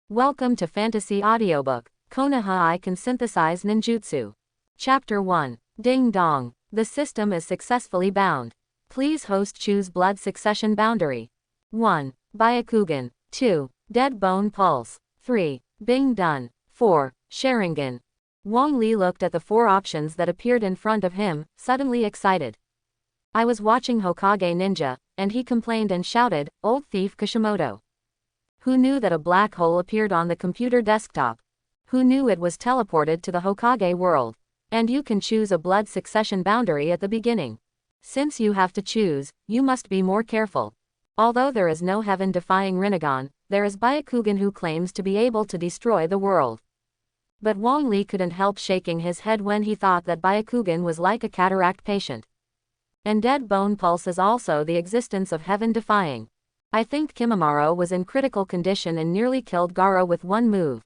Welcome to Fantasy Audiobook, Konoha I Can Synthesize Ninjutsu. Chapter 1. Ding Dong. The system is successfully bound. Please host choose blood succession boundary. 1. Byakugan. 2. Dead bone pulse. 3. Bing done. 4. Sharingan. Wong Lee looked at the 4 options that appeared in front of him, suddenly excited. I was watching Hokage Ninja, and he complained and shouted, "Old thief Kishimoto." Who knew that a black hole appeared on the computer desktop? Who knew it was teleported to the Hokage world? And you can choose a blood succession boundary at the beginning. Since you have to choose, you must be more careful. Although there is no heaven-defying Rinnegan, there is Byakugan who claims to be able to destroy the world. But Wong Lee couldn't help shaking his head when he thought that Byakugan was like a cataract patient. And dead bone pulse is also the existence of heaven-defying. I think Kimimaro was in critical condition and nearly killed Gaara with one move.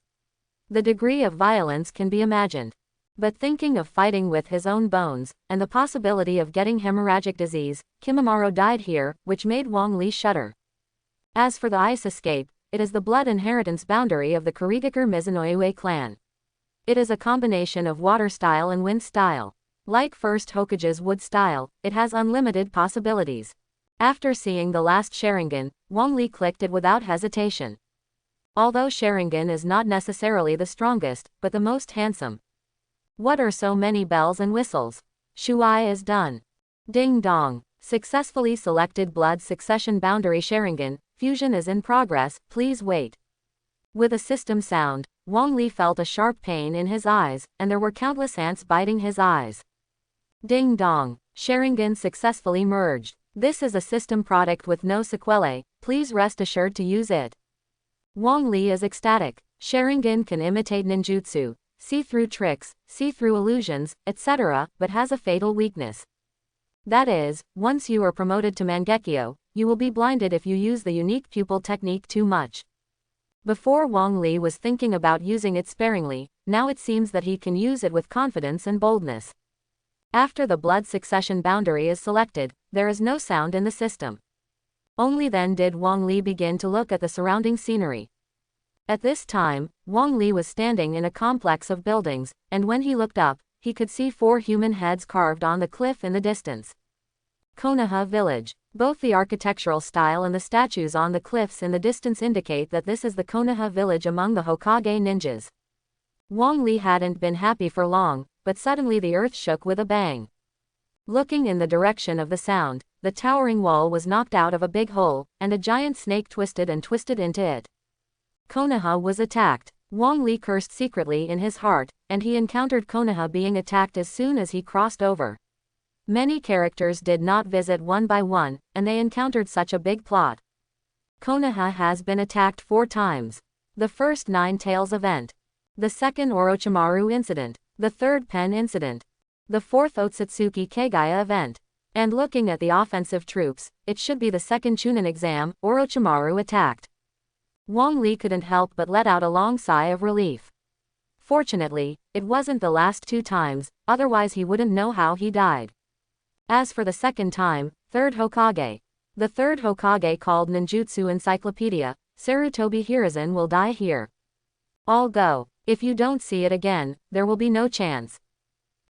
The degree of violence can be imagined. But thinking of fighting with his own bones, and the possibility of getting hemorrhagic disease, Kimimaro died here, which made Wong Lee shudder. As for the ice escape, it is the blood inheritance boundary of the Kurigakure Mizunoue clan. It is a combination of water style and wind style. Like first Hokage's wood style, it has unlimited possibilities. After seeing the last Sharingan, Wong Lee clicked it without hesitation. Although Sharingan is not necessarily the strongest, but the most handsome. What are so many bells and whistles? Shuai is done. Ding dong. Successfully selected blood succession boundary Sharingan, fusion is in progress, please wait. With a system sound, Wong Lee felt a sharp pain in his eyes, and there were countless ants biting his eyes. Ding dong. Sharingan successfully merged. This is a system product with no sequelae, please rest assured to use it. Wong Lee is ecstatic. Sharingan can imitate ninjutsu, see through tricks, see through illusions, etc., but has a fatal weakness. That is, once you are promoted to Mangekyo, you will be blinded if you use the unique pupil technique too much. Before Wong Lee was thinking about using it sparingly, now it seems that he can use it with confidence and boldness. After the blood succession boundary is selected, there is no sound in the system. Only then did Wong Lee begin to look at the surrounding scenery. At this time, Wong Lee was standing in a complex of buildings, and when he looked up, he could see 4 human heads carved on the cliff in the distance. Konoha Village. Both the architectural style and the statues on the cliffs in the distance indicate that this is the Konoha village among the Hokage ninjas. Wong Lee hadn't been happy for long, but suddenly the earth shook with a bang. Looking in the direction of the sound, the towering wall was knocked out of a big hole, and a giant snake twisted and twisted into it. Konoha was attacked. Wong Lee cursed secretly in his heart, and he encountered Konoha being attacked as soon as he crossed over. Many characters did not visit one by one, and they encountered such a big plot. Konoha has been attacked 4 times. The first 9 Tails event. The second Orochimaru incident. The third Pen incident. The fourth Otsutsuki Kagaya event. And looking at the offensive troops, it should be the second Chunin exam, Orochimaru attacked. Wong Lee couldn't help but let out a long sigh of relief. Fortunately, it wasn't the last 2 times, otherwise he wouldn't know how he died. As for the second time, third Hokage. The third Hokage called Ninjutsu Encyclopedia, Sarutobi Hiruzen will die here. All go. If you don't see it again, there will be no chance.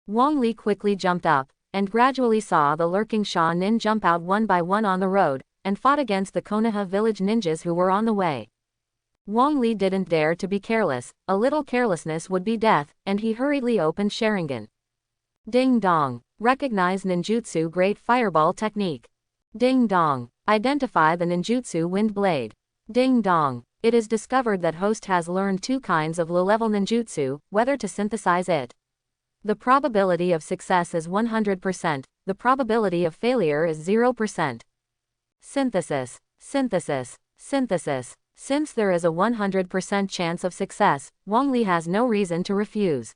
Wong Lee quickly jumped up, and gradually saw the lurking Shanin jump out one by one on the road, and fought against the Konoha village ninjas who were on the way. Wong Lee didn't dare to be careless, a little carelessness would be death, and he hurriedly opened Sharingan. Ding dong. Recognize ninjutsu great fireball technique. Ding dong. Identify the ninjutsu wind blade. Ding dong. It is discovered that host has learned 2 kinds of low-level ninjutsu, whether to synthesize it. The probability of success is 100%, the probability of failure is 0%. Synthesis. Synthesis. Synthesis. Since there is a 100% chance of success, Wong Lee has no reason to refuse.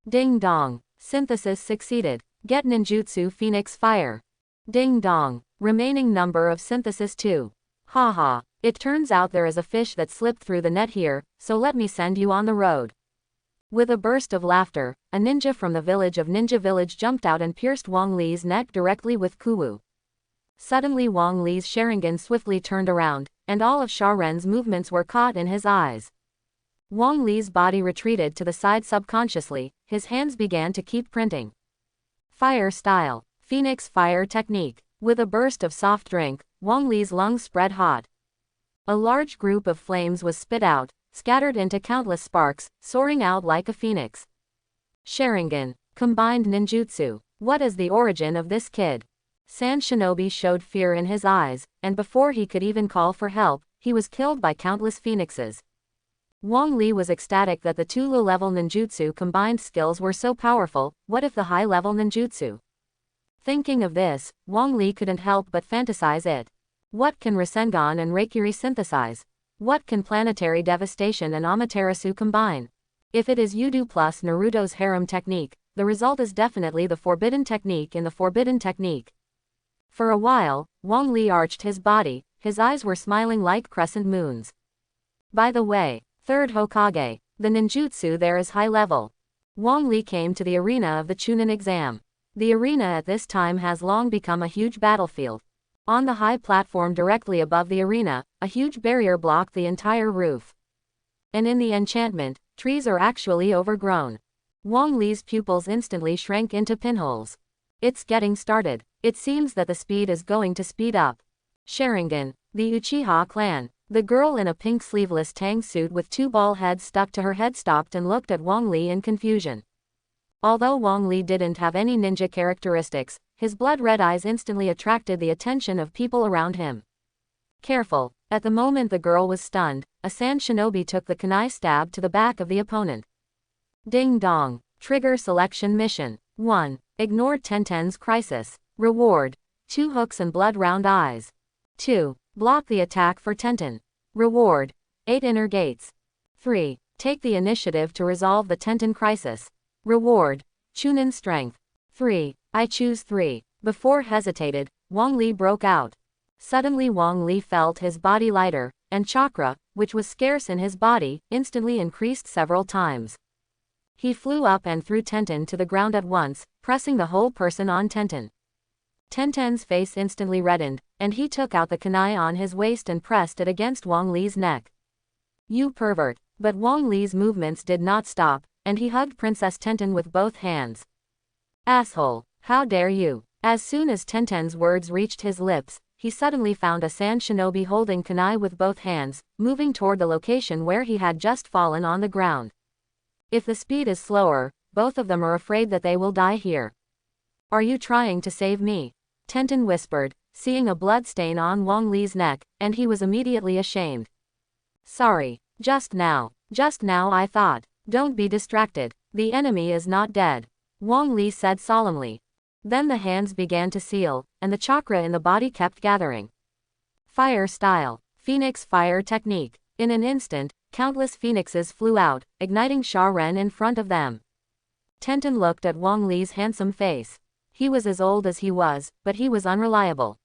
Ding dong. Synthesis succeeded. Get ninjutsu Phoenix Fire. Ding dong. Remaining number of synthesis 2. Haha. It turns out there is a fish that slipped through the net here, so let me send you on the road. With a burst of laughter, a ninja from the village of Ninja Village jumped out and pierced Wong Lee's neck directly with Kuwu. Suddenly Wong Lee's Sharingan swiftly turned around, and all of Sharen's movements were caught in his eyes. Wong Lee's body retreated to the side subconsciously, his hands began to keep printing. Fire style. Phoenix fire technique. With a burst of soft drink, Wong Lee's lungs spread hot. A large group of flames was spit out, scattered into countless sparks, soaring out like a phoenix. Sharingan. Combined ninjutsu. What is the origin of this kid? Sand Shinobi showed fear in his eyes, and before he could even call for help, he was killed by countless phoenixes. Wong Lee was ecstatic that the two low-level ninjutsu combined skills were so powerful. What if the high-level ninjutsu? Thinking of this, Wong Lee couldn't help but fantasize it. What can Rasengan and Reikiri synthesize? What can Planetary Devastation and Amaterasu combine? If it is Yudu plus Naruto's harem technique, the result is definitely the forbidden technique in the forbidden technique. For a while, Wong Lee arched his body, his eyes were smiling like crescent moons. By the way, third Hokage, the ninjutsu there is high level. Wong Lee came to the arena of the Chunin exam. The arena at this time has long become a huge battlefield. On the high platform directly above the arena, a huge barrier blocked the entire roof. And in the enchantment, trees are actually overgrown. Wong Lee's pupils instantly shrank into pinholes. It's getting started. It seems that the speed is going to speed up. Sharingan. The Uchiha clan. The girl in a pink sleeveless tang suit with two ball heads stuck to her head stopped and looked at Wong Lee in confusion. Although Wong Lee didn't have any ninja characteristics, his blood-red eyes instantly attracted the attention of people around him. Careful. At the moment the girl was stunned, a sand shinobi took the kunai stab to the back of the opponent. Ding dong. Trigger selection mission. 1. Ignore Tenten's crisis. Reward. 2 hooks and blood round eyes. 2. Block the attack for Tenten. Reward. 8 inner gates. 3. Take the initiative to resolve the Tenten crisis. Reward. Chunin strength. 3. I choose 3. Before hesitated, Wong Lee broke out. Suddenly Wong Lee felt his body lighter, and chakra, which was scarce in his body, instantly increased several times. He flew up and threw Tenten to the ground at once, pressing the whole person on Tenten. Tenten's face instantly reddened, and he took out the kunai on his waist and pressed it against Wong Lee's neck. You pervert. But Wong Lee's movements did not stop, and he hugged Princess Tenten with both hands. Asshole. How dare you. As soon as Tenten's words reached his lips, he suddenly found a sand shinobi holding kunai with both hands, moving toward the location where he had just fallen on the ground. If the speed is slower, both of them are afraid that they will die here. Are you trying to save me? Tenten whispered, seeing a blood stain on Wong Lee's neck, and he was immediately ashamed. Sorry. Just now I thought. Don't be distracted. The enemy is not dead. Wong Lee said solemnly. Then the hands began to seal, and the chakra in the body kept gathering. Fire style. Phoenix fire technique. In an instant, countless phoenixes flew out, igniting Sharingan in front of them. Tenten looked at Wong Lee's handsome face. He was as old as he was, but he was unreliable.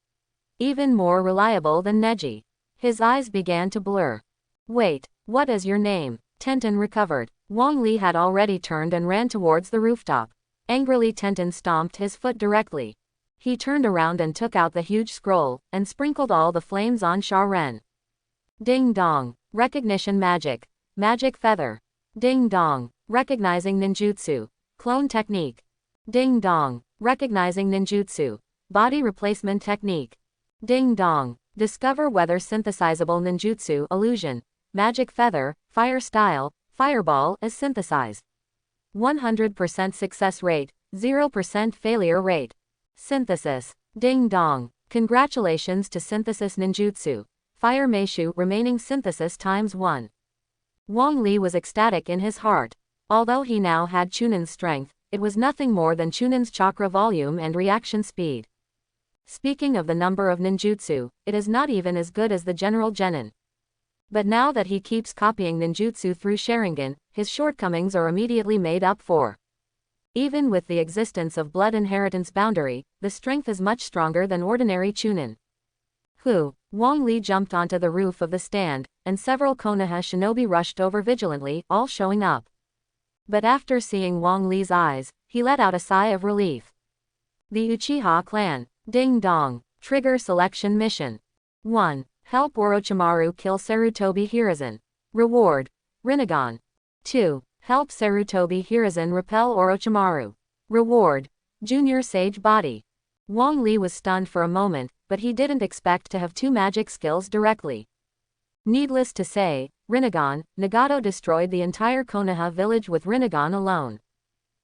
Even more reliable than Neji. His eyes began to blur. Wait, what is your name? Tenten recovered. Wong Lee had already turned and ran towards the rooftop. Angrily Tenten stomped his foot directly. He turned around and took out the huge scroll, and sprinkled all the flames on Sharingan. Ding dong. Recognition magic. Magic feather. Ding dong. Recognizing ninjutsu. Clone technique. Ding dong. Recognizing ninjutsu. Body replacement technique. Ding dong. Discover whether synthesizable ninjutsu illusion, magic feather, fire style, fireball is synthesized. 100% success rate, 0% failure rate. Synthesis. Ding dong. Congratulations to Synthesis Ninjutsu. Fire Meishu remaining synthesis times 1. Wong Lee was ecstatic in his heart. Although he now had Chunin's strength, it was nothing more than Chunin's chakra volume and reaction speed. Speaking of the number of ninjutsu, it is not even as good as the general genin. But now that he keeps copying ninjutsu through Sharingan, his shortcomings are immediately made up for. Even with the existence of blood inheritance boundary, the strength is much stronger than ordinary Chunin. Wong Lee jumped onto the roof of the stand, and several Konoha shinobi rushed over vigilantly, all showing up. But after seeing Wong Lee's eyes, he let out a sigh of relief. The Uchiha clan. Ding dong. Trigger selection mission. 1. Help Orochimaru kill Sarutobi Hiruzen. Reward. Rinnegan. 2. Help Sarutobi Hiruzen repel Orochimaru. Reward. Junior Sage Body. Wong Lee was stunned for a moment, but he didn't expect to have two magic skills directly. Needless to say, Rinnegan, Nagato destroyed the entire Konoha village with Rinnegan alone.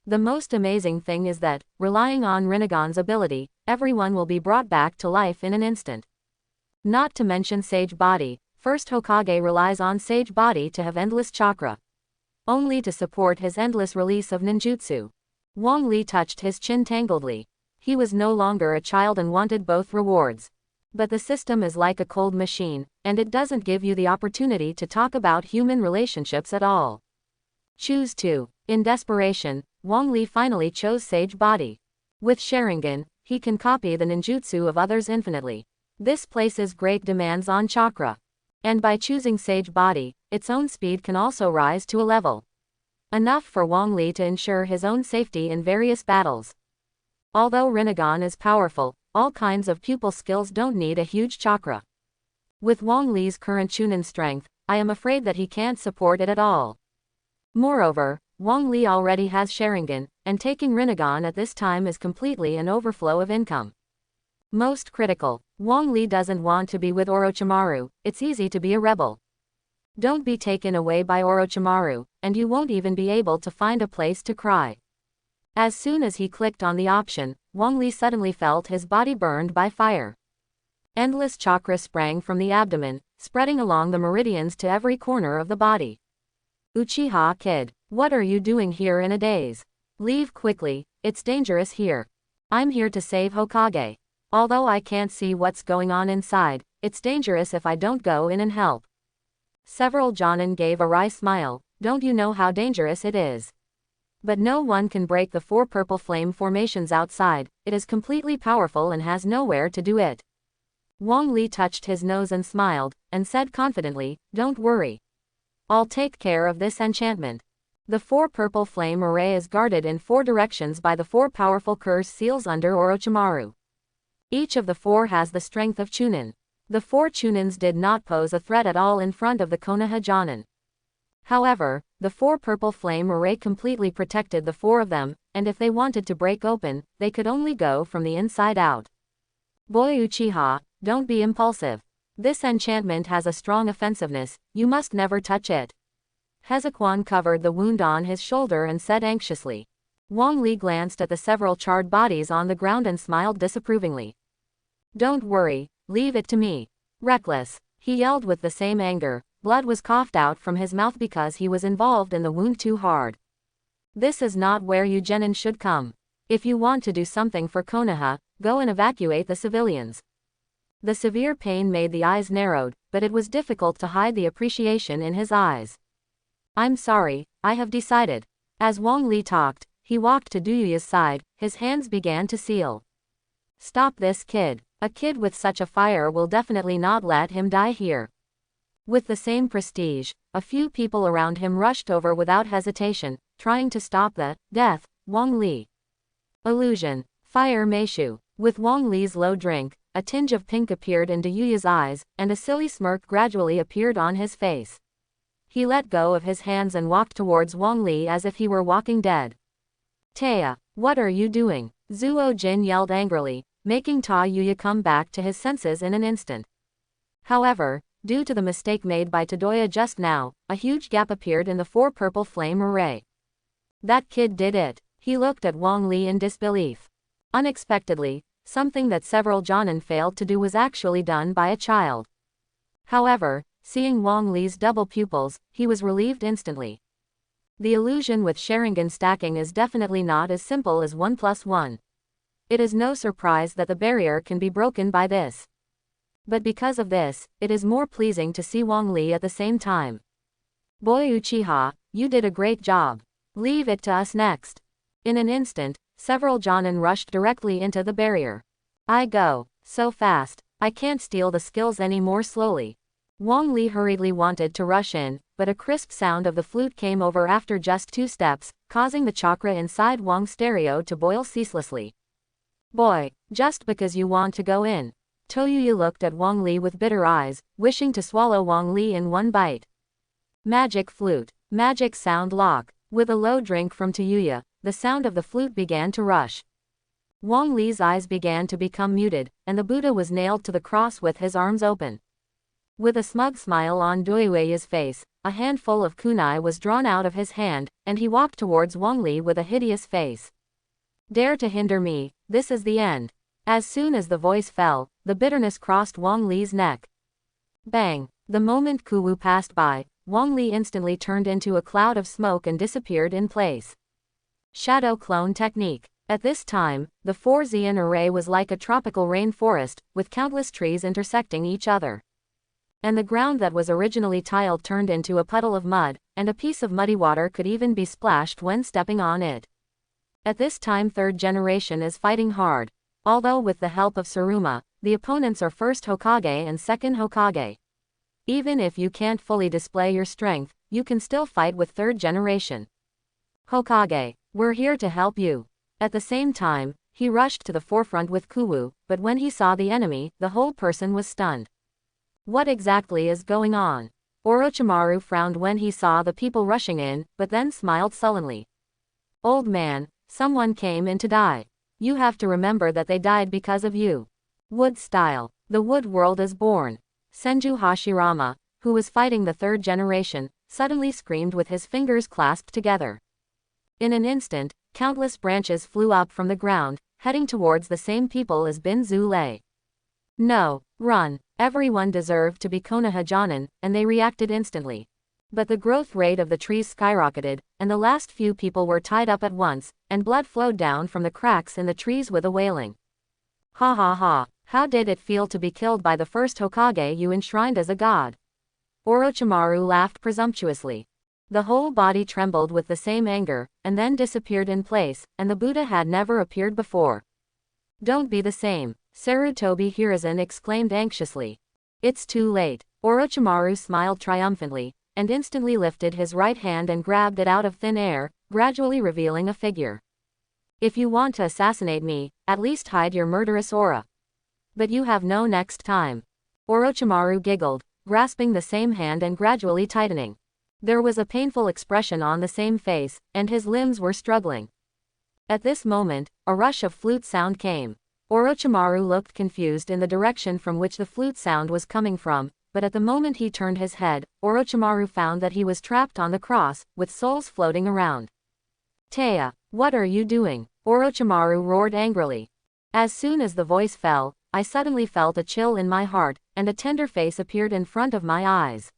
The most amazing thing is that, relying on Rinnegan's ability, everyone will be brought back to life in an instant. Not to mention Sage Body, first Hokage relies on Sage Body to have endless chakra, only to support his endless release of ninjutsu. Wong Lee touched his chin tangledly. He was no longer a child and wanted both rewards. But the system is like a cold machine, and it doesn't give you the opportunity to talk about human relationships at all. Choose to. In desperation, Wong Lee finally chose Sage Body. With Sharingan, he can copy the ninjutsu of others infinitely. This places great demands on chakra. And by choosing Sage Body, its own speed can also rise to a level enough for Wong Lee to ensure his own safety in various battles. Although Rinnegan is powerful, all kinds of pupil skills don't need a huge chakra. With Wong Lee's current Chunin strength, I am afraid that he can't support it at all. Moreover, Wong Lee already has Sharingan, and taking Rinnegan at this time is completely an overflow of income. Most critical, Wong Lee doesn't want to be with Orochimaru. It's easy to be a rebel. Don't be taken away by Orochimaru, and you won't even be able to find a place to cry. As soon as he clicked on the option, Wong Lee suddenly felt his body burned by fire. Endless chakra sprang from the abdomen, spreading along the meridians to every corner of the body. Uchiha Kid, what are you doing here in a daze? Leave quickly, it's dangerous here. I'm here to save Hokage. Although I can't see what's going on inside, it's dangerous if I don't go in and help. Several Jonin gave a wry smile. Don't you know how dangerous it is? But no one can break the four purple flame formations outside. It is completely powerful and has nowhere to do it. Wong Lee touched his nose and smiled, and said confidently, don't worry. I'll take care of this enchantment. The four purple flame array is guarded in four directions by the four powerful curse seals under Orochimaru. Each of the four has the strength of Chunin. The four Chunins did not pose a threat at all in front of the Konoha Jonin. However, the four purple flame array completely protected the four of them, and if they wanted to break open, they could only go from the inside out. Boy Uchiha, don't be impulsive. This enchantment has a strong offensiveness, you must never touch it. Hezekiah covered the wound on his shoulder and said anxiously. Wong Lee glanced at the several charred bodies on the ground and smiled disapprovingly. Don't worry, leave it to me. Reckless, he yelled with the same anger. Blood was coughed out from his mouth because he was involved in the wound too hard. This is not where you genin should come. If you want to do something for Konoha, go and evacuate the civilians. The severe pain made the eyes narrowed, but it was difficult to hide the appreciation in his eyes. I'm sorry, I have decided. As Wong Lee talked, he walked to Duyuya's side, his hands began to seal. Stop this kid. A kid with such a fire will definitely not let him die here. With the same prestige, a few people around him rushed over without hesitation, trying to stop the death. Wong Lee. Illusion. Fire Meishu. With Wong Lee's low drink, a tinge of pink appeared in Duyuya's eyes, and a silly smirk gradually appeared on his face. He let go of his hands and walked towards Wong Lee as if he were walking dead. Taya, what are you doing? Zuo Jin yelled angrily, making Ta Yuya come back to his senses in an instant. However, due to the mistake made by Tadoya just now, a huge gap appeared in the four purple flame array. That kid did it. He looked at Wong Lee in disbelief. Unexpectedly, something that several Jonin failed to do was actually done by a child. However, seeing Wong Lee's double pupils, he was relieved instantly. The illusion with Sharingan stacking is definitely not as simple as 1 plus 1. It is no surprise that the barrier can be broken by this. But because of this, it is more pleasing to see Wong Lee at the same time. Boy Uchiha, you did a great job. Leave it to us next. In an instant, several Jonin rushed directly into the barrier. I go so fast, I can't steal the skills any more slowly. Wong Lee hurriedly wanted to rush in, but a crisp sound of the flute came over after just 2 steps, causing the chakra inside Wong's stereo to boil ceaselessly. Boy, just because you want to go in. Toyuya looked at Wong Lee with bitter eyes, wishing to swallow Wong Lee in one bite. Magic flute. Magic sound lock. With a low drink from Tayuya, the sound of the flute began to rush. Wong Lee's eyes began to become muted, and the Buddha was nailed to the cross with his arms open. With a smug smile on Doyue's face, a handful of kunai was drawn out of his hand, and he walked towards Wong Lee with a hideous face. Dare to hinder me, this is the end. As soon as the voice fell, the bitterness crossed Wong Lee's neck. Bang! The moment Kuwu passed by, Wong Lee instantly turned into a cloud of smoke and disappeared in place. Shadow clone technique. At this time, the 4-Xian array was like a tropical rainforest, with countless trees intersecting each other. And the ground that was originally tiled turned into a puddle of mud, and a piece of muddy water could even be splashed when stepping on it. At this time, third generation is fighting hard. Although with the help of Suruma, the opponents are first Hokage and second Hokage. Even if you can't fully display your strength, you can still fight with third generation. Hokage, we're here to help you. At the same time, he rushed to the forefront with Kuwu, but when he saw the enemy, the whole person was stunned. What exactly is going on? Orochimaru frowned when he saw the people rushing in, but then smiled sullenly. Old man, someone came in to die. You have to remember that they died because of you. Wood style. The wood world is born. Senju Hashirama, who was fighting the third generation, suddenly screamed with his fingers clasped together. In an instant, countless branches flew up from the ground, heading towards the same people as Bin Zu Lei. No, run. Everyone deserved to be Konoha Jonin, and they reacted instantly. But the growth rate of the trees skyrocketed, and the last few people were tied up at once, and blood flowed down from the cracks in the trees with a wailing. Ha ha ha, how did it feel to be killed by the first Hokage you enshrined as a god? Orochimaru laughed presumptuously. The whole body trembled with the same anger, and then disappeared in place, and the Buddha had never appeared before. Don't be the same, Sarutobi Hiruzen exclaimed anxiously. It's too late. Orochimaru smiled triumphantly, and instantly lifted his right hand and grabbed it out of thin air, gradually revealing a figure. If you want to assassinate me, at least hide your murderous aura. But you have no next time. Orochimaru giggled, grasping the same hand and gradually tightening. There was a painful expression on the same face, and his limbs were struggling. At this moment, a rush of flute sound came. Orochimaru looked confused in the direction from which the flute sound was coming from, but at the moment he turned his head, Orochimaru found that he was trapped on the cross, with souls floating around. Taya, what are you doing? Orochimaru roared angrily. As soon as the voice fell, I suddenly felt a chill in my heart, and a tender face appeared in front of my eyes.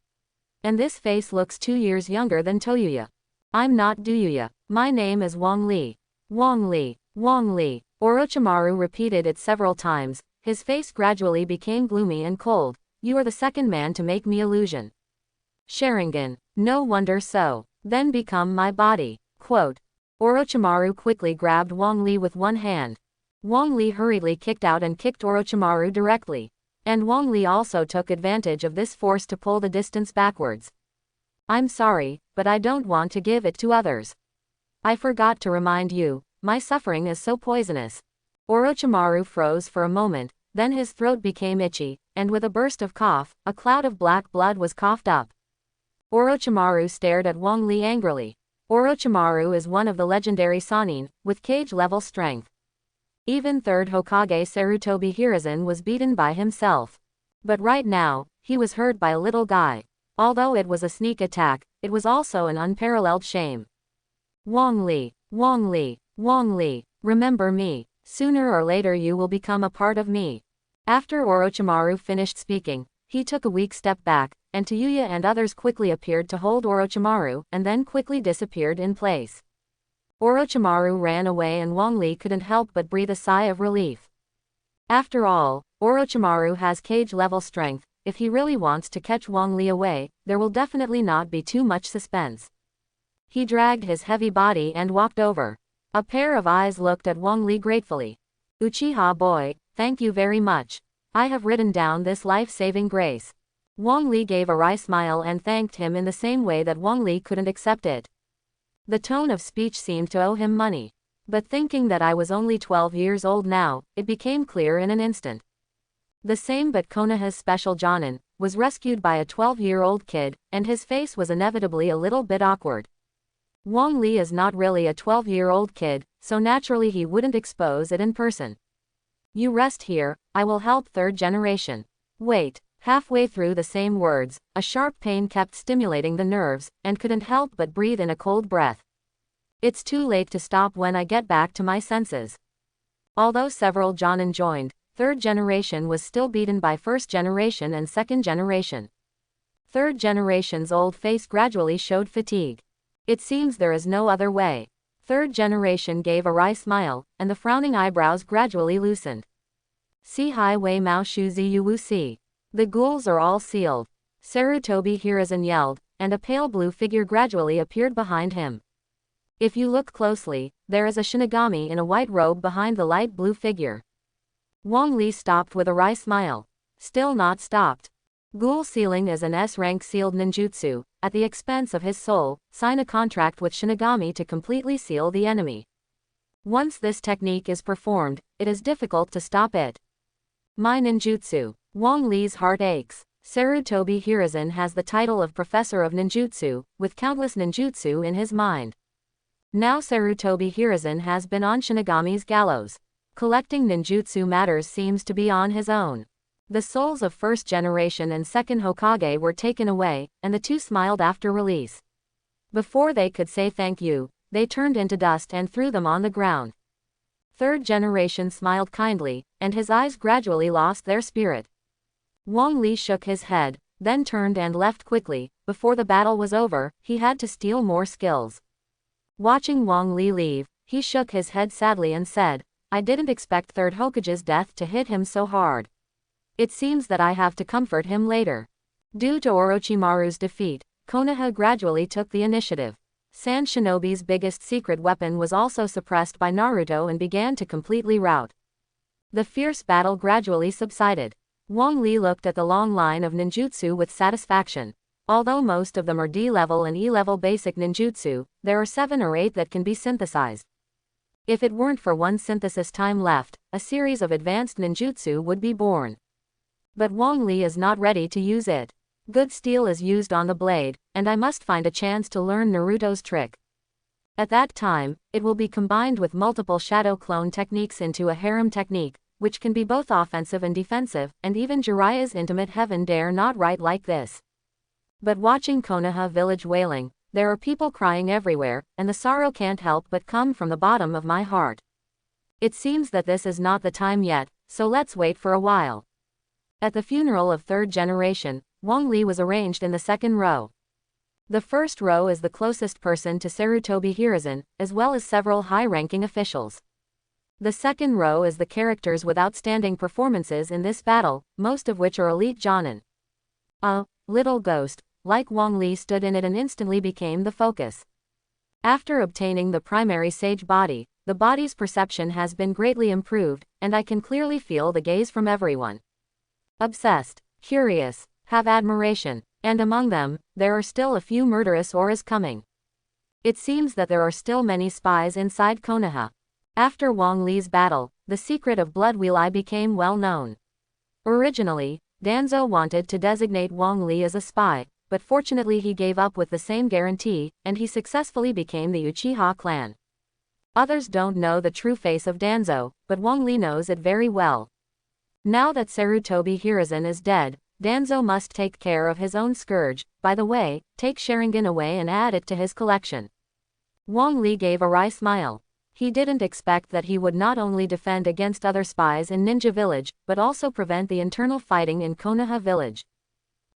And this face looks 2 years younger than Toyuya. I'm not Doyuya. My name is Wong Lee. Wong Lee. Wong Lee. Orochimaru repeated it several times. His face gradually became gloomy and cold. You are the second man to make me illusion. Sharingan. No wonder so. Then become my body. Quote. Orochimaru quickly grabbed Wong Lee with one hand. Wong Lee hurriedly kicked out and kicked Orochimaru directly. And Wong Lee also took advantage of this force to pull the distance backwards. I'm sorry, but I don't want to give it to others. I forgot to remind you, my suffering is so poisonous. Orochimaru froze for a moment, then his throat became itchy, and with a burst of cough, a cloud of black blood was coughed up. Orochimaru stared at Wong Lee angrily. Orochimaru is one of the legendary Sannin, with cage-level strength. Even third Hokage Sarutobi Hiruzen was beaten by himself. But right now, he was hurt by a little guy. Although it was a sneak attack, it was also an unparalleled shame. Wong Lee, Wong Lee, Wong Lee, remember me. Sooner or later you will become a part of me. After Orochimaru finished speaking, he took a weak step back, and Tayuya and others quickly appeared to hold Orochimaru, and then quickly disappeared in place. Orochimaru ran away and Wong Lee couldn't help but breathe a sigh of relief. After all, Orochimaru has cage-level strength. If he really wants to catch Wong Lee away, there will definitely not be too much suspense. He dragged his heavy body and walked over. A pair of eyes looked at Wong Lee gratefully. Uchiha boy, thank you very much. I have written down this life-saving grace. Wong Lee gave a wry smile and thanked him in the same way that Wong Lee couldn't accept it. The tone of speech seemed to owe him money. But thinking that I was only 12 years old now, it became clear in an instant. The same, but Konoha's special Jonin was rescued by a 12-year-old kid, and his face was inevitably a little bit awkward. Wong Lee is not really a 12-year-old kid, so naturally he wouldn't expose it in person. You rest here, I will help third generation. Wait. Halfway through the same words, a sharp pain kept stimulating the nerves, and couldn't help but breathe in a cold breath. It's too late to stop when I get back to my senses. Although several Jonin joined, third generation was still beaten by first generation and second generation. Third generation's old face gradually showed fatigue. It seems there is no other way. Third generation gave a wry smile, and the frowning eyebrows gradually loosened. See Hai Wei Mao Shu Zi Yu Wu Si. The ghouls are all sealed. Sarutobi Hiruzen yelled, and a pale blue figure gradually appeared behind him. If you look closely, there is a Shinigami in a white robe behind the light blue figure. Wong Lee stopped with a wry smile. Still not stopped. Ghoul sealing is an S-rank sealed ninjutsu. At the expense of his soul, sign a contract with Shinigami to completely seal the enemy. Once this technique is performed, it is difficult to stop it. My ninjutsu. Wong Lee's heart aches. Sarutobi Hiruzen has the title of Professor of Ninjutsu, with countless ninjutsu in his mind. Now Sarutobi Hiruzen has been on Shinigami's gallows. Collecting ninjutsu matters seems to be on his own. The souls of first generation and second Hokage were taken away, and the two smiled after release. Before they could say thank you, they turned into dust and threw them on the ground. Third generation smiled kindly, and his eyes gradually lost their spirit. Wong Lee shook his head, then turned and left quickly. Before the battle was over, he had to steal more skills. Watching Wong Lee leave, he shook his head sadly and said, I didn't expect Third Hokage's death to hit him so hard. It seems that I have to comfort him later. Due to Orochimaru's defeat, Konoha gradually took the initiative. Sand Shinobi's biggest secret weapon was also suppressed by Naruto and began to completely rout. The fierce battle gradually subsided. Wong Lee looked at the long line of ninjutsu with satisfaction. Although most of them are D-level and E-level basic ninjutsu, there are 7 or 8 that can be synthesized. If it weren't for one synthesis time left, a series of advanced ninjutsu would be born. But Wong Lee is not ready to use it. Good steel is used on the blade, and I must find a chance to learn Naruto's trick. At that time, it will be combined with multiple shadow clone techniques into a harem technique, which can be both offensive and defensive, and even Jiraiya's intimate heaven dare not write like this. But watching Konoha village wailing, there are people crying everywhere, and the sorrow can't help but come from the bottom of my heart. It seems that this is not the time yet, so let's wait for a while. At the funeral of third generation, Wong Lee was arranged in the second row. The first row is the closest person to Sarutobi Hiruzen, as well as several high-ranking officials. The second row is the characters with outstanding performances in this battle, most of which are elite jonin. A little ghost, like Wong Lee, stood in it and instantly became the focus. After obtaining the primary sage body, the body's perception has been greatly improved, and I can clearly feel the gaze from everyone. Obsessed, curious, have admiration, and among them, there are still a few murderous auras coming. It seems that there are still many spies inside Konoha. After Wong Lee's battle, the secret of Blood Wheel Eye became well known. Originally, Danzo wanted to designate Wong Lee as a spy, but fortunately he gave up with the same guarantee, and he successfully became the Uchiha clan. Others don't know the true face of Danzo, but Wong Lee knows it very well. Now that Sarutobi Hiruzen is dead, Danzo must take care of his own scourge. By the way, take Sharingan away and add it to his collection. Wong Lee gave a wry smile. He didn't expect that he would not only defend against other spies in Ninja Village, but also prevent the internal fighting in Konoha Village.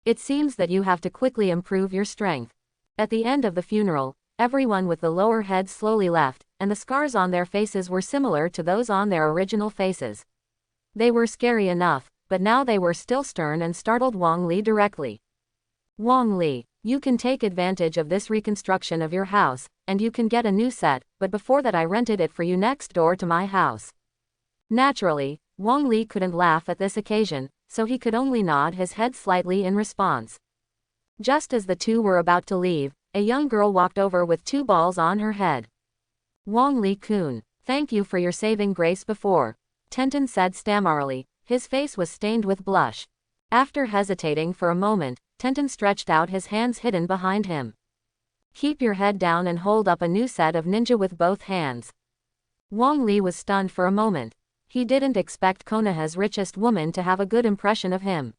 It seems that you have to quickly improve your strength. At the end of the funeral, everyone with the lower head slowly left, and the scars on their faces were similar to those on their original faces. They were scary enough, but now they were still stern and startled Wong Lee directly. Wong Lee, you can take advantage of this reconstruction of your house, and you can get a new set, but before that I rented it for you next door to my house. Naturally, Wong Lee couldn't laugh at this occasion, so he could only nod his head slightly in response. Just as the two were about to leave, a young girl walked over with 2 balls on her head. Wong Lee-kun, thank you for your saving grace before, Tenten said stammerily. His face was stained with blush. After hesitating for a moment, Tenten stretched out his hands hidden behind him. Keep your head down and hold up a new set of ninja with both hands. Wong Lee was stunned for a moment. He didn't expect Konoha's richest woman to have a good impression of him.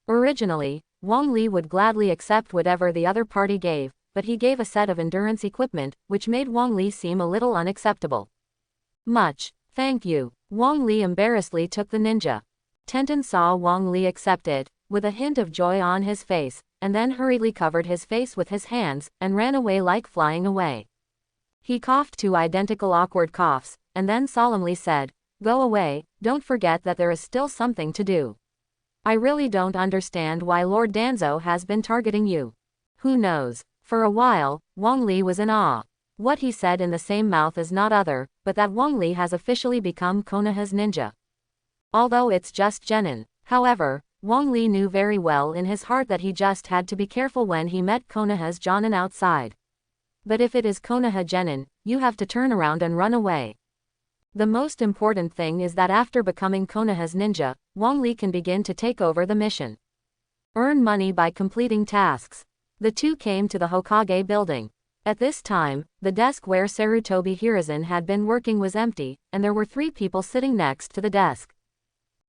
Originally, Wong Lee would gladly accept whatever the other party gave, but he gave a set of endurance equipment, which made Wong Lee seem a little unacceptable. Much. Thank you. Wong Lee embarrassedly took the ninja. Tenten saw Wong Lee accept it, with a hint of joy on his face, and then hurriedly covered his face with his hands, and ran away like flying away. He coughed 2 identical awkward coughs, and then solemnly said, "Go away, don't forget that there is still something to do. I really don't understand why Lord Danzo has been targeting you." Who knows? For a while, Wong Lee was in awe. What he said in the same mouth is not other, but that Wong Lee has officially become Konoha's ninja. Although it's just genin. However, Wong Lee knew very well in his heart that he just had to be careful when he met Konoha's jonin outside. But if it is Konoha genin, you have to turn around and run away. The most important thing is that after becoming Konoha's ninja, Wong Lee can begin to take over the mission. Earn money by completing tasks. The two came to the Hokage building. At this time, the desk where Sarutobi Hiruzen had been working was empty, and there were 3 people sitting next to the desk.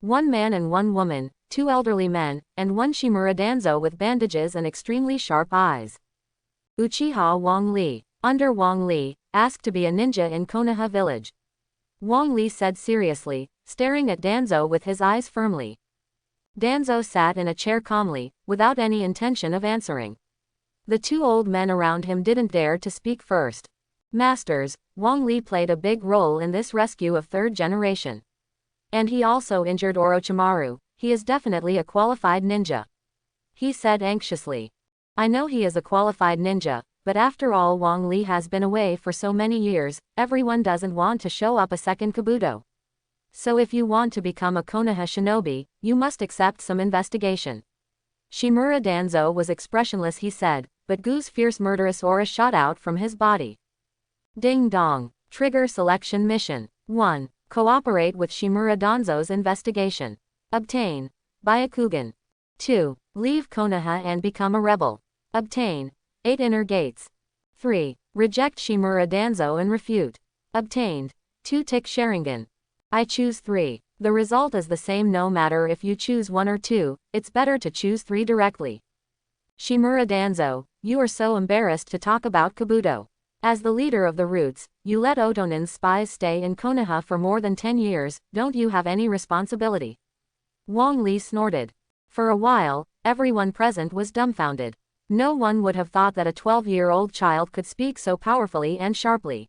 1 man and 1 woman, 2 elderly men, and 1 Shimura Danzo with bandages and extremely sharp eyes. Uchiha Wong Lee. Under Wong Lee, asked to be a ninja in Konoha village. Wong Lee said seriously, staring at Danzo with his eyes firmly. Danzo sat in a chair calmly, without any intention of answering. The 2 old men around him didn't dare to speak first. Masters, Wong Lee played a big role in this rescue of 3rd generation. And he also injured Orochimaru. He is definitely a qualified ninja. He said anxiously. I know he is a qualified ninja, but after all Wong Lee has been away for so many years, everyone doesn't want to show up a second Kabuto. So if you want to become a Konoha shinobi, you must accept some investigation. Shimura Danzo was expressionless, he said, but Gu's fierce murderous aura shot out from his body. Ding dong. Trigger selection mission. 1. Cooperate with Shimura Danzo's investigation. Obtain. Byakugan. 2. Leave Konoha and become a rebel. Obtain. 8 inner gates. 3. Reject Shimura Danzo and refute. Obtained. 2 tick Sharingan. I choose 3. The result is the same no matter if you choose 1 or 2, it's better to choose 3 directly. Shimura Danzo, you are so embarrassed to talk about Kabuto. As the leader of the Roots, you let Otonin's spies stay in Konoha for more than 10 years, don't you have any responsibility? Wong Lee snorted. For a while, everyone present was dumbfounded. No one would have thought that a 12-year-old child could speak so powerfully and sharply.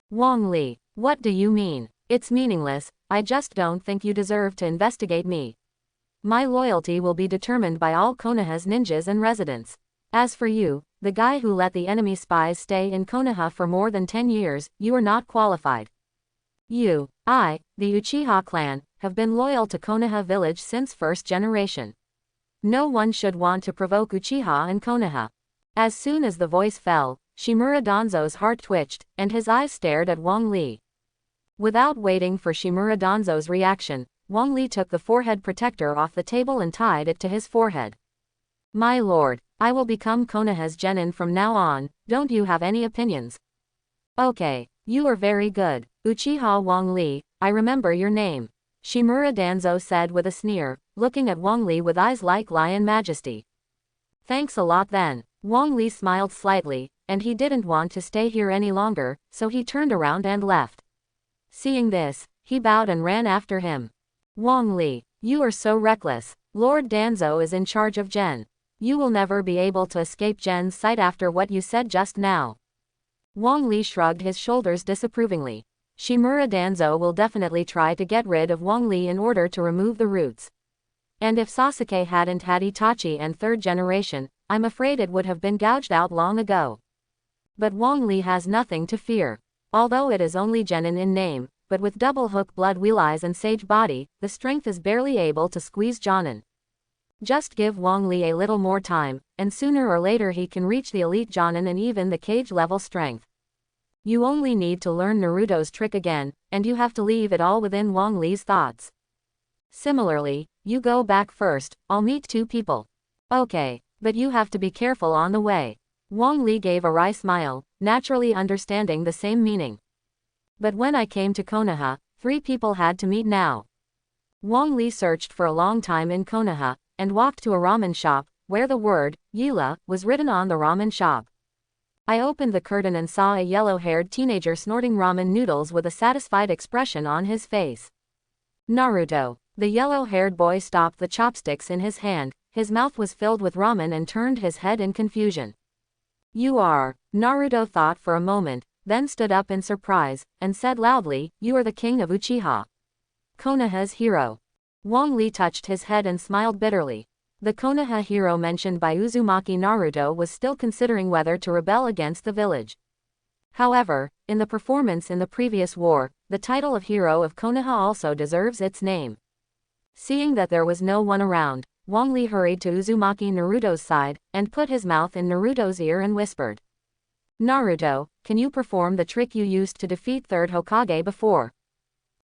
Wong Lee, what do you mean? It's meaningless, I just don't think you deserve to investigate me. My loyalty will be determined by all Konoha's ninjas and residents. As for you, the guy who let the enemy spies stay in Konoha for more than 10 years, you are not qualified. You, the Uchiha clan, have been loyal to Konoha village since 1st generation. No one should want to provoke Uchiha and Konoha. As soon as the voice fell, Shimura Danzo's heart twitched, and his eyes stared at Wong Lee. Without waiting for Shimura Danzo's reaction, Wong Lee took the forehead protector off the table and tied it to his forehead. My lord, I will become Konoha's genin from now on, don't you have any opinions? Okay, you are very good. Uchiha Wong Lee, I remember your name. Shimura Danzo said with a sneer, looking at Wong Lee with eyes like lion majesty. Thanks a lot then. Wong Lee smiled slightly, and he didn't want to stay here any longer, so he turned around and left. Seeing this, he bowed and ran after him. Wong Lee, you are so reckless. Lord Danzo is in charge of Gen. You will never be able to escape Gen's sight after what you said just now. Wong Lee shrugged his shoulders disapprovingly. Shimura Danzo will definitely try to get rid of Wong Lee in order to remove the roots. And if Sasuke hadn't had Itachi and 3rd generation, I'm afraid it would have been gouged out long ago. But Wong Lee has nothing to fear. Although it is only genin in name, but with double hook blood wheel eyes and sage body, the strength is barely able to squeeze Jonin. Just give Wong Lee a little more time, and sooner or later he can reach the elite Jonin and even the cage level strength. You only need to learn Naruto's trick again, and you have to leave it all within Wong Lee's thoughts. Similarly, you go back first, I'll meet 2 people. Okay, but you have to be careful on the way. Wong Lee gave a wry smile, naturally understanding the same meaning. But when I came to Konoha, 3 people had to meet now. Wong Lee searched for a long time in Konoha, and walked to a ramen shop, where the word, Yila, was written on the ramen shop. I opened the curtain and saw a yellow-haired teenager snorting ramen noodles with a satisfied expression on his face. Naruto. The yellow-haired boy stopped the chopsticks in his hand, his mouth was filled with ramen and turned his head in confusion. You are. Naruto thought for a moment, then stood up in surprise, and said loudly, you are the king of Uchiha. Konoha's hero. Wong Lee touched his head and smiled bitterly. The Konoha hero mentioned by Uzumaki Naruto was still considering whether to rebel against the village. However, in the performance in the previous war, the title of hero of Konoha also deserves its name. Seeing that there was no one around, Wong Lee hurried to Uzumaki Naruto's side, and put his mouth in Naruto's ear and whispered. Naruto, can you perform the trick you used to defeat 3rd Hokage before?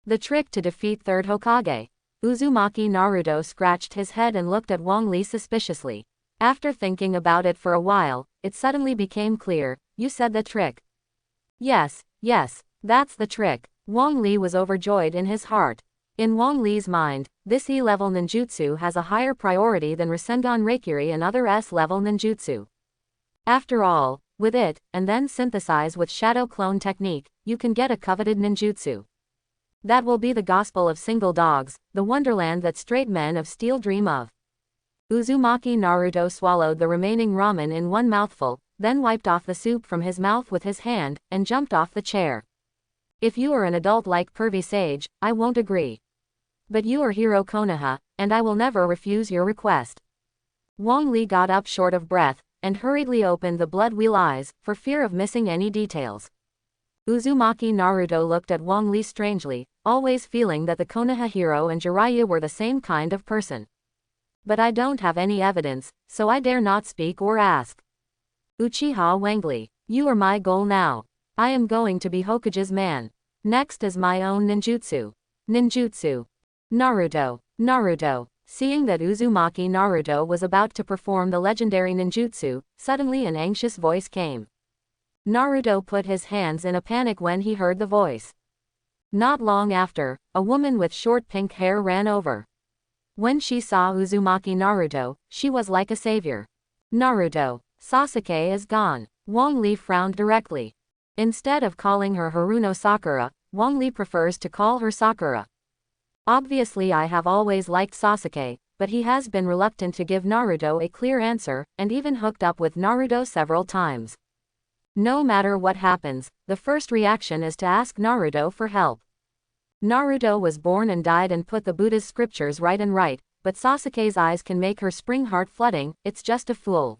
The trick to defeat 3rd Hokage. Uzumaki Naruto scratched his head and looked at Wong Lee suspiciously. After thinking about it for a while, it suddenly became clear, you said the trick. Yes, that's the trick. Wong Lee was overjoyed in his heart. In Wong Lee's mind, this E-level ninjutsu has a higher priority than Rasengan Reikiri and other S-level ninjutsu. After all, with it, and then synthesize with shadow clone technique, you can get a coveted ninjutsu. That will be the gospel of single dogs, the wonderland that straight men of steel dream of. Uzumaki Naruto swallowed the remaining ramen in one mouthful, then wiped off the soup from his mouth with his hand, and jumped off the chair. If you are an adult like pervy sage, I won't agree. But you are hero Konoha, and I will never refuse your request. Wong Lee got up short of breath, and hurriedly opened the blood wheel eyes, for fear of missing any details. Uzumaki Naruto looked at Wong Lee strangely, always feeling that the Konoha hero and Jiraiya were the same kind of person. But I don't have any evidence, so I dare not speak or ask. Uchiha Wong Lee, you are my goal now. I am going to be Hokage's man. Next is my own ninjutsu. Naruto. Seeing that Uzumaki Naruto was about to perform the legendary ninjutsu, suddenly an anxious voice came. Naruto put his hands in a panic when he heard the voice. Not long after, a woman with short pink hair ran over. When she saw Uzumaki Naruto, she was like a savior. Naruto, Sasuke is gone. Wong Lee frowned directly. Instead of calling her Haruno Sakura, Wong Lee prefers to call her Sakura. Obviously I have always liked Sasuke, but he has been reluctant to give Naruto a clear answer, and even hooked up with Naruto several times. No matter what happens, the first reaction is to ask Naruto for help. Naruto was born and died and put the Buddha's scriptures right, but Sasuke's eyes can make her spring heart flooding, it's just a fool.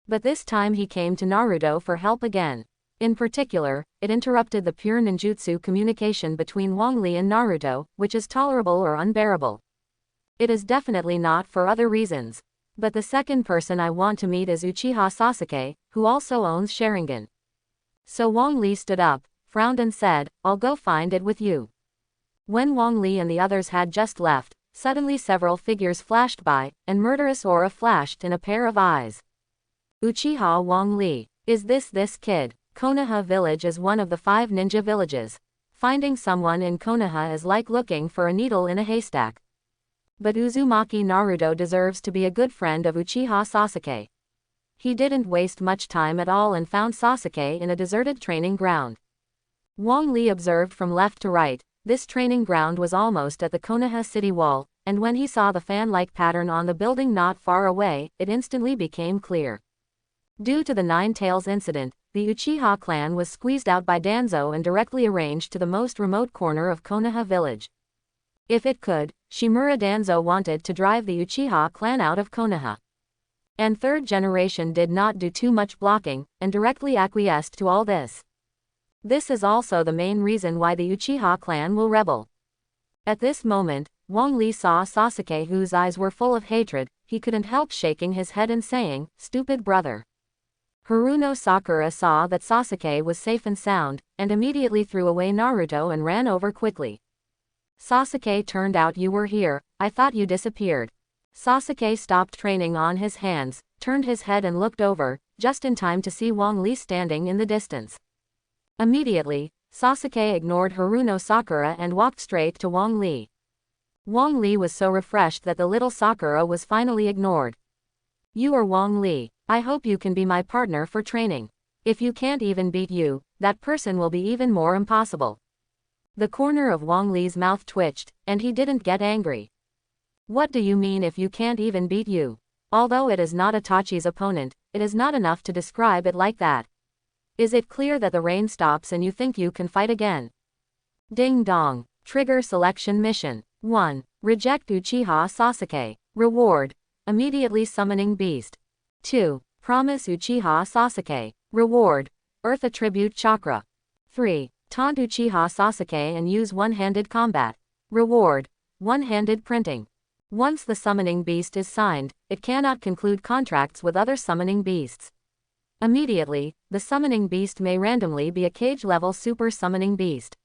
But this time he came to Naruto for help again. In particular, it interrupted the pure ninjutsu communication between Wong Lee and Naruto, which is tolerable or unbearable. It is definitely not for other reasons. But the second person I want to meet is Uchiha Sasuke, who also owns Sharingan. So Wong Lee stood up, frowned and said, I'll go find it with you. When Wong Lee and the others had just left, suddenly several figures flashed by, and murderous aura flashed in a pair of eyes. Uchiha Wong Lee. Is this kid? Konoha village is one of the 5 ninja villages. Finding someone in Konoha is like looking for a needle in a haystack. But Uzumaki Naruto deserves to be a good friend of Uchiha Sasuke. He didn't waste much time at all and found Sasuke in a deserted training ground. Wong Lee observed from left to right. This training ground was almost at the Konoha city wall, and when he saw the fan-like pattern on the building not far away, it instantly became clear. Due to the Nine Tails incident, the Uchiha clan was squeezed out by Danzo and directly arranged to the most remote corner of Konoha village. If it could, Shimura Danzo wanted to drive the Uchiha clan out of Konoha. And third generation did not do too much blocking, and directly acquiesced to all this. This is also the main reason why the Uchiha clan will rebel. At this moment, Wong Lee saw Sasuke, whose eyes were full of hatred. He couldn't help shaking his head and saying, "Stupid brother." Haruno Sakura saw that Sasuke was safe and sound, and immediately threw away Naruto and ran over quickly. Sasuke, turned out you were here, I thought you disappeared. Sasuke stopped training on his hands, turned his head and looked over, just in time to see Wong Lee standing in the distance. Immediately, Sasuke ignored Haruno Sakura and walked straight to Wong Lee. Wong Lee was so refreshed that the little Sakura was finally ignored. You are Wong Lee, I hope you can be my partner for training. If you can't even beat you, that person will be even more impossible. The corner of Wong Lee's mouth twitched, and he didn't get angry. What do you mean if you can't even beat you? Although it is not Itachi's opponent, it is not enough to describe it like that. Is it clear that the rain stops and you think you can fight again? Ding dong. Trigger selection mission. 1. Reject Uchiha Sasuke. Reward. Immediately summoning beast. 2. Promise Uchiha Sasuke. Reward. Earth attribute chakra. 3. Taunt Uchiha Sasuke and use one-handed combat. Reward. One-handed printing. Once the summoning beast is signed, it cannot conclude contracts with other summoning beasts. Immediately, the summoning beast may randomly be a cage-level super summoning beast.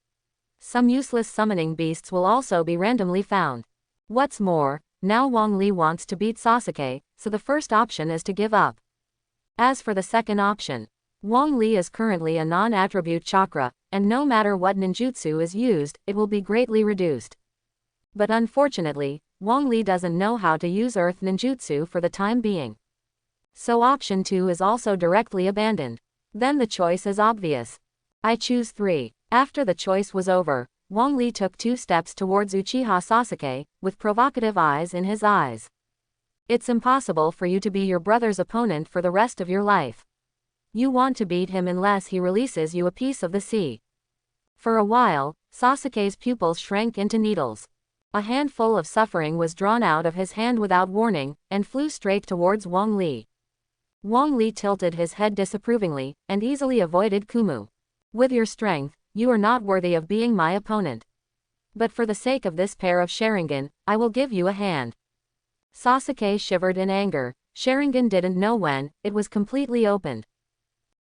Some useless summoning beasts will also be randomly found. What's more, now Wong Lee wants to beat Sasuke, so the first option is to give up. As for the second option, Wong Lee is currently a non-attribute chakra, and no matter what ninjutsu is used, it will be greatly reduced. But unfortunately, Wong Lee doesn't know how to use earth ninjutsu for the time being. So option 2 is also directly abandoned. Then the choice is obvious. I choose 3. After the choice was over, Wong Lee took 2 steps towards Uchiha Sasuke, with provocative eyes in his eyes. It's impossible for you to be your brother's opponent for the rest of your life. You want to beat him unless he releases you a piece of the sea. For a while, Sasuke's pupils shrank into needles. A handful of suffering was drawn out of his hand without warning, and flew straight towards Wong Lee. Wong Lee tilted his head disapprovingly, and easily avoided Kumu. With your strength, you are not worthy of being my opponent. But for the sake of this pair of Sharingan, I will give you a hand. Sasuke shivered in anger. Sharingan didn't know when it was completely opened.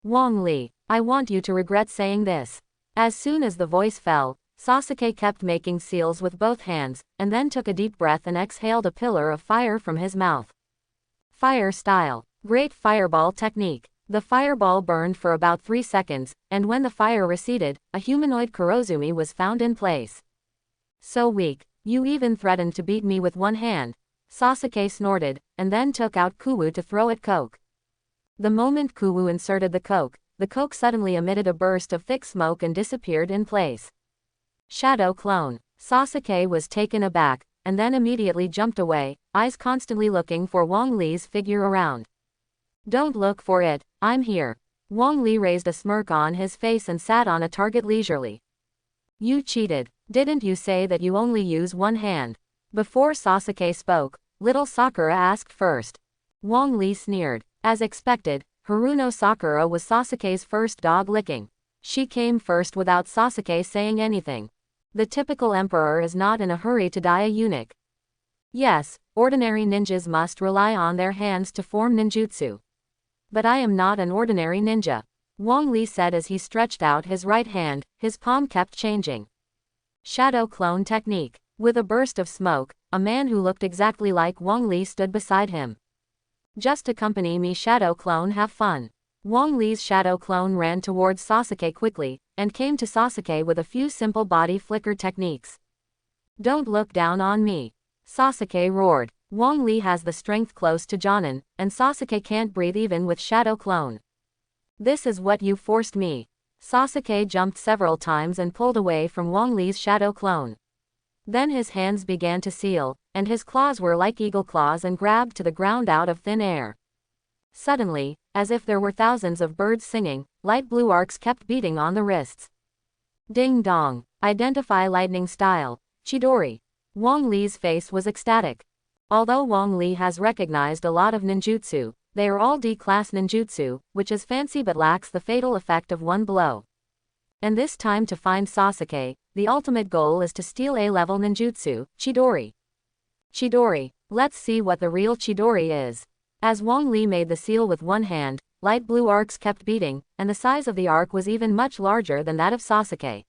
Wong Lee, I want you to regret saying this. As soon as the voice fell, Sasuke kept making seals with both hands, and then took a deep breath and exhaled a pillar of fire from his mouth. Fire style. Great fireball technique. The fireball burned for about 3 seconds, and when the fire receded, a humanoid Kurozumi was found in place. So weak, you even threatened to beat me with one hand. Sasuke snorted, and then took out Kuwu to throw at Coke. The moment Kuwu inserted the Coke suddenly emitted a burst of thick smoke and disappeared in place. Shadow clone. Sasuke was taken aback, and then immediately jumped away, eyes constantly looking for Wong Lee's figure around. Don't look for it, I'm here. Wong Lee raised a smirk on his face and sat on a target leisurely. You cheated. Didn't you say that you only use one hand? Before Sasuke spoke, little Sakura asked first. Wong Lee sneered. As expected, Haruno Sakura was Sasuke's first dog licking. She came first without Sasuke saying anything. The typical emperor is not in a hurry to die a eunuch. Yes, ordinary ninjas must rely on their hands to form ninjutsu. But I am not an ordinary ninja. Wong Lee said as he stretched out his right hand, his palm kept changing. Shadow clone technique. With a burst of smoke, a man who looked exactly like Wong Lee stood beside him. Just accompany me, shadow clone, have fun. Wong Lee's shadow clone ran towards Sasuke quickly, and came to Sasuke with a few simple body flicker techniques. Don't look down on me. Sasuke roared. Wong Lee has the strength close to Jonin, and Sasuke can't breathe even with shadow clone. This is what you forced me. Sasuke jumped several times and pulled away from Wong Lee's shadow clone. Then his hands began to seal, and his claws were like eagle claws and grabbed to the ground out of thin air. Suddenly, as if there were thousands of birds singing, light blue arcs kept beating on the wrists. Ding dong. Identify lightning style. Chidori. Wong Lee's face was ecstatic. Although Wong Lee has recognized a lot of ninjutsu, they are all D-class ninjutsu, which is fancy but lacks the fatal effect of one blow. And this time to find Sasuke, the ultimate goal is to steal A-level ninjutsu, Chidori. Chidori. Let's see what the real Chidori is. As Wong Lee made the seal with one hand, light blue arcs kept beating, and the size of the arc was even much larger than that of Sasuke.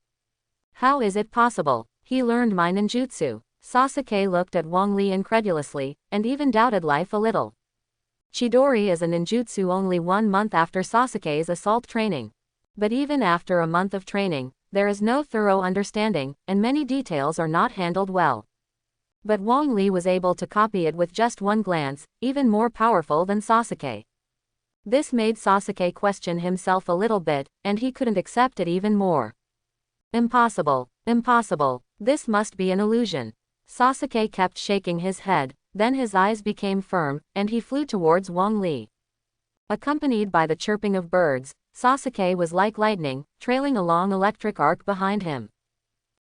How is it possible? He learned my ninjutsu. Sasuke looked at Wong Lee incredulously, and even doubted life a little. Chidori is a ninjutsu only 1 month after Sasuke's assault training. But even after a month of training, there is no thorough understanding, and many details are not handled well. But Wong Lee was able to copy it with just one glance, even more powerful than Sasuke. This made Sasuke question himself a little bit, and he couldn't accept it even more. Impossible, impossible, this must be an illusion. Sasuke kept shaking his head, then his eyes became firm, and he flew towards Wong Lee. Accompanied by the chirping of birds, Sasuke was like lightning, trailing a long electric arc behind him.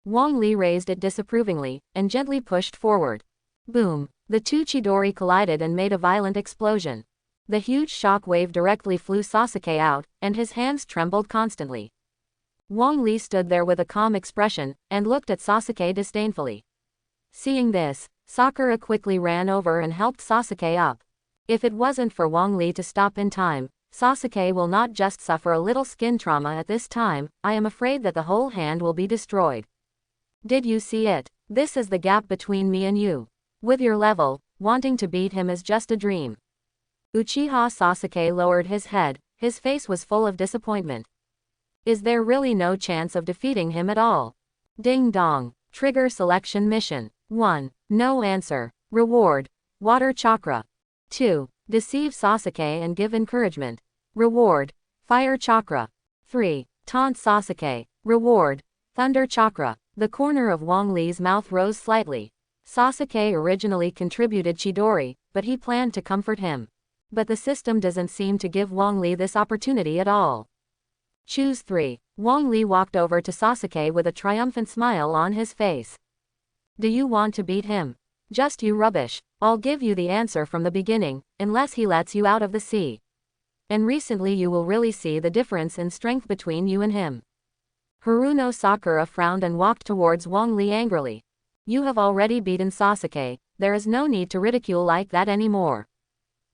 Wong Lee raised it disapprovingly, and gently pushed forward. Boom! The two Chidori collided and made a violent explosion. The huge shock wave directly flew Sasuke out, and his hands trembled constantly. Wong Lee stood there with a calm expression, and looked at Sasuke disdainfully. Seeing this, Sakura quickly ran over and helped Sasuke up. If it wasn't for Wong Lee to stop in time, Sasuke will not just suffer a little skin trauma at this time, I am afraid that the whole hand will be destroyed. Did you see it? This is the gap between me and you. With your level, wanting to beat him is just a dream. Uchiha Sasuke lowered his head, his face was full of disappointment. Is there really no chance of defeating him at all? Ding dong. Trigger selection mission. 1. No answer. Reward. Water chakra. 2. Deceive Sasuke and give encouragement. Reward. Fire chakra. 3. Taunt Sasuke. Reward. Thunder chakra. The corner of Wong Lee's mouth rose slightly. Sasuke originally contributed Chidori, but he planned to comfort him. But the system doesn't seem to give Wong Lee this opportunity at all. Choose 3. Wong Lee walked over to Sasuke with a triumphant smile on his face. Do you want to beat him? Just you rubbish. I'll give you the answer from the beginning, unless he lets you out of the sea. And recently you will really see the difference in strength between you and him. Haruno Sakura frowned and walked towards Wong Lee angrily. You have already beaten Sasuke, there is no need to ridicule like that anymore.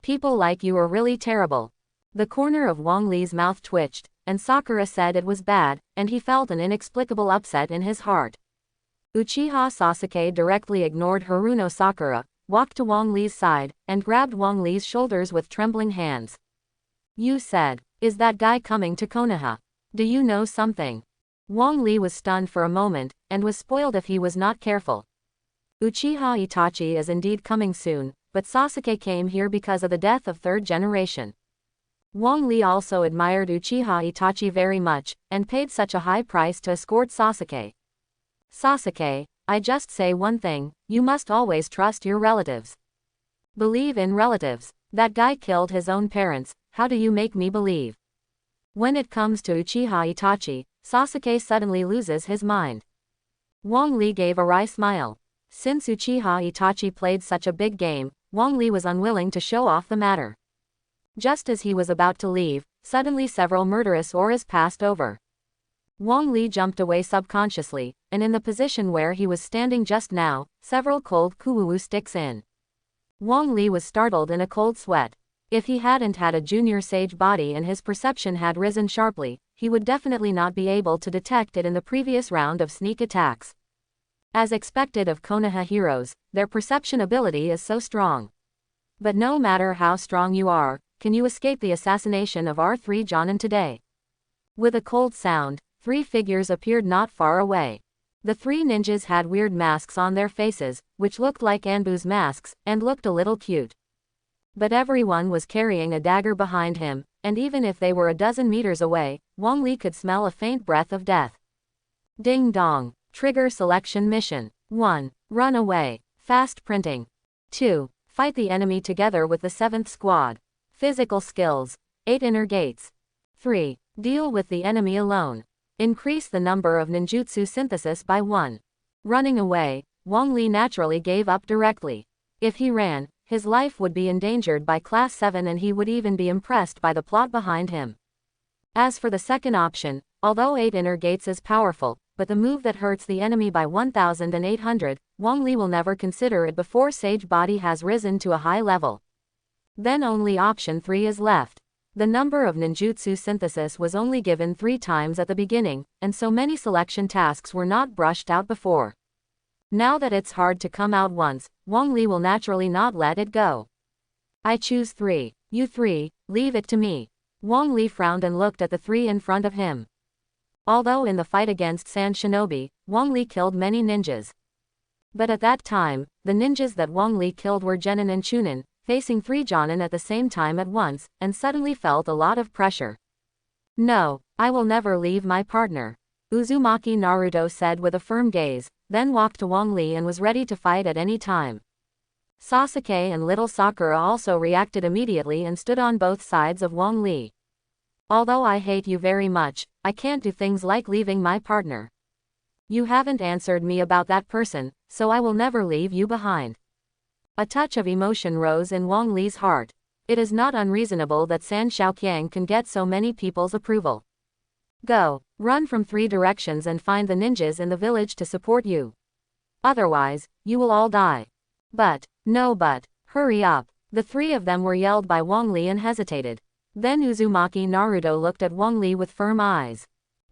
People like you are really terrible. The corner of Wong Lee's mouth twitched, and Sakura said it was bad, and he felt an inexplicable upset in his heart. Uchiha Sasuke directly ignored Haruno Sakura, walked to Wong Lee's side, and grabbed Wong Lee's shoulders with trembling hands. You said, is that guy coming to Konoha? Do you know something? Wong Lee was stunned for a moment, and was spoiled if he was not careful. Uchiha Itachi is indeed coming soon, but Sasuke came here because of the death of third generation. Wong Lee also admired Uchiha Itachi very much, and paid such a high price to escort Sasuke. Sasuke, I just say one thing, you must always trust your relatives. Believe in relatives. That guy killed his own parents, how do you make me believe? When it comes to Uchiha Itachi, Sasuke suddenly loses his mind. Wong Lee gave a wry smile. Since Uchiha Itachi played such a big game, Wong Lee was unwilling to show off the matter. Just as he was about to leave, suddenly several murderous auras passed over. Wong Lee jumped away subconsciously, and in the position where he was standing just now, several cold kuwu sticks in. Wong Lee was startled in a cold sweat. If he hadn't had a junior sage body and his perception had risen sharply, he would definitely not be able to detect it in the previous round of sneak attacks. As expected of Konoha heroes, their perception ability is so strong. But no matter how strong you are, can you escape the assassination of our 3 Jonin today? With a cold sound, 3 figures appeared not far away. The 3 ninjas had weird masks on their faces, which looked like Anbu's masks, and looked a little cute. But everyone was carrying a dagger behind him, and even if they were a dozen meters away, Wong Lee could smell a faint breath of death. Ding dong. Trigger selection mission. 1. Run away. Fast printing. 2. Fight the enemy together with the 7th squad. Physical skills. 8 inner gates. 3. Deal with the enemy alone. Increase the number of ninjutsu synthesis by 1. Running away, Wong Lee naturally gave up directly. If he ran, his life would be endangered by Class 7 and he would even be impressed by the plot behind him. As for the second option, although 8 inner gates is powerful, but the move that hurts the enemy by 1,800, Wong Lee will never consider it before Sage Body has risen to a high level. Then only option 3 is left. The number of ninjutsu synthesis was only given 3 times at the beginning, and so many selection tasks were not brushed out before. Now that it's hard to come out once, Wong Lee will naturally not let it go. I choose 3. You 3, leave it to me. Wong Lee frowned and looked at the 3 in front of him. Although in the fight against Sand Shinobi, Wong Lee killed many ninjas. But at that time, the ninjas that Wong Lee killed were Genin and Chunin, facing 3 Jonin at the same time at once, and suddenly felt a lot of pressure. No, I will never leave my partner. Uzumaki Naruto said with a firm gaze, then walked to Wong Lee and was ready to fight at any time. Sasuke and little Sakura also reacted immediately and stood on both sides of Wong Lee. Although I hate you very much, I can't do things like leaving my partner. You haven't answered me about that person, so I will never leave you behind. A touch of emotion rose in Wong Lee's heart. It is not unreasonable that San Shaoqiang can get so many people's approval. Go, run from 3 directions and find the ninjas in the village to support you. Otherwise, you will all die. But, hurry up. The 3 of them were yelled by Wong Lee and hesitated. Then Uzumaki Naruto looked at Wong Lee with firm eyes.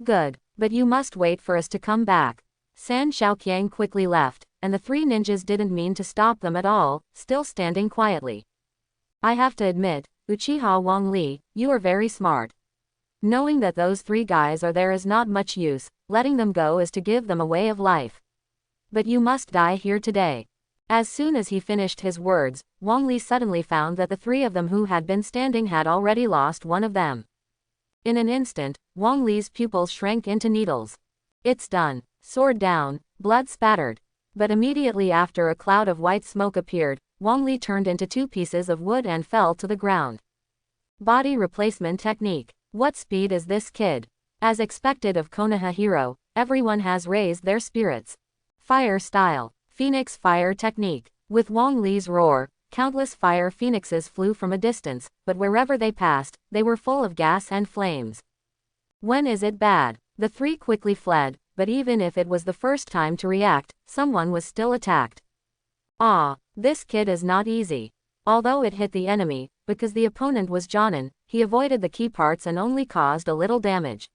Good, but you must wait for us to come back. San Shaoqiang quickly left, and the 3 ninjas didn't mean to stop them at all, still standing quietly. I have to admit, Uchiha Wong Lee, you are very smart. Knowing that those 3 guys are there is not much use, letting them go is to give them a way of life. But you must die here today. As soon as he finished his words, Wong Lee suddenly found that the 3 of them who had been standing had already lost one of them. In an instant, Wong Lee's pupils shrank into needles. It's done. Sword down, blood spattered. But immediately after a cloud of white smoke appeared, Wong Lee turned into 2 pieces of wood and fell to the ground. Body replacement technique. What speed is this kid? As expected of Konoha hero, everyone has raised their spirits. Fire style. Phoenix fire technique. With Wong Lee's roar, countless fire phoenixes flew from a distance, but wherever they passed, they were full of gas and flames. When is it bad? The 3 quickly fled, but even if it was the first time to react, someone was still attacked. Ah, this kid is not easy. Although it hit the enemy, because the opponent was Jonin, he avoided the key parts and only caused a little damage.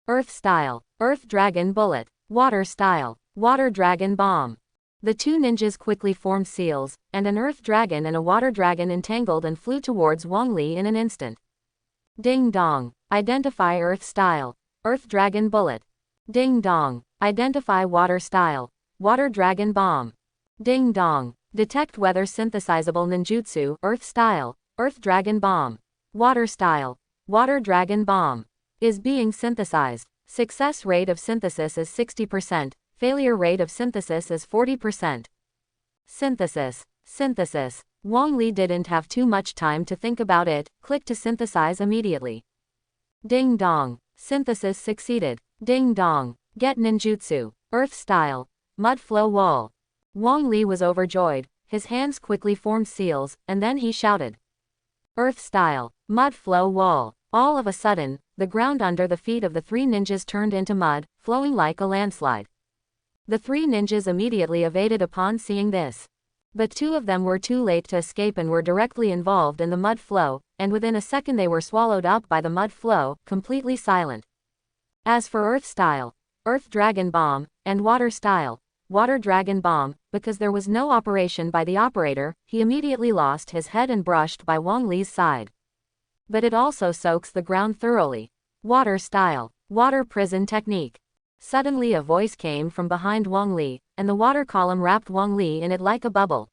Earth style. Earth dragon bullet. Water style. Water dragon bomb. The 2 ninjas quickly formed seals, and an earth dragon and a water dragon entangled and flew towards Wong Lee in an instant. Ding dong. Identify earth style. Earth dragon bullet. Ding dong. Identify water style. Water dragon bomb. Ding dong. Detect whether synthesizable ninjutsu. Earth style. Earth dragon bomb. Water style. Water dragon bomb. Is being synthesized. Success rate of synthesis is 60%. Failure rate of synthesis is 40%. Synthesis. Synthesis. Wong Lee didn't have too much time to think about it, clicked to synthesize immediately. Ding dong. Synthesis succeeded. Ding dong. Get ninjutsu. Earth style. Mud flow wall. Wong Lee was overjoyed, his hands quickly formed seals, and then he shouted. Earth style. Mud flow wall. All of a sudden, the ground under the feet of the 3 ninjas turned into mud, flowing like a landslide. The 3 ninjas immediately evaded upon seeing this. But 2 of them were too late to escape and were directly involved in the mud flow, and within a second they were swallowed up by the mud flow, completely silent. As for Earth style, Earth Dragon Bomb, and Water style, Water Dragon Bomb, because there was no operation by the operator, he immediately lost his head and brushed by Wong Lee's side. But it also soaks the ground thoroughly. Water style, Water Prison technique. Suddenly a voice came from behind Wong Lee, and the water column wrapped Wong Lee in it like a bubble.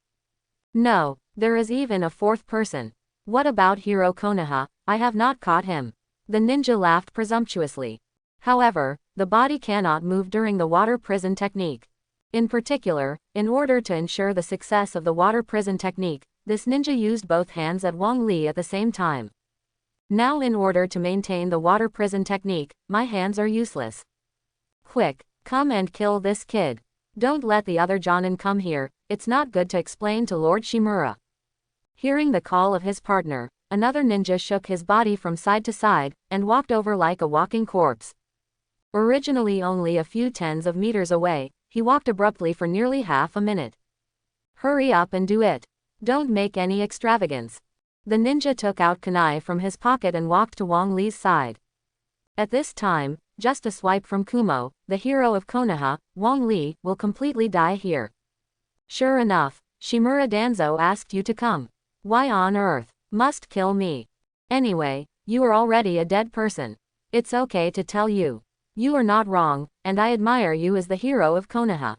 No, there is even a 4th person. What about Hero Konoha? I have not caught him. The ninja laughed presumptuously. However, the body cannot move during the water prison technique. In particular, in order to ensure the success of the water prison technique, this ninja used both hands at Wong Lee at the same time. Now in order to maintain the water prison technique, my hands are useless. Quick, come and kill this kid. Don't let the other Jonin come here, it's not good to explain to Lord Shimura. Hearing the call of his partner, another ninja shook his body from side to side, and walked over like a walking corpse. Originally only a few tens of meters away, he walked abruptly for nearly half a minute. Hurry up and do it. Don't make any extravagance. The ninja took out kunai from his pocket and walked to Wong Lee's side. At this time, just a swipe from Kumo, the hero of Konoha, Wong Lee, will completely die here. Sure enough, Shimura Danzo asked you to come. Why on earth? Must kill me. Anyway, you are already a dead person. It's okay to tell you. You are not wrong, and I admire you as the hero of Konoha.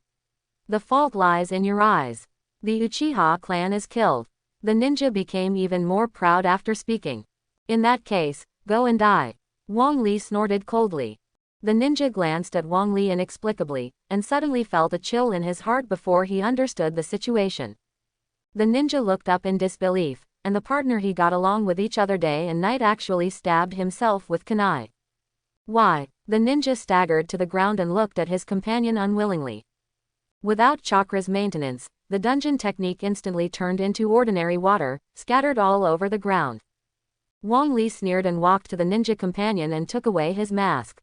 The fault lies in your eyes. The Uchiha clan is killed. The ninja became even more proud after speaking. In that case, go and die. Wong Lee snorted coldly. The ninja glanced at Wong Lee inexplicably, and suddenly felt a chill in his heart before he understood the situation. The ninja looked up in disbelief, and the partner he got along with each other day and night actually stabbed himself with kunai. Why? The ninja staggered to the ground and looked at his companion unwillingly. Without chakra's maintenance, the dungeon technique instantly turned into ordinary water, scattered all over the ground. Wong Lee sneered and walked to the ninja companion and took away his mask.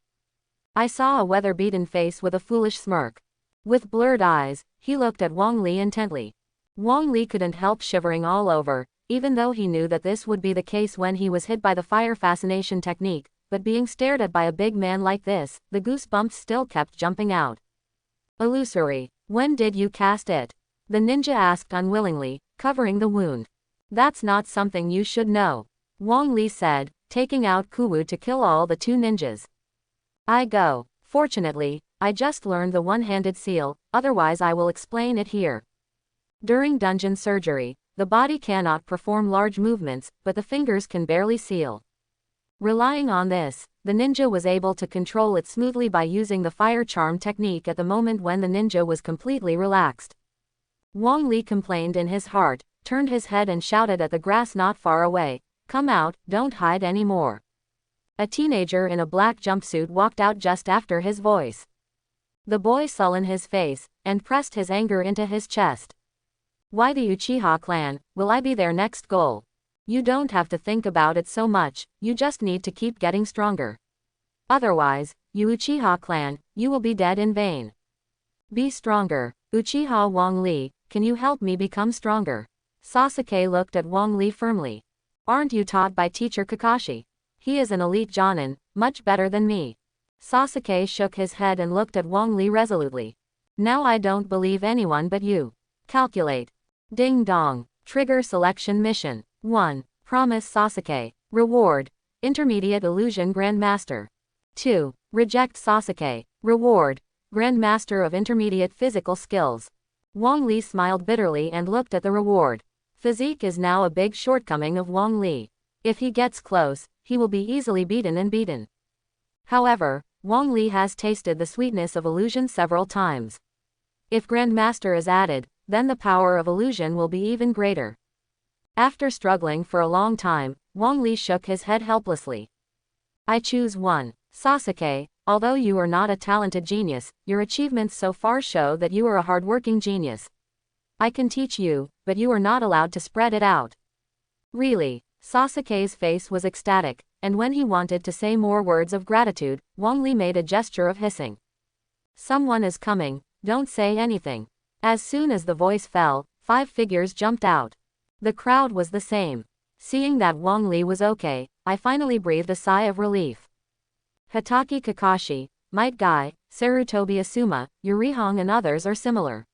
I saw a weather-beaten face with a foolish smirk. With blurred eyes, he looked at Wong Lee intently. Wong Lee couldn't help shivering all over, even though he knew that this would be the case when he was hit by the fire fascination technique, but being stared at by a big man like this, the goosebumps still kept jumping out. Illusory. When did you cast it? The ninja asked unwillingly, covering the wound. That's not something you should know. Wong Lee said, taking out Kuwu to kill all the two ninjas. I go. Fortunately, I just learned the one-handed seal, otherwise I will explain it here. During dungeon surgery, the body cannot perform large movements, but the fingers can barely seal. Relying on this, the ninja was able to control it smoothly by using the fire charm technique at the moment when the ninja was completely relaxed. Wong Lee complained in his heart, turned his head and shouted at the grass not far away, "Come out, don't hide anymore." A teenager in a black jumpsuit walked out just after his voice. The boy sullened his face, and pressed his anger into his chest. Why the Uchiha clan? Will I be their next goal? You don't have to think about it so much, you just need to keep getting stronger. Otherwise, you Uchiha clan, you will be dead in vain. Be stronger. Uchiha Wong Lee, can you help me become stronger? Sasuke looked at Wong Lee firmly. Aren't you taught by teacher Kakashi? He is an elite jonin, much better than me. Sasuke shook his head and looked at Wong Lee resolutely. Now I don't believe anyone but you. Calculate. Ding dong. Trigger selection mission. 1. Promise Sasuke. Reward. Intermediate Illusion Grandmaster. 2. Reject Sasuke. Reward. Grandmaster of Intermediate Physical Skills. Wong Lee smiled bitterly and looked at the reward. Physique is now a big shortcoming of Wong Lee. If he gets close, he will be easily beaten and beaten. However, Wong Lee has tasted the sweetness of illusion several times. If Grandmaster is added, then the power of illusion will be even greater. After struggling for a long time, Wong Lee shook his head helplessly. I choose 1. Sasuke, although you are not a talented genius, your achievements so far show that you are a hardworking genius. I can teach you, but you are not allowed to spread it out. Really? Sasuke's face was ecstatic, and when he wanted to say more words of gratitude, Wong Lee made a gesture of hissing. Someone is coming, don't say anything. As soon as the voice fell, 5 figures jumped out. The crowd was the same. Seeing that Wong Lee was okay, I finally breathed a sigh of relief. Hatake Kakashi, Might Guy, Sarutobi Asuma, Yurihong and others are similar.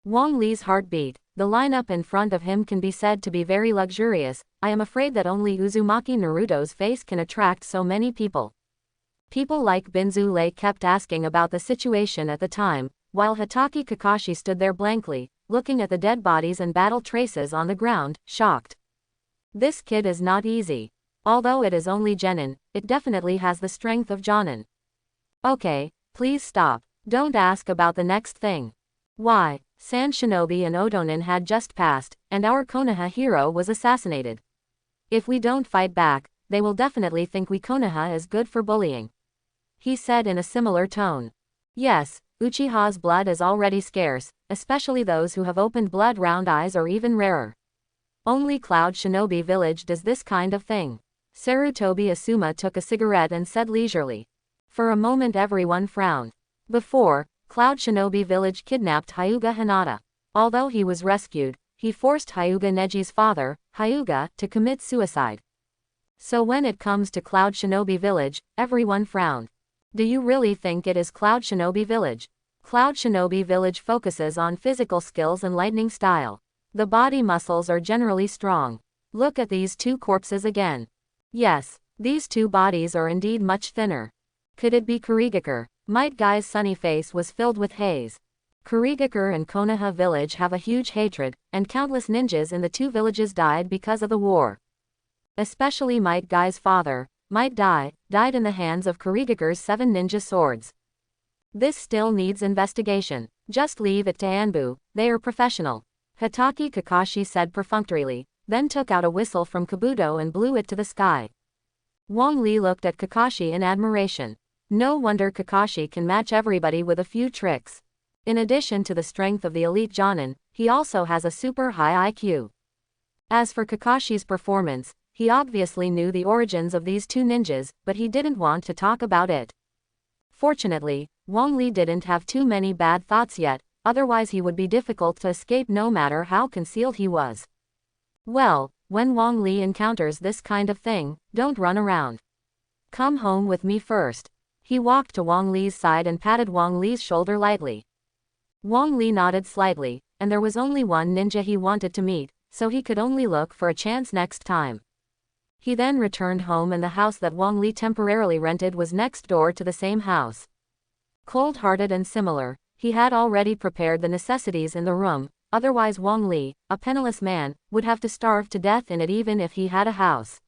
Wong Lee's heart beat. The lineup in front of him can be said to be very luxurious. I am afraid that only Uzumaki Naruto's face can attract so many people. People like Binzule kept asking about the situation at the time, while Hatake Kakashi stood there blankly, looking at the dead bodies and battle traces on the ground, shocked. This kid is not easy. Although it is only genin, it definitely has the strength of jonin. Okay, please stop. Don't ask about the next thing. Why? Sand Shinobi and Odonin had just passed, and our Konoha hero was assassinated. If we don't fight back, they will definitely think we Konoha is good for bullying. He said in a similar tone. Yes, Uchiha's blood is already scarce, especially those who have opened blood round eyes or even rarer. Only Cloud Shinobi Village does this kind of thing. Sarutobi Asuma took a cigarette and said leisurely. For a moment everyone frowned. Before, Cloud Shinobi Village kidnapped Hyuga Hinata. Although he was rescued, he forced Hyuga Neji's father, Hyuga, to commit suicide. So when it comes to Cloud Shinobi Village, everyone frowned. Do you really think it is Cloud Shinobi Village? Cloud Shinobi Village focuses on physical skills and lightning style. The body muscles are generally strong. Look at these two corpses again. Yes, these two bodies are indeed much thinner. Could it be Kurigakure? Might Guy's sunny face was filled with haze. Kurigakure and Konoha village have a huge hatred, and countless ninjas in the two villages died because of the war. Especially Might Guy's father, Might Dai, died in the hands of Kurigakure's 7 ninja swords. This still needs investigation. Just leave it to Anbu, they are professional. Hitaki Kakashi said perfunctorily, then took out a whistle from Kabuto and blew it to the sky. Wong Lee looked at Kakashi in admiration. No wonder Kakashi can match everybody with a few tricks. In addition to the strength of the elite Jonin, he also has a super high IQ. As for Kakashi's performance, he obviously knew the origins of these two ninjas, but he didn't want to talk about it. Fortunately, Wong Lee didn't have too many bad thoughts yet, otherwise he would be difficult to escape no matter how concealed he was. Well, when Wong Lee encounters this kind of thing, don't run around. Come home with me first. He walked to Wong Lee's side and patted Wong Lee's shoulder lightly. Wong Lee nodded slightly, and there was only one ninja he wanted to meet, so he could only look for a chance next time. He then returned home and the house that Wong Lee temporarily rented was next door to the same house. Cold-hearted and similar, he had already prepared the necessities in the room, otherwise Wong Lee, a penniless man, would have to starve to death in it even if he had a house.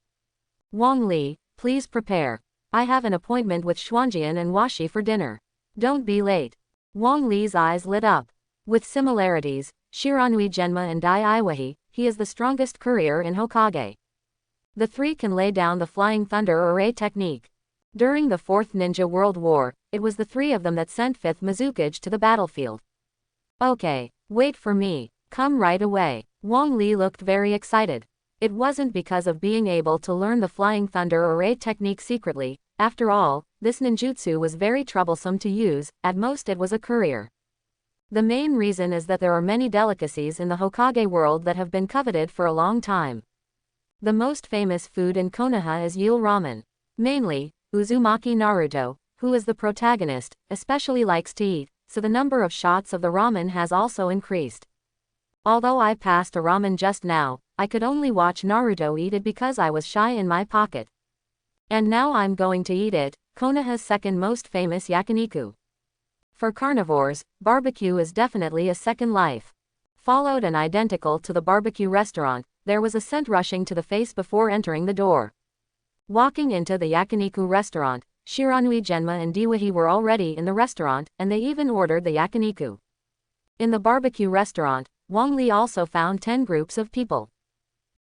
Wong Lee, please prepare. I have an appointment with Xuanjian and Washi for dinner. Don't be late. Wong Lee's eyes lit up. With similarities, Shiranui Genma and Dai Iwahi, he is the strongest courier in Hokage. The three can lay down the Flying Thunder Array technique. During the 4th Ninja World War, it was the three of them that sent 5th Mizukage to the battlefield. Okay, wait for me. Come right away. Wong Lee looked very excited. It wasn't because of being able to learn the Flying Thunder Array technique secretly. After all, this ninjutsu was very troublesome to use, at most it was a courier. The main reason is that there are many delicacies in the Hokage world that have been coveted for a long time. The most famous food in Konoha is eel ramen. Mainly, Uzumaki Naruto, who is the protagonist, especially likes to eat, so the number of shots of the ramen has also increased. Although I passed a ramen just now, I could only watch Naruto eat it because I was shy in my pocket. And now I'm going to eat it, Konoha's second most famous yakiniku. For carnivores, barbecue is definitely a second life. Followed and identical to the barbecue restaurant, there was a scent rushing to the face before entering the door. Walking into the yakiniku restaurant, Shiranui Genma and Diwahi were already in the restaurant, and they even ordered the yakiniku. In the barbecue restaurant, Wong Lee also found 10 groups of people.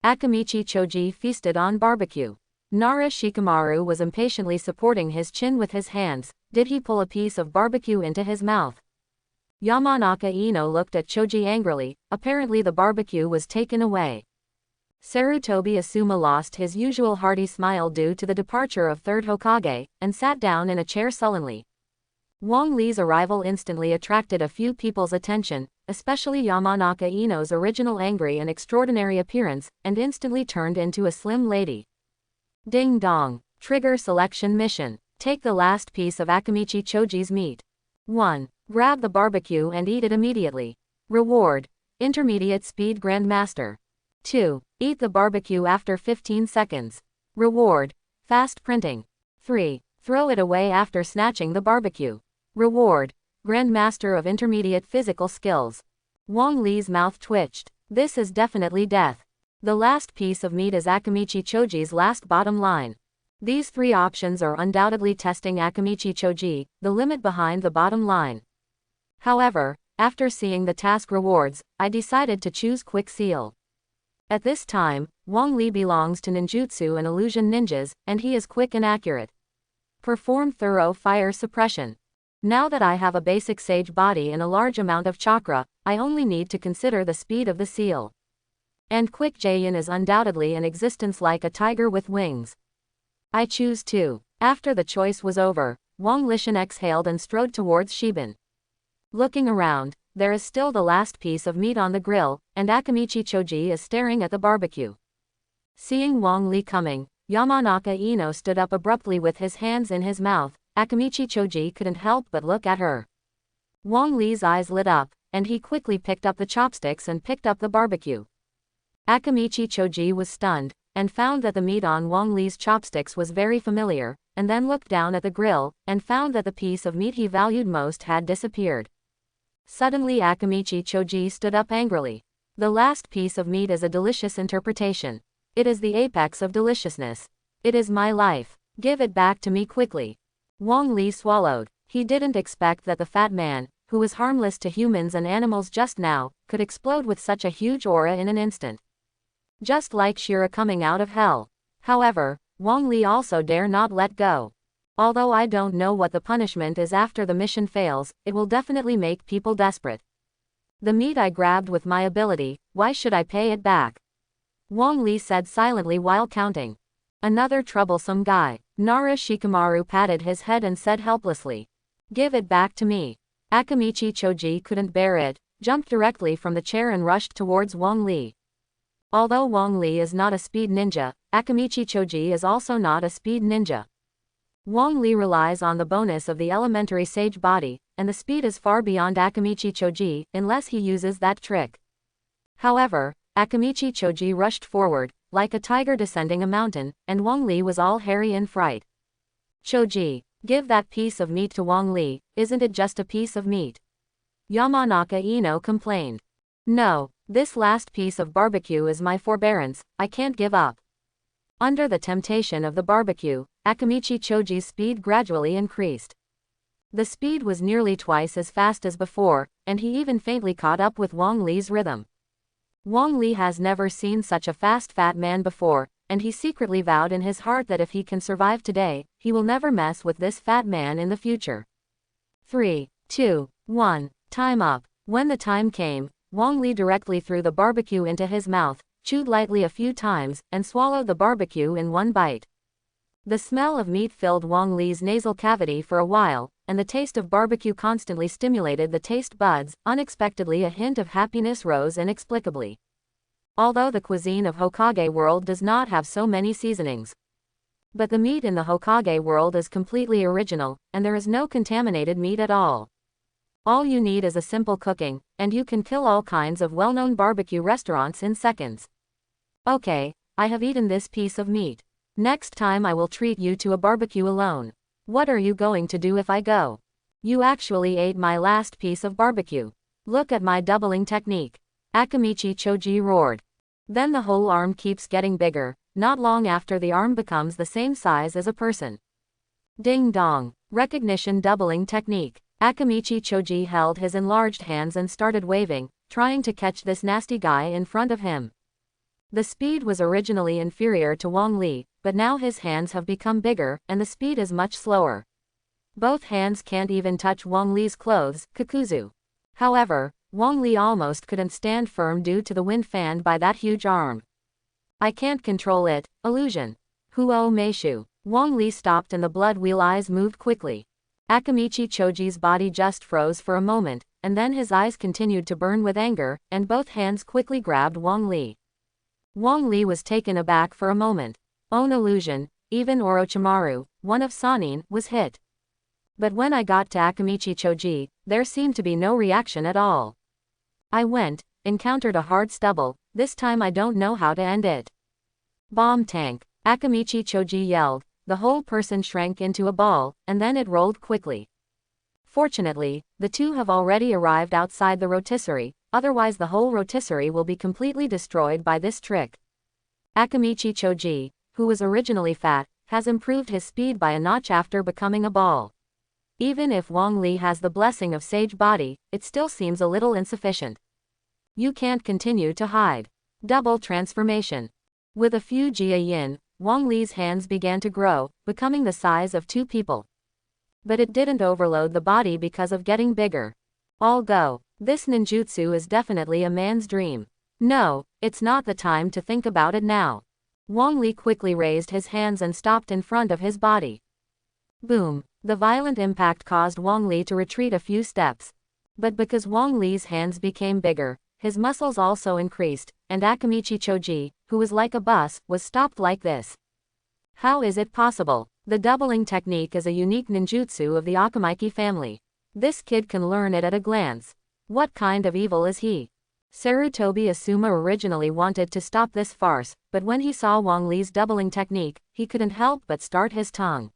Akamichi Chouji feasted on barbecue. Nara Shikamaru was impatiently supporting his chin with his hands. Did he pull a piece of barbecue into his mouth? Yamanaka Ino looked at Chouji angrily, apparently the barbecue was taken away. Sarutobi Asuma lost his usual hearty smile due to the departure of 3rd Hokage, and sat down in a chair sullenly. Wong Lee's arrival instantly attracted a few people's attention, especially Yamanaka Ino's original angry and extraordinary appearance, and instantly turned into a slim lady. Ding dong. Trigger selection mission. Take the last piece of Akamichi Chouji's meat. 1. Grab the barbecue and eat it immediately. Reward. Intermediate Speed Grandmaster. 2. Eat the barbecue after 15 seconds. Reward. Fast Printing. 3. Throw it away after snatching the barbecue. Reward. Grandmaster of Intermediate Physical Skills. Wong Lee's mouth twitched. This is definitely death. The last piece of meat is Akamichi Chouji's last bottom line. These 3 options are undoubtedly testing Akamichi Chouji, the limit behind the bottom line. However, after seeing the task rewards, I decided to choose Quick Seal. At this time, Wong Lee belongs to ninjutsu and illusion ninjas, and he is quick and accurate. Perform thorough fire suppression. Now that I have a basic sage body and a large amount of chakra, I only need to consider the speed of the seal. And Quick Jayin is undoubtedly an existence like a tiger with wings. I choose 2. After the choice was over, Wong Lishan exhaled and strode towards Shiban. Looking around, there is still the last piece of meat on the grill, and Akamichi Chouji is staring at the barbecue. Seeing Wong Lee coming, Yamanaka Ino stood up abruptly with his hands in his mouth. Akamichi Chouji couldn't help but look at her. Wong Lee's eyes lit up, and he quickly picked up the chopsticks and picked up the barbecue. Akamichi Chouji was stunned, and found that the meat on Wong Lee's chopsticks was very familiar, and then looked down at the grill, and found that the piece of meat he valued most had disappeared. Suddenly Akamichi Chouji stood up angrily. The last piece of meat is a delicious interpretation. It is the apex of deliciousness. It is my life. Give it back to me quickly. Wong Lee swallowed. He didn't expect that the fat man, who was harmless to humans and animals just now, could explode with such a huge aura in an instant. Just like Shira coming out of hell. However, Wong Lee also dare not let go. Although I don't know what the punishment is after the mission fails, it will definitely make people desperate. The meat I grabbed with my ability, why should I pay it back? Wong Lee said silently while counting. Another troublesome guy. Naruto patted his head and said helplessly. Give it back to me. Akamichi Chouji couldn't bear it, jumped directly from the chair and rushed towards Wong Lee. Although Wong Lee is not a speed ninja, Akamichi Chouji is also not a speed ninja. Wong Lee relies on the bonus of the elementary sage body, and the speed is far beyond Akamichi Chouji, unless he uses that trick. However, Akamichi Chouji rushed forward, like a tiger descending a mountain, and Wong Lee was all hairy in fright. Chouji, give that piece of meat to Wong Lee, isn't it just a piece of meat? Yamanaka Ino complained. No, this last piece of barbecue is my forbearance, I can't give up. Under the temptation of the barbecue, Akamichi Chouji's speed gradually increased. The speed was nearly twice as fast as before, and he even faintly caught up with Wong Lee's rhythm. Wong Lee has never seen such a fast fat man before, and he secretly vowed in his heart that if he can survive today, he will never mess with this fat man in the future. 3, 2, 1, time up. When the time came, Wong Lee directly threw the barbecue into his mouth, chewed lightly a few times, and swallowed the barbecue in one bite. The smell of meat filled Wong Lee's nasal cavity for a while, and the taste of barbecue constantly stimulated the taste buds. Unexpectedly, a hint of happiness rose inexplicably. Although the cuisine of Hokage world does not have so many seasonings. But the meat in the Hokage world is completely original, and there is no contaminated meat at all. All you need is a simple cooking, and you can kill all kinds of well-known barbecue restaurants in seconds. Okay, I have eaten this piece of meat. Next time I will treat you to a barbecue alone. What are you going to do if I go? You actually ate my last piece of barbecue. Look at my doubling technique. Akamichi Chouji roared. Then the whole arm keeps getting bigger. Not long after, the arm becomes the same size as a person. Ding dong. Recognition doubling technique. Akamichi Chouji held his enlarged hands and started waving, trying to catch this nasty guy in front of him. The speed was originally inferior to Wong Lee, but now his hands have become bigger, and the speed is much slower. Both hands can't even touch Wong Lee's clothes, Kakuzu. However, Wong Lee almost couldn't stand firm due to the wind fanned by that huge arm. I can't control it, illusion. Huo Meishu. Wong Lee stopped and the blood wheel eyes moved quickly. Akamichi Chouji's body just froze for a moment, and then his eyes continued to burn with anger, and both hands quickly grabbed Wong Lee. Wong Lee was taken aback for a moment. Own illusion, even Orochimaru, one of Sannin, was hit. But when I got to Akamichi Chouji, there seemed to be no reaction at all. I encountered a hard stubble, this time I don't know how to end it. Bomb tank. Akamichi Chouji yelled, the whole person shrank into a ball, and then it rolled quickly. Fortunately, the two have already arrived outside the rotisserie, otherwise the whole rotisserie will be completely destroyed by this trick. Akamichi Chouji, who was originally fat, has improved his speed by a notch after becoming a ball. Even if Wong Lee has the blessing of sage body, it still seems a little insufficient. You can't continue to hide. Double transformation. With a few Jia Yin, Wong Lee's hands began to grow, becoming the size of two people. But it didn't overload the body because of getting bigger. All go. This ninjutsu is definitely a man's dream. No, it's not the time to think about it now. Wong Lee quickly raised his hands and stopped in front of his body. Boom. The violent impact caused Wong Lee to retreat a few steps. But because Wong Lee's hands became bigger, his muscles also increased, and Akamichi Chouji, who was like a bus, was stopped like this. How is it possible? The doubling technique is a unique ninjutsu of the Akamaiki family. This kid can learn it at a glance. What kind of evil is he? Sarutobi Asuma originally wanted to stop this farce, but when he saw Wong Lee's doubling technique, he couldn't help but start his tongue.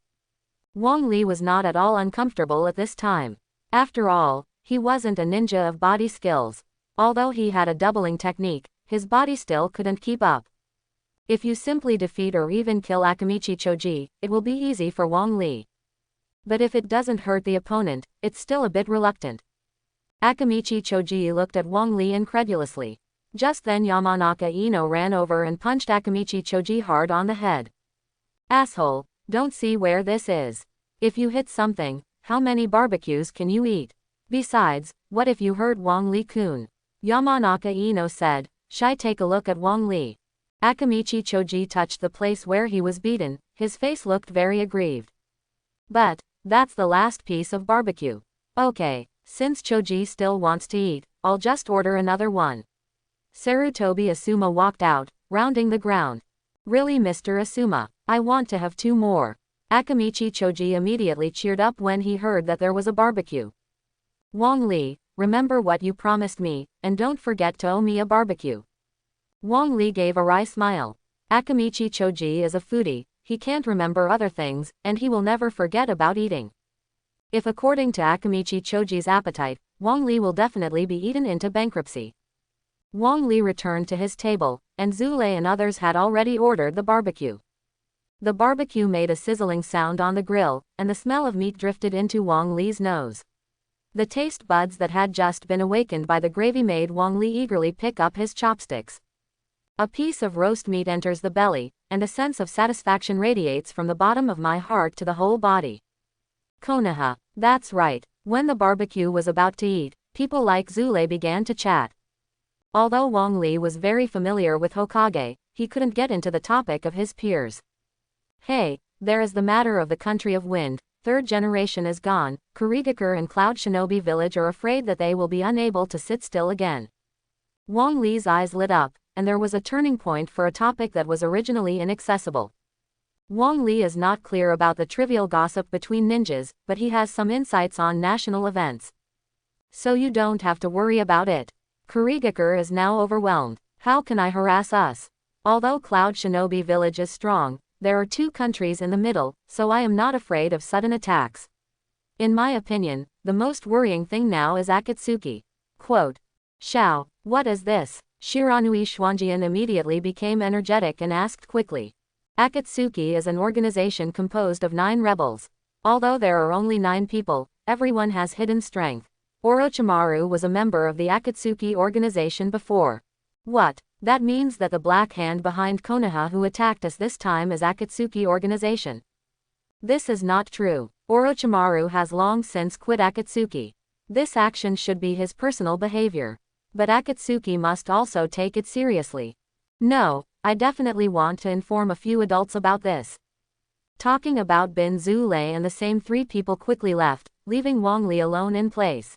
Wong Lee was not at all uncomfortable at this time. After all, he wasn't a ninja of body skills. Although he had a doubling technique, his body still couldn't keep up. If you simply defeat or even kill Akamichi Chouji, it will be easy for Wong Lee. But if it doesn't hurt the opponent, it's still a bit reluctant. Akamichi Chouji looked at Wong Lee incredulously. Just then Yamanaka Ino ran over and punched Akamichi Chouji hard on the head. Asshole, don't see where this is. If you hit something, how many barbecues can you eat? Besides, what if you hurt Wong Lee-kun? Yamanaka Ino said. Shy, take a look at Wong Lee. Akamichi Chouji touched the place where he was beaten, his face looked very aggrieved. But, that's the last piece of barbecue. Okay, since Chouji still wants to eat, I'll just order another one. Sarutobi Asuma walked out, rounding the ground. Really, Mr. Asuma, I want to have 2 more. Akamichi Chouji immediately cheered up when he heard that there was a barbecue. Wong Lee, remember what you promised me, and don't forget to owe me a barbecue. Wong Lee gave a wry smile. Akamichi Chouji is a foodie, he can't remember other things, and he will never forget about eating. If according to Akamichi Chouji's appetite, Wong Lee will definitely be eaten into bankruptcy. Wong Lee returned to his table, and Zule and others had already ordered the barbecue. The barbecue made a sizzling sound on the grill, and the smell of meat drifted into Wong Lee's nose. The taste buds that had just been awakened by the gravy made Wong Lee eagerly pick up his chopsticks. A piece of roast meat enters the belly, and a sense of satisfaction radiates from the bottom of my heart to the whole body. Konoha, that's right, when the barbecue was about to eat, people like Zule began to chat. Although Wong Lee was very familiar with Hokage, he couldn't get into the topic of his peers. Hey, there is the matter of the country of wind, 3rd generation is gone, Kurigakure and Cloud Shinobi Village are afraid that they will be unable to sit still again. Wong Lee's eyes lit up, and there was a turning point for a topic that was originally inaccessible. Wong Lee is not clear about the trivial gossip between ninjas, but he has some insights on national events. So you don't have to worry about it. Kurigakure is now overwhelmed. How can I harass us? Although Cloud Shinobi Village is strong, there are 2 countries in the middle, so I am not afraid of sudden attacks. In my opinion, the most worrying thing now is Akatsuki. Quote. Shao, what is this? Shiranui Xuanjian immediately became energetic and asked quickly. Akatsuki is an organization composed of 9 rebels. Although there are only 9 people, everyone has hidden strength. Orochimaru was a member of the Akatsuki organization before. What? That means that the black hand behind Konoha who attacked us this time is Akatsuki organization. This is not true. Orochimaru has long since quit Akatsuki. This action should be his personal behavior. But Akatsuki must also take it seriously. No, I definitely want to inform a few adults about this. Talking about Bin Zule and the same 3 people quickly left, leaving Wong Lee alone in place.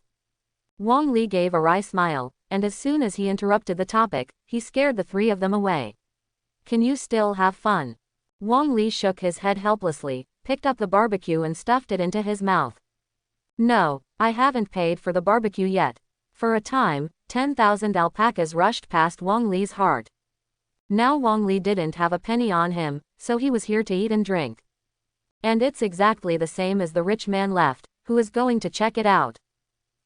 Wong Lee gave a wry smile, and as soon as he interrupted the topic, he scared the 3 of them away. Can you still have fun? Wong Lee shook his head helplessly, picked up the barbecue and stuffed it into his mouth. No, I haven't paid for the barbecue yet. For a time, 10,000 alpacas rushed past Wong Lee's heart. Now Wong Lee didn't have a penny on him, so he was here to eat and drink. And it's exactly the same as the rich man left, who is going to check it out.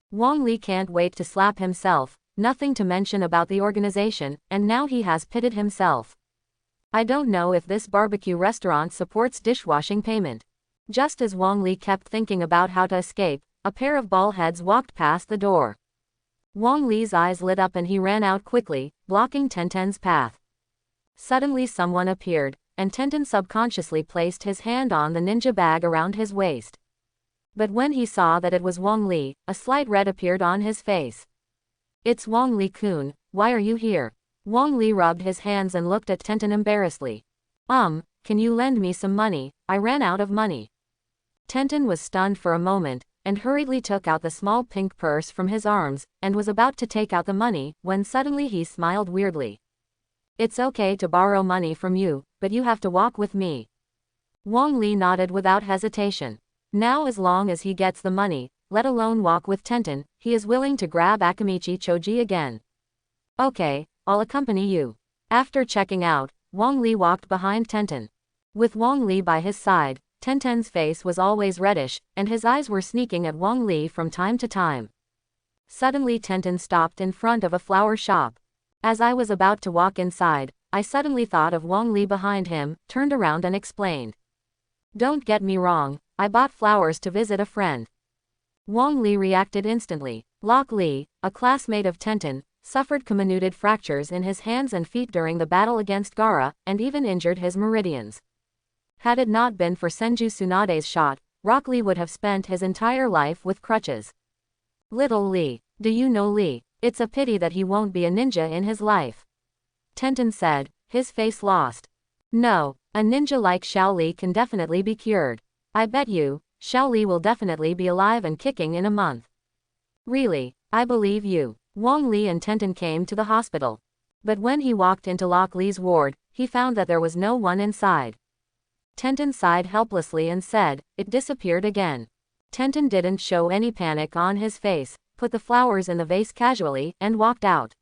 Wong Lee can't wait to slap himself, nothing to mention about the organization, and now he has pitted himself. I don't know if this barbecue restaurant supports dishwashing payment. Just as Wong Lee kept thinking about how to escape, a pair of ball heads walked past the door. Wong Lee's eyes lit up and he ran out quickly, blocking Tenten's path. Suddenly someone appeared, and Tenten subconsciously placed his hand on the ninja bag around his waist. But when he saw that it was Wong Lee, a slight red appeared on his face. It's Wong Lee-kun, why are you here? Wong Lee rubbed his hands and looked at Tenten embarrassedly. Can you lend me some money? I ran out of money. Tenten was stunned for a moment, and hurriedly took out the small pink purse from his arms, and was about to take out the money, when suddenly he smiled weirdly. It's okay to borrow money from you, but you have to walk with me. Wong Lee nodded without hesitation. Now as long as he gets the money, let alone walk with Tenten, he is willing to grab Akamichi Chouji again. Okay, I'll accompany you. After checking out, Wong Lee walked behind Tenten. With Wong Lee by his side, Tenten's face was always reddish, and his eyes were sneaking at Wong Lee from time to time. Suddenly Tenten stopped in front of a flower shop. As I was about to walk inside, I suddenly thought of Wong Lee behind him, turned around and explained. Don't get me wrong, I bought flowers to visit a friend. Wong Lee reacted instantly. Lok Lee, a classmate of Tenten, suffered comminuted fractures in his hands and feet during the battle against Gaara, and even injured his meridians. Had it not been for Senju Tsunade's shot, Rock Lee would have spent his entire life with crutches. Little Lee, do you know Lee? It's a pity that he won't be a ninja in his life. Tenten said, his face lost. No, a ninja like Xiao Li can definitely be cured. I bet you, Xiao Li will definitely be alive and kicking in a month. Really, I believe you. Wong Lee and Tenten came to the hospital. But when he walked into Lok Lee's ward, he found that there was no one inside. Tenten sighed helplessly and said, it disappeared again. Tenten didn't show any panic on his face, put the flowers in the vase casually, and walked out.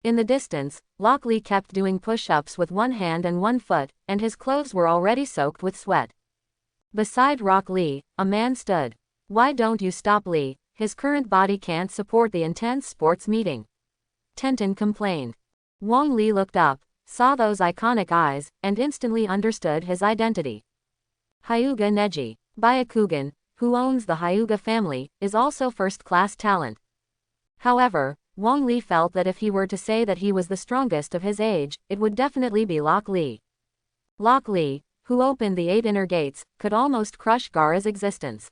In the distance, Lok Lee kept doing push-ups with one hand and one foot, and his clothes were already soaked with sweat. Beside Rock Lee, a man stood. Why don't you stop, Lee? His current body can't support the intense sports meeting. Tenten complained. Wong Lee looked up, saw those iconic eyes, and instantly understood his identity. Hyuga Neji, Byakugan, who owns the Hyuga family, is also first-class talent. However, Wong Lee felt that if he were to say that he was the strongest of his age, it would definitely be Lok Lee. Lok Lee, who opened the 8 inner gates, could almost crush Gaara's existence.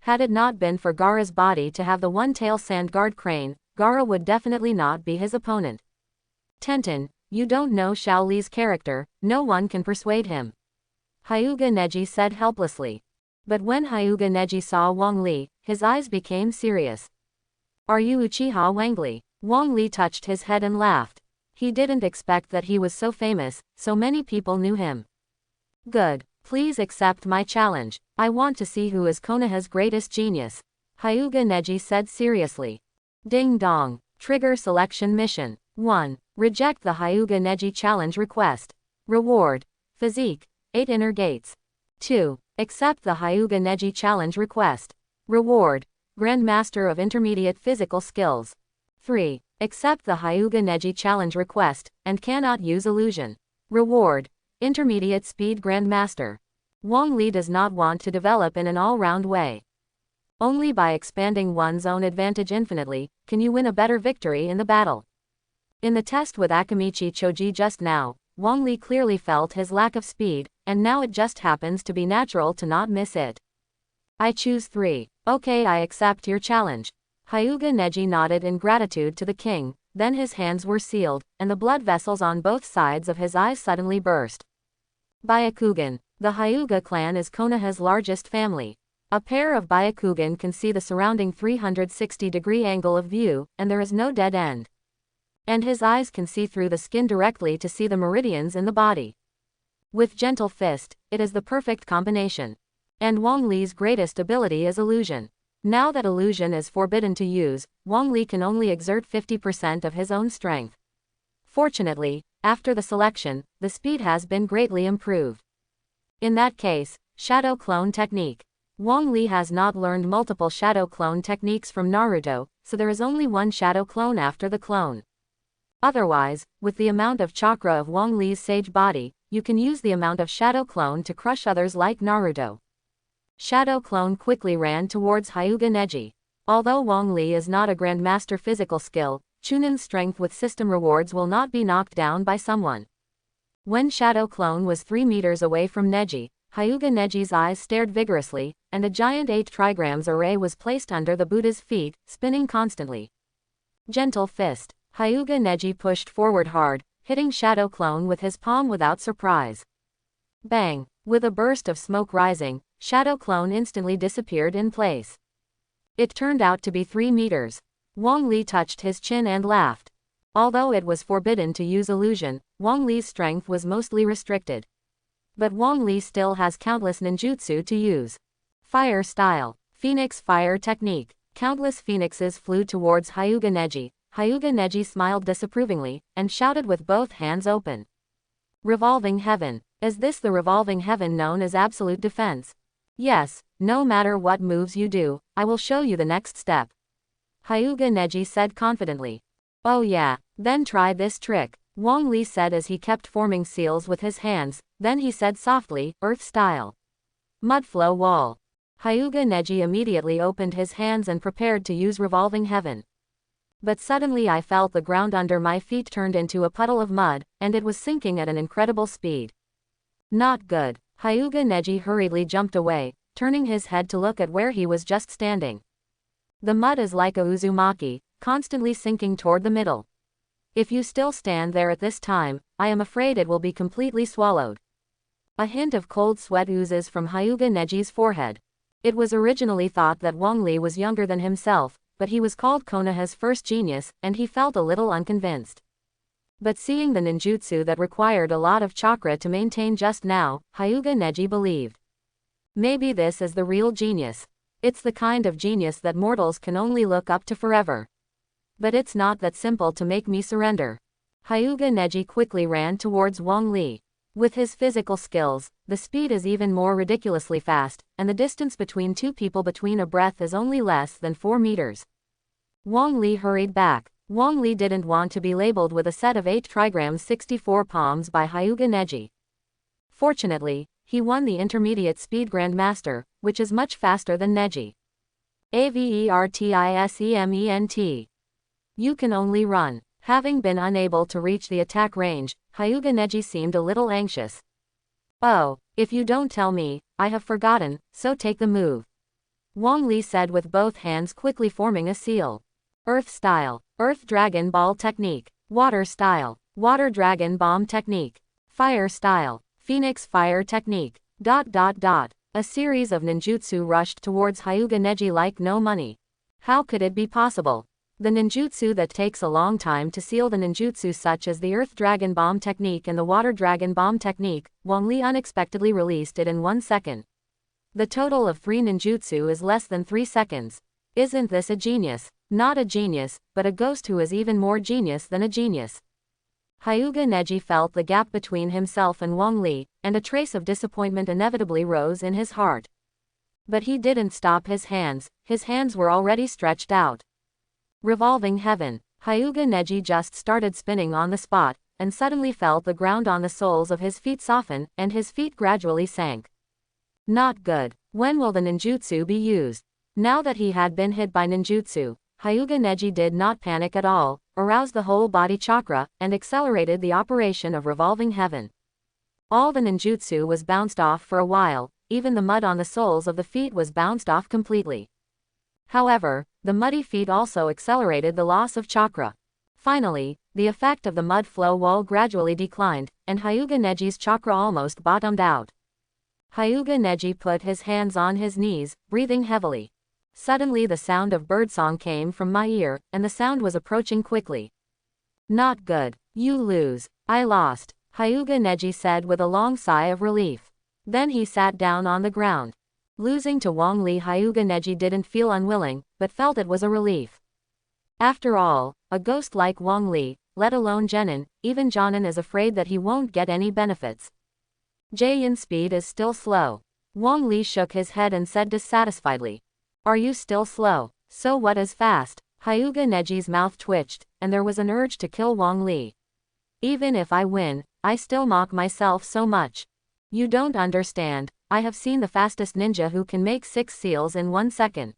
Had it not been for Gaara's body to have the one-tail sand guard crane, Gaara would definitely not be his opponent. Tenten, you don't know Xiao Li's character, no one can persuade him. Hyuga Neji said helplessly. But when Hyuga Neji saw Wong Lee, his eyes became serious. Are you Uchiha Wang Lee? Wong Lee touched his head and laughed. He didn't expect that he was so famous, so many people knew him. Good. Please accept my challenge. I want to see who is Konoha's greatest genius. Hyuga Neji said seriously. Ding dong. Trigger selection mission. 1. Reject the Hyuga Neji challenge request. Reward. Physique. 8 inner gates. 2. Accept the Hyuga Neji challenge request. Reward. Grandmaster of intermediate physical skills. 3. Accept the Hyuga Neji challenge request, and cannot use illusion. Reward. Intermediate speed grandmaster. Wong Lee does not want to develop in an all-round way. Only by expanding one's own advantage infinitely, can you win a better victory in the battle. In the test with Akamichi Chouji just now, Wong Lee clearly felt his lack of speed, and now it just happens to be natural to not miss it. I choose 3. Okay, I accept your challenge. Hyuga Neji nodded in gratitude to the king, then his hands were sealed, and the blood vessels on both sides of his eyes suddenly burst. Byakugan. The Hyuga clan is Konoha's largest family. A pair of Byakugan can see the surrounding 360-degree angle of view, and there is no dead end. And his eyes can see through the skin directly to see the meridians in the body. With Gentle Fist, it is the perfect combination. And Wong Lee's greatest ability is illusion. Now that illusion is forbidden to use, Wong Lee can only exert 50% of his own strength. Fortunately, after the selection, the speed has been greatly improved. In that case, Shadow Clone Technique. Wong Lee has not learned multiple Shadow Clone techniques from Naruto, so there is only one Shadow Clone after the clone. Otherwise, with the amount of chakra of Wong Lee's sage body, you can use the amount of Shadow Clone to crush others like Naruto. Shadow Clone quickly ran towards Hyuga Neji. Although Wong Lee is not a grandmaster physical skill, Chunin's strength with system rewards will not be knocked down by someone. When Shadow Clone was 3 meters away from Neji, Hyuga Neji's eyes stared vigorously, and a giant 8 trigrams array was placed under the Buddha's feet, spinning constantly. Gentle Fist. Hyuga Neji pushed forward hard, hitting Shadow Clone with his palm without surprise. Bang! With a burst of smoke rising, Shadow Clone instantly disappeared in place. It turned out to be 3 meters. Wong Lee touched his chin and laughed. Although it was forbidden to use illusion, Wong Lee's strength was mostly restricted. But Wong Lee still has countless ninjutsu to use. Fire style. Phoenix fire technique. Countless phoenixes flew towards Hyuga Neji. Hyuga Neji smiled disapprovingly, and shouted with both hands open. Revolving heaven. Is this the revolving heaven known as absolute defense? Yes, no matter what moves you do, I will show you the next step. Hyuga Neji said confidently. Oh yeah, then try this trick, Wong Lee said as he kept forming seals with his hands, then he said softly, earth style. Mudflow wall. Hyuga Neji immediately opened his hands and prepared to use revolving heaven. But suddenly I felt the ground under my feet turned into a puddle of mud, and it was sinking at an incredible speed. Not good. Hyuga Neji hurriedly jumped away, turning his head to look at where he was just standing. The mud is like a uzumaki, constantly sinking toward the middle. If you still stand there at this time, I am afraid it will be completely swallowed. A hint of cold sweat oozes from Hyuga Neji's forehead. It was originally thought that Wong Lee was younger than himself, but he was called Konoha's first genius, and he felt a little unconvinced. But seeing the ninjutsu that required a lot of chakra to maintain just now, Hyuga Neji believed. Maybe this is the real genius. It's the kind of genius that mortals can only look up to forever. But it's not that simple to make me surrender. Hyuga Neji quickly ran towards Wong Lee. With his physical skills, the speed is even more ridiculously fast, and the distance between two people between a breath is only less than 4 meters. Wong Lee hurried back. Wong Lee didn't want to be labeled with a set of 8 trigrams 64 palms by Hyuga Neji. Fortunately, he won the intermediate speed grandmaster, which is much faster than Neji. Avertisement. You can only run. Having been unable to reach the attack range, Hyuga Neji seemed a little anxious. Oh, if you don't tell me, I have forgotten, so take the move. Wong Lee said with both hands quickly forming a seal. Earth style. Earth Dragon Ball technique. Water style. Water Dragon Bomb technique. Fire style. Phoenix fire technique. A series of ninjutsu rushed towards Hyuga Neji like no money. How could it be possible? The ninjutsu that takes a long time to seal the ninjutsu such as the Earth Dragon Bomb technique and the Water Dragon Bomb technique, Wong Lee unexpectedly released it in 1 second. The total of 3 ninjutsu is less than 3 seconds. Isn't this a genius? Not a genius, but a ghost who is even more genius than a genius. Hyuga Neji felt the gap between himself and Wong Lee, and a trace of disappointment inevitably rose in his heart. But he didn't stop his hands were already stretched out. Revolving heaven. Hyuga Neji just started spinning on the spot, and suddenly felt the ground on the soles of his feet soften, and his feet gradually sank. Not good. When will the ninjutsu be used? Now that he had been hit by ninjutsu, Hyuga Neji did not panic at all, aroused the whole body chakra, and accelerated the operation of revolving heaven. All the ninjutsu was bounced off for a while, even the mud on the soles of the feet was bounced off completely. However, the muddy feet also accelerated the loss of chakra. Finally, the effect of the mud flow wall gradually declined, and Hyuga Neji's chakra almost bottomed out. Hyuga Neji put his hands on his knees, breathing heavily. Suddenly the sound of birdsong came from my ear, and the sound was approaching quickly. Not good. You lose. I lost, Hyuga Neji said with a long sigh of relief. Then he sat down on the ground. Losing to Wong Lee, Hyuga Neji didn't feel unwilling, but felt it was a relief. After all, a ghost like Wong Lee, let alone Genin, even Jonin is afraid that he won't get any benefits. Jaeyan's speed is still slow. Wong Lee shook his head and said dissatisfiedly. Are you still slow? So what is fast? Hyuga Neji's mouth twitched, and there was an urge to kill Wong Lee. Even if I win, I still mock myself so much. You don't understand. I have seen the fastest ninja who can make 6 seals in 1 second.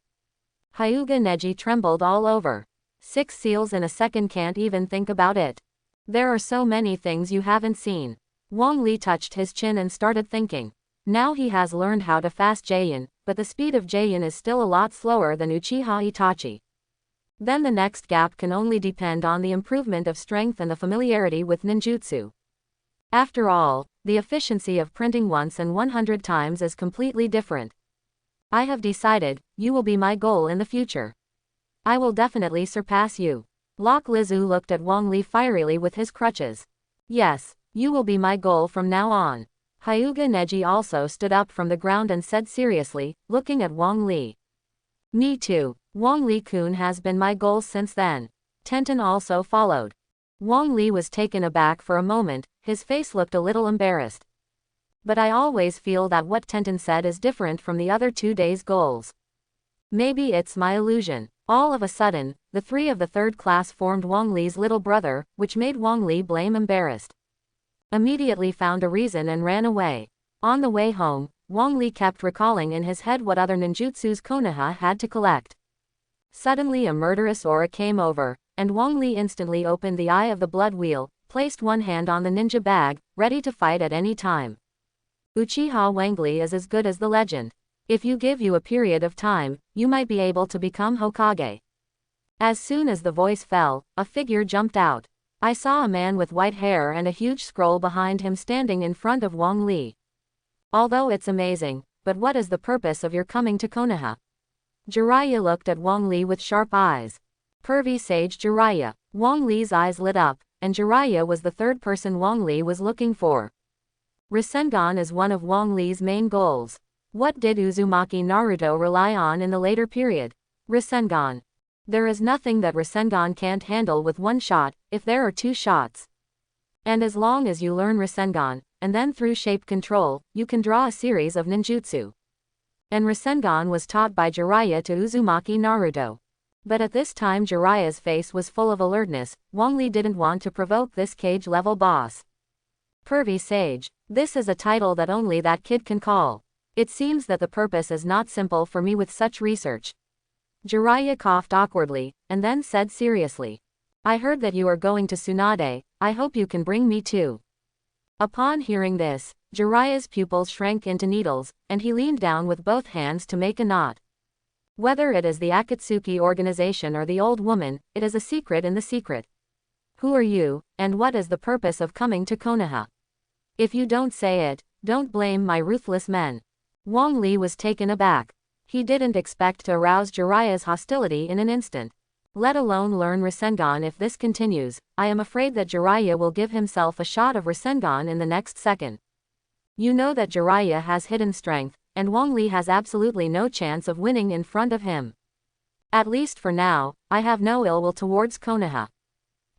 Hyuga Neji trembled all over. 6 seals in a second, can't even think about it. There are so many things you haven't seen. Wong Lee touched his chin and started thinking. Now he has learned how to fast Jaeyan, but the speed of Jaeyan is still a lot slower than Uchiha Itachi. Then the next gap can only depend on the improvement of strength and the familiarity with ninjutsu. After all, the efficiency of printing once and 100 times is completely different. I have decided, you will be my goal in the future. I will definitely surpass you. Lok Lizu looked at Wong Lee fierily with his crutches. Yes, you will be my goal from now on. Hyuga Neji also stood up from the ground and said seriously, looking at Wong Lee. Me too. Wong Lee-kun has been my goal since then. Tenten also followed. Wong Lee was taken aback for a moment, his face looked a little embarrassed. But I always feel that what Tenten said is different from the other 2 days' goals. Maybe it's my illusion. All of a sudden, the three of the third class formed Wong Lee's little brother, which made Wong Lee blame embarrassed. Immediately found a reason and ran away. On the way home, Wong Lee kept recalling in his head what other ninjutsus Konoha had to collect. Suddenly a murderous aura came over, and Wong Lee instantly opened the eye of the blood wheel, placed one hand on the ninja bag, ready to fight at any time. Uchiha Wong Lee is as good as the legend. If you give you a period of time, you might be able to become Hokage. As soon as the voice fell, a figure jumped out. I saw a man with white hair and a huge scroll behind him standing in front of Wong Lee. Although it's amazing, but what is the purpose of your coming to Konoha? Jiraiya looked at Wong Lee with sharp eyes. Pervy sage Jiraiya. Wong Lee's eyes lit up, and Jiraiya was the third person Wong Lee was looking for. Rasengan is one of Wong Lee's main goals. What did Uzumaki Naruto rely on in the later period? Rasengan. There is nothing that Rasengan can't handle with one shot, if there are 2 shots. And as long as you learn Rasengan, and then through shape control, you can draw a series of ninjutsu. And Rasengan was taught by Jiraiya to Uzumaki Naruto. But at this time Jiraiya's face was full of alertness. Wong Lee didn't want to provoke this cage-level boss. Pervy Sage. This is a title that only that kid can call. It seems that the purpose is not simple for me with such research. Jiraiya coughed awkwardly, and then said seriously. I heard that you are going to Tsunade, I hope you can bring me too. Upon hearing this, Jiraiya's pupils shrank into needles, and he leaned down with both hands to make a knot. Whether it is the Akatsuki organization or the old woman, it is a secret in the secret. Who are you, and what is the purpose of coming to Konoha? If you don't say it, don't blame my ruthless men. Wong Lee was taken aback. He didn't expect to arouse Jiraiya's hostility in an instant. Let alone learn Rasengan. If this continues, I am afraid that Jiraiya will give himself a shot of Rasengan in the next second. You know that Jiraiya has hidden strength, and Wong Lee has absolutely no chance of winning in front of him. At least for now, I have no ill will towards Konoha.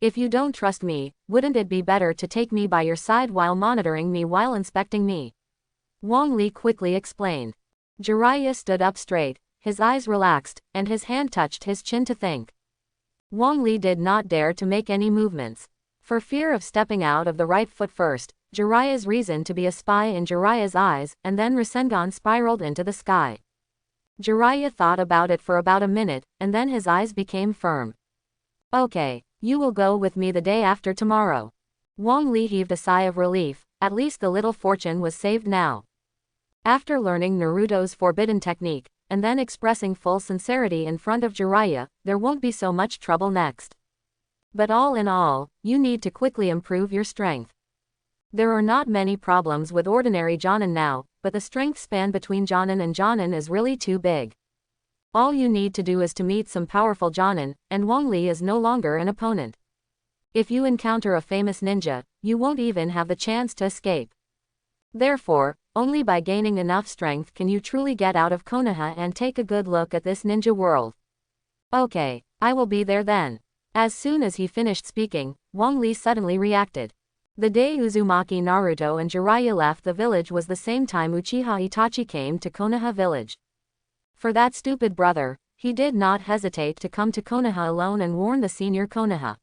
If you don't trust me, wouldn't it be better to take me by your side while monitoring me while inspecting me? Wong Lee quickly explained. Jiraiya stood up straight, his eyes relaxed, and his hand touched his chin to think. Wong Lee did not dare to make any movements. For fear of stepping out of the right foot first, Jiraiya's reason to be a spy in Jiraiya's eyes, and then Rasengan spiraled into the sky. Jiraiya thought about it for about a minute, and then his eyes became firm. Okay, you will go with me the day after tomorrow. Wong Lee heaved a sigh of relief, at least the little fortune was saved now. After learning Naruto's forbidden technique, and then expressing full sincerity in front of Jiraiya, there won't be so much trouble next. But all in all, you need to quickly improve your strength. There are not many problems with ordinary Jonin now, but the strength span between Jonin and Jonin is really too big. All you need to do is to meet some powerful Jonin, and Wong Lee is no longer an opponent. If you encounter a famous ninja, you won't even have the chance to escape. Therefore, only by gaining enough strength can you truly get out of Konoha and take a good look at this ninja world. Okay, I will be there then. As soon as he finished speaking, Wong Lee suddenly reacted. The day Uzumaki Naruto and Jiraiya left the village was the same time Uchiha Itachi came to Konoha village. For that stupid brother, he did not hesitate to come to Konoha alone and warn the senior Konoha.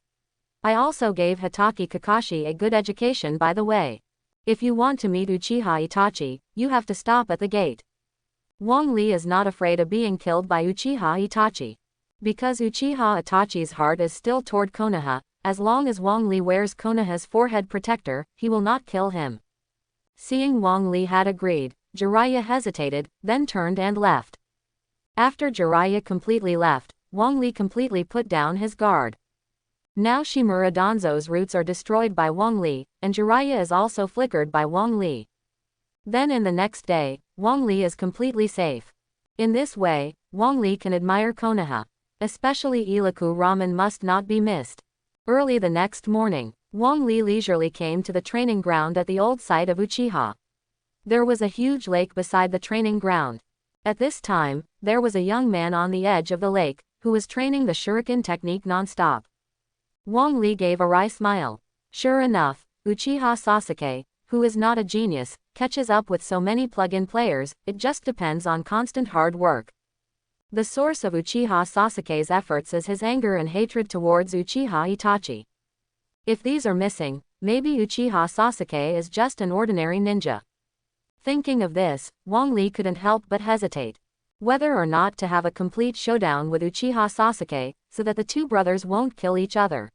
I also gave Hitaki Kakashi a good education by the way. If you want to meet Uchiha Itachi, you have to stop at the gate. Wong Lee is not afraid of being killed by Uchiha Itachi. Because Uchiha Itachi's heart is still toward Konoha, as long as Wong Lee wears Konoha's forehead protector, he will not kill him. Seeing Wong Lee had agreed, Jiraiya hesitated, then turned and left. After Jiraiya completely left, Wong Lee completely put down his guard. Now Shimura Danzo's roots are destroyed by Wong Lee, and Jiraiya is also flickered by Wong Lee. Then in the next day, Wong Lee is completely safe. In this way, Wong Lee can admire Konoha. Especially Iliku ramen must not be missed. Early the next morning, Wong Lee leisurely came to the training ground at the old site of Uchiha. There was a huge lake beside the training ground. At this time, there was a young man on the edge of the lake, who was training the shuriken technique non-stop. Wong Lee gave a wry smile. Sure enough, Uchiha Sasuke, who is not a genius, catches up with so many plug-in players. It just depends on constant hard work. The source of Uchiha Sasuke's efforts is his anger and hatred towards Uchiha Itachi. If these are missing, maybe Uchiha Sasuke is just an ordinary ninja. Thinking of this, Wong Lee couldn't help but hesitate. Whether or not to have a complete showdown with Uchiha Sasuke, so that the two brothers won't kill each other.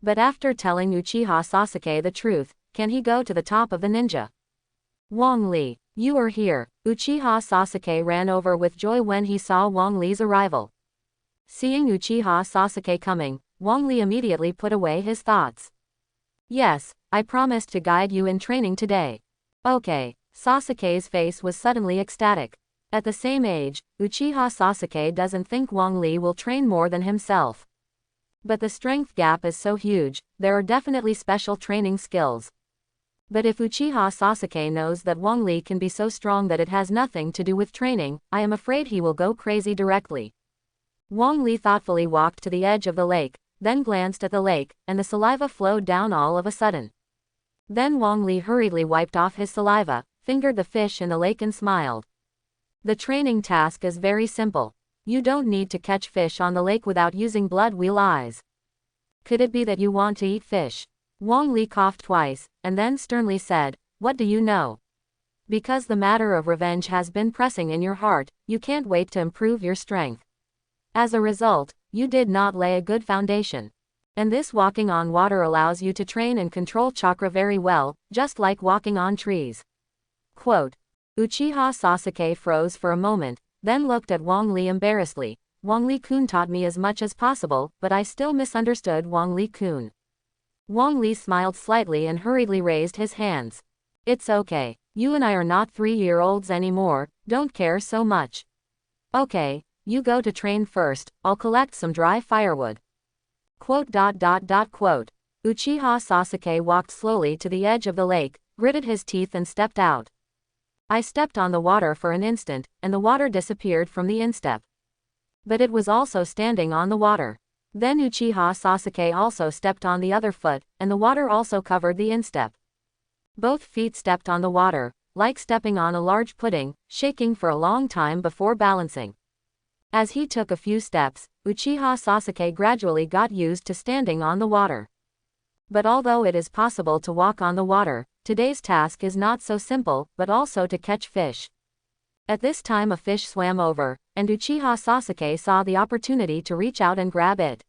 But after telling Uchiha Sasuke the truth, can he go to the top of the ninja? Wong Lee, you are here. Uchiha Sasuke ran over with joy when he saw Wong Lee's arrival. Seeing Uchiha Sasuke coming, Wong Lee immediately put away his thoughts. Yes, I promised to guide you in training today. Okay. Sasuke's face was suddenly ecstatic. At the same age, Uchiha Sasuke doesn't think Wong Lee will train more than himself. But the strength gap is so huge, there are definitely special training skills. But if Uchiha Sasuke knows that Wong Lee can be so strong that it has nothing to do with training, I am afraid he will go crazy directly. Wong Lee thoughtfully walked to the edge of the lake, then glanced at the lake, and the saliva flowed down all of a sudden. Then Wong Lee hurriedly wiped off his saliva, fingered the fish in the lake and smiled. The training task is very simple. You don't need to catch fish on the lake without using blood wheel eyes. Could it be that you want to eat fish? Wong Lee coughed twice, and then sternly said, what do you know? Because the matter of revenge has been pressing in your heart, you can't wait to improve your strength. As a result, you did not lay a good foundation. And this walking on water allows you to train and control chakra very well, just like walking on trees. Quote. Uchiha Sasuke froze for a moment, then looked at Wong Lee embarrassedly. Wong Lee-kun taught me as much as possible, but I still misunderstood Wong Lee-kun. Wong Lee smiled slightly and hurriedly raised his hands. It's okay. You and I are not 3-year-olds anymore, don't care so much. Okay, you go to train first, I'll collect some dry firewood. Quote. Quote. Uchiha Sasuke walked slowly to the edge of the lake, gritted his teeth and stepped out. I stepped on the water for an instant, and the water disappeared from the instep. But it was also standing on the water. Then Uchiha Sasuke also stepped on the other foot, and the water also covered the instep. Both feet stepped on the water, like stepping on a large pudding, shaking for a long time before balancing. As he took a few steps, Uchiha Sasuke gradually got used to standing on the water. But although it is possible to walk on the water, today's task is not so simple, but also to catch fish. At this time a fish swam over, and Uchiha Sasuke saw the opportunity to reach out and grab it.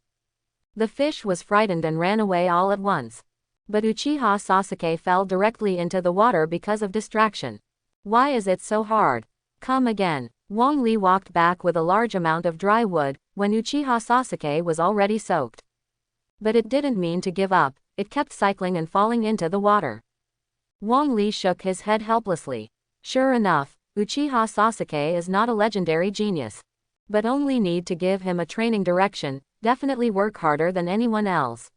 The fish was frightened and ran away all at once. But Uchiha Sasuke fell directly into the water because of distraction. Why is it so hard? Come again. Wong Lee walked back with a large amount of dry wood, when Uchiha Sasuke was already soaked. But it didn't mean to give up, it kept cycling and falling into the water. Wong Lee shook his head helplessly. Sure enough, Uchiha Sasuke is not a legendary genius. But only need to give him a training direction, definitely work harder than anyone else.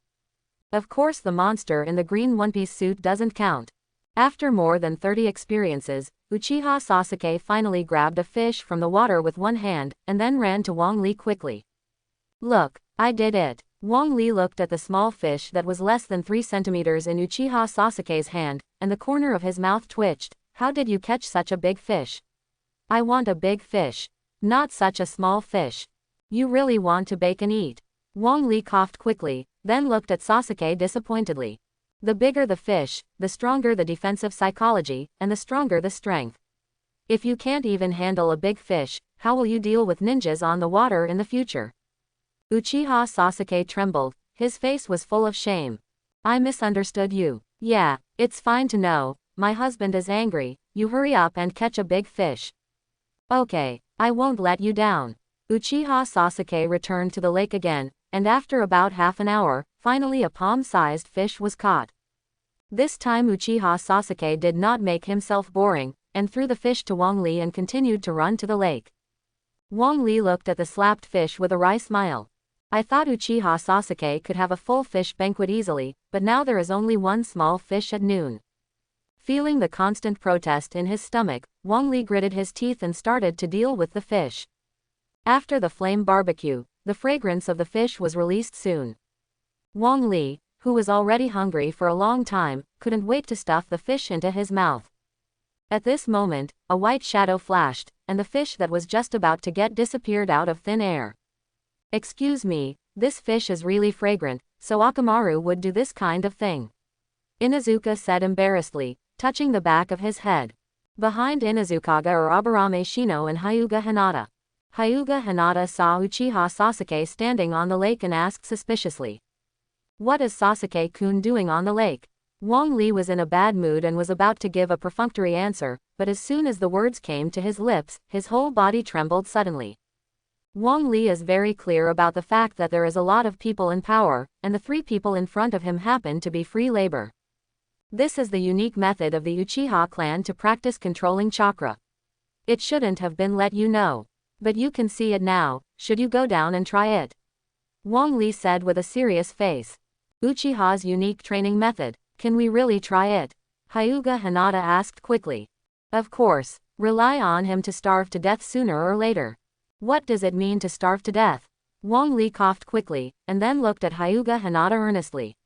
Of course the monster in the green one-piece suit doesn't count. After more than 30 experiences, Uchiha Sasuke finally grabbed a fish from the water with one hand, and then ran to Wong Lee quickly. Look, I did it. Wong Lee looked at the small fish that was less than 3 centimeters in Uchiha Sasuke's hand, and the corner of his mouth twitched. How did you catch such a big fish? I want a big fish. Not such a small fish. You really want to bake and eat. Wong Lee coughed quickly, then looked at Sasuke disappointedly. The bigger the fish, the stronger the defensive psychology, and the stronger the strength. If you can't even handle a big fish, how will you deal with ninjas on the water in the future? Uchiha Sasuke trembled, his face was full of shame. I misunderstood you. Yeah, it's fine to know, my husband is angry, you hurry up and catch a big fish. Okay, I won't let you down. Uchiha Sasuke returned to the lake again, and after about half an hour, finally a palm-sized fish was caught. This time Uchiha Sasuke did not make himself boring, and threw the fish to Wong Lee and continued to run to the lake. Wong Lee looked at the slapped fish with a wry smile. I thought Uchiha Sasuke could have a full fish banquet easily, but now there is only one small fish at noon. Feeling the constant protest in his stomach, Wong Lee gritted his teeth and started to deal with the fish. After the flame barbecue, the fragrance of the fish was released soon. Wong Lee, who was already hungry for a long time, couldn't wait to stuff the fish into his mouth. At this moment, a white shadow flashed, and the fish that was just about to get disappeared out of thin air. Excuse me, this fish is really fragrant, so Orochimaru would do this kind of thing. Inuzuka said embarrassedly, touching the back of his head. Behind Inuzuka are Aburame Shino and Hyuga Hinata. Hyuga Hinata saw Uchiha Sasuke standing on the lake and asked suspiciously, "What is Sasuke-kun doing on the lake?" Wong Lee was in a bad mood and was about to give a perfunctory answer, but as soon as the words came to his lips, his whole body trembled suddenly. Wong Lee is very clear about the fact that there is a lot of people in power, and the 3 people in front of him happen to be free labor. This is the unique method of the Uchiha clan to practice controlling chakra. It shouldn't have been let you know. But you can see it now, should you go down and try it? Wong Lee said with a serious face. Uchiha's unique training method. Can we really try it? Hyuga Hinata asked quickly. Of course. Rely on him to starve to death sooner or later. What does it mean to starve to death? Wong Lee coughed quickly, and then looked at Hyuga Hinata earnestly.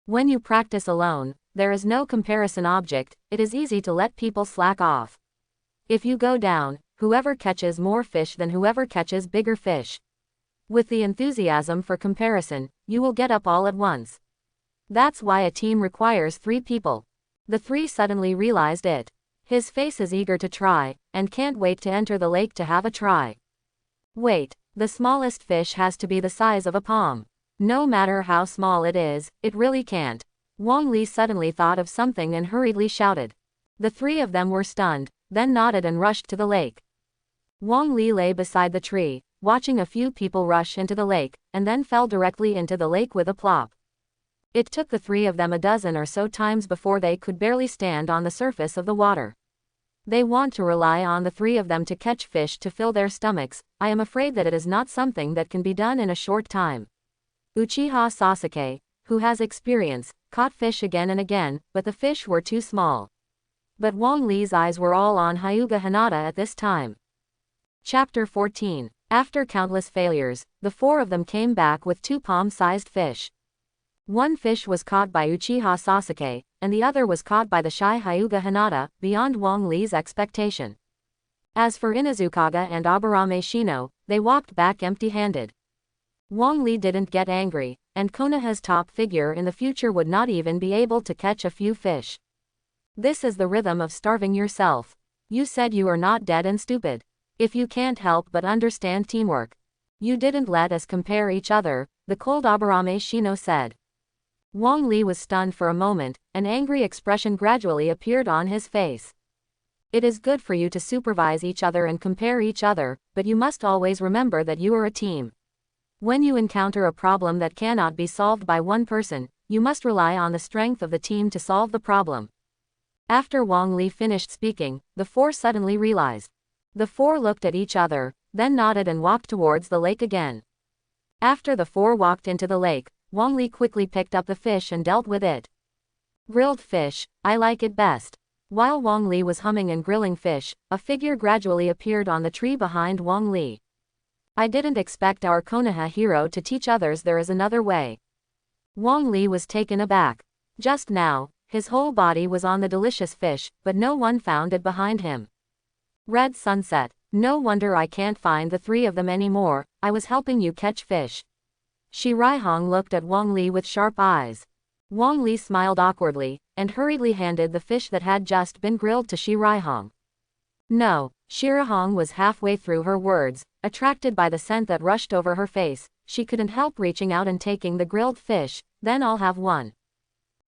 When you practice alone, there is no comparison object, it is easy to let people slack off. If you go down, whoever catches more fish than whoever catches bigger fish. With the enthusiasm for comparison, you will get up all at once. That's why a team requires 3 people. The 3 suddenly realized it. His face is eager to try, and can't wait to enter the lake to have a try. Wait, the smallest fish has to be the size of a palm. No matter how small it is, it really can't. Wong Lee suddenly thought of something and hurriedly shouted. The 3 of them were stunned, then nodded and rushed to the lake. Wong Lee lay beside the tree, watching a few people rush into the lake, and then fell directly into the lake with a plop. It took the 3 of them a dozen or so times before they could barely stand on the surface of the water. They want to rely on the 3 of them to catch fish to fill their stomachs. I am afraid that it is not something that can be done in a short time. Uchiha Sasuke, who has experience, caught fish again and again, but the fish were too small. But Wong Lee's eyes were all on Hyuga Hinata at this time. Chapter 14. After countless failures, the 4 of them came back with 2 palm-sized fish. One fish was caught by Uchiha Sasuke, and the other was caught by the shy Hyuga Hinata, beyond Wong Lee's expectation. As for Inuzuka and Aburame Shino, they walked back empty-handed. Wong Lee didn't get angry, and Konoha's top figure in the future would not even be able to catch a few fish. This is the rhythm of starving yourself. You said you are not dead and stupid. If you can't help but understand teamwork. You didn't let us compare each other, the cold Aburame Shino said. Wong Lee was stunned for a moment, an angry expression gradually appeared on his face. It is good for you to supervise each other and compare each other, but you must always remember that you are a team. When you encounter a problem that cannot be solved by one person, you must rely on the strength of the team to solve the problem. After Wong Lee finished speaking, the 4 suddenly realized. The 4 looked at each other, then nodded and walked towards the lake again. After the 4 walked into the lake, Wong Lee quickly picked up the fish and dealt with it. Grilled fish, I like it best. While Wong Lee was humming and grilling fish, a figure gradually appeared on the tree behind Wong Lee. I didn't expect our Konoha hero to teach others there is another way. Wong Lee was taken aback. Just now, his whole body was on the delicious fish, but no one found it behind him. Red sunset, no wonder I can't find the 3 of them anymore, I was helping you catch fish. Jiraiya looked at Wong Lee with sharp eyes. Wong Lee smiled awkwardly, and hurriedly handed the fish that had just been grilled to Jiraiya. No, Jiraiya was halfway through her words, attracted by the scent that rushed over her face, she couldn't help reaching out and taking the grilled fish, then I'll have one.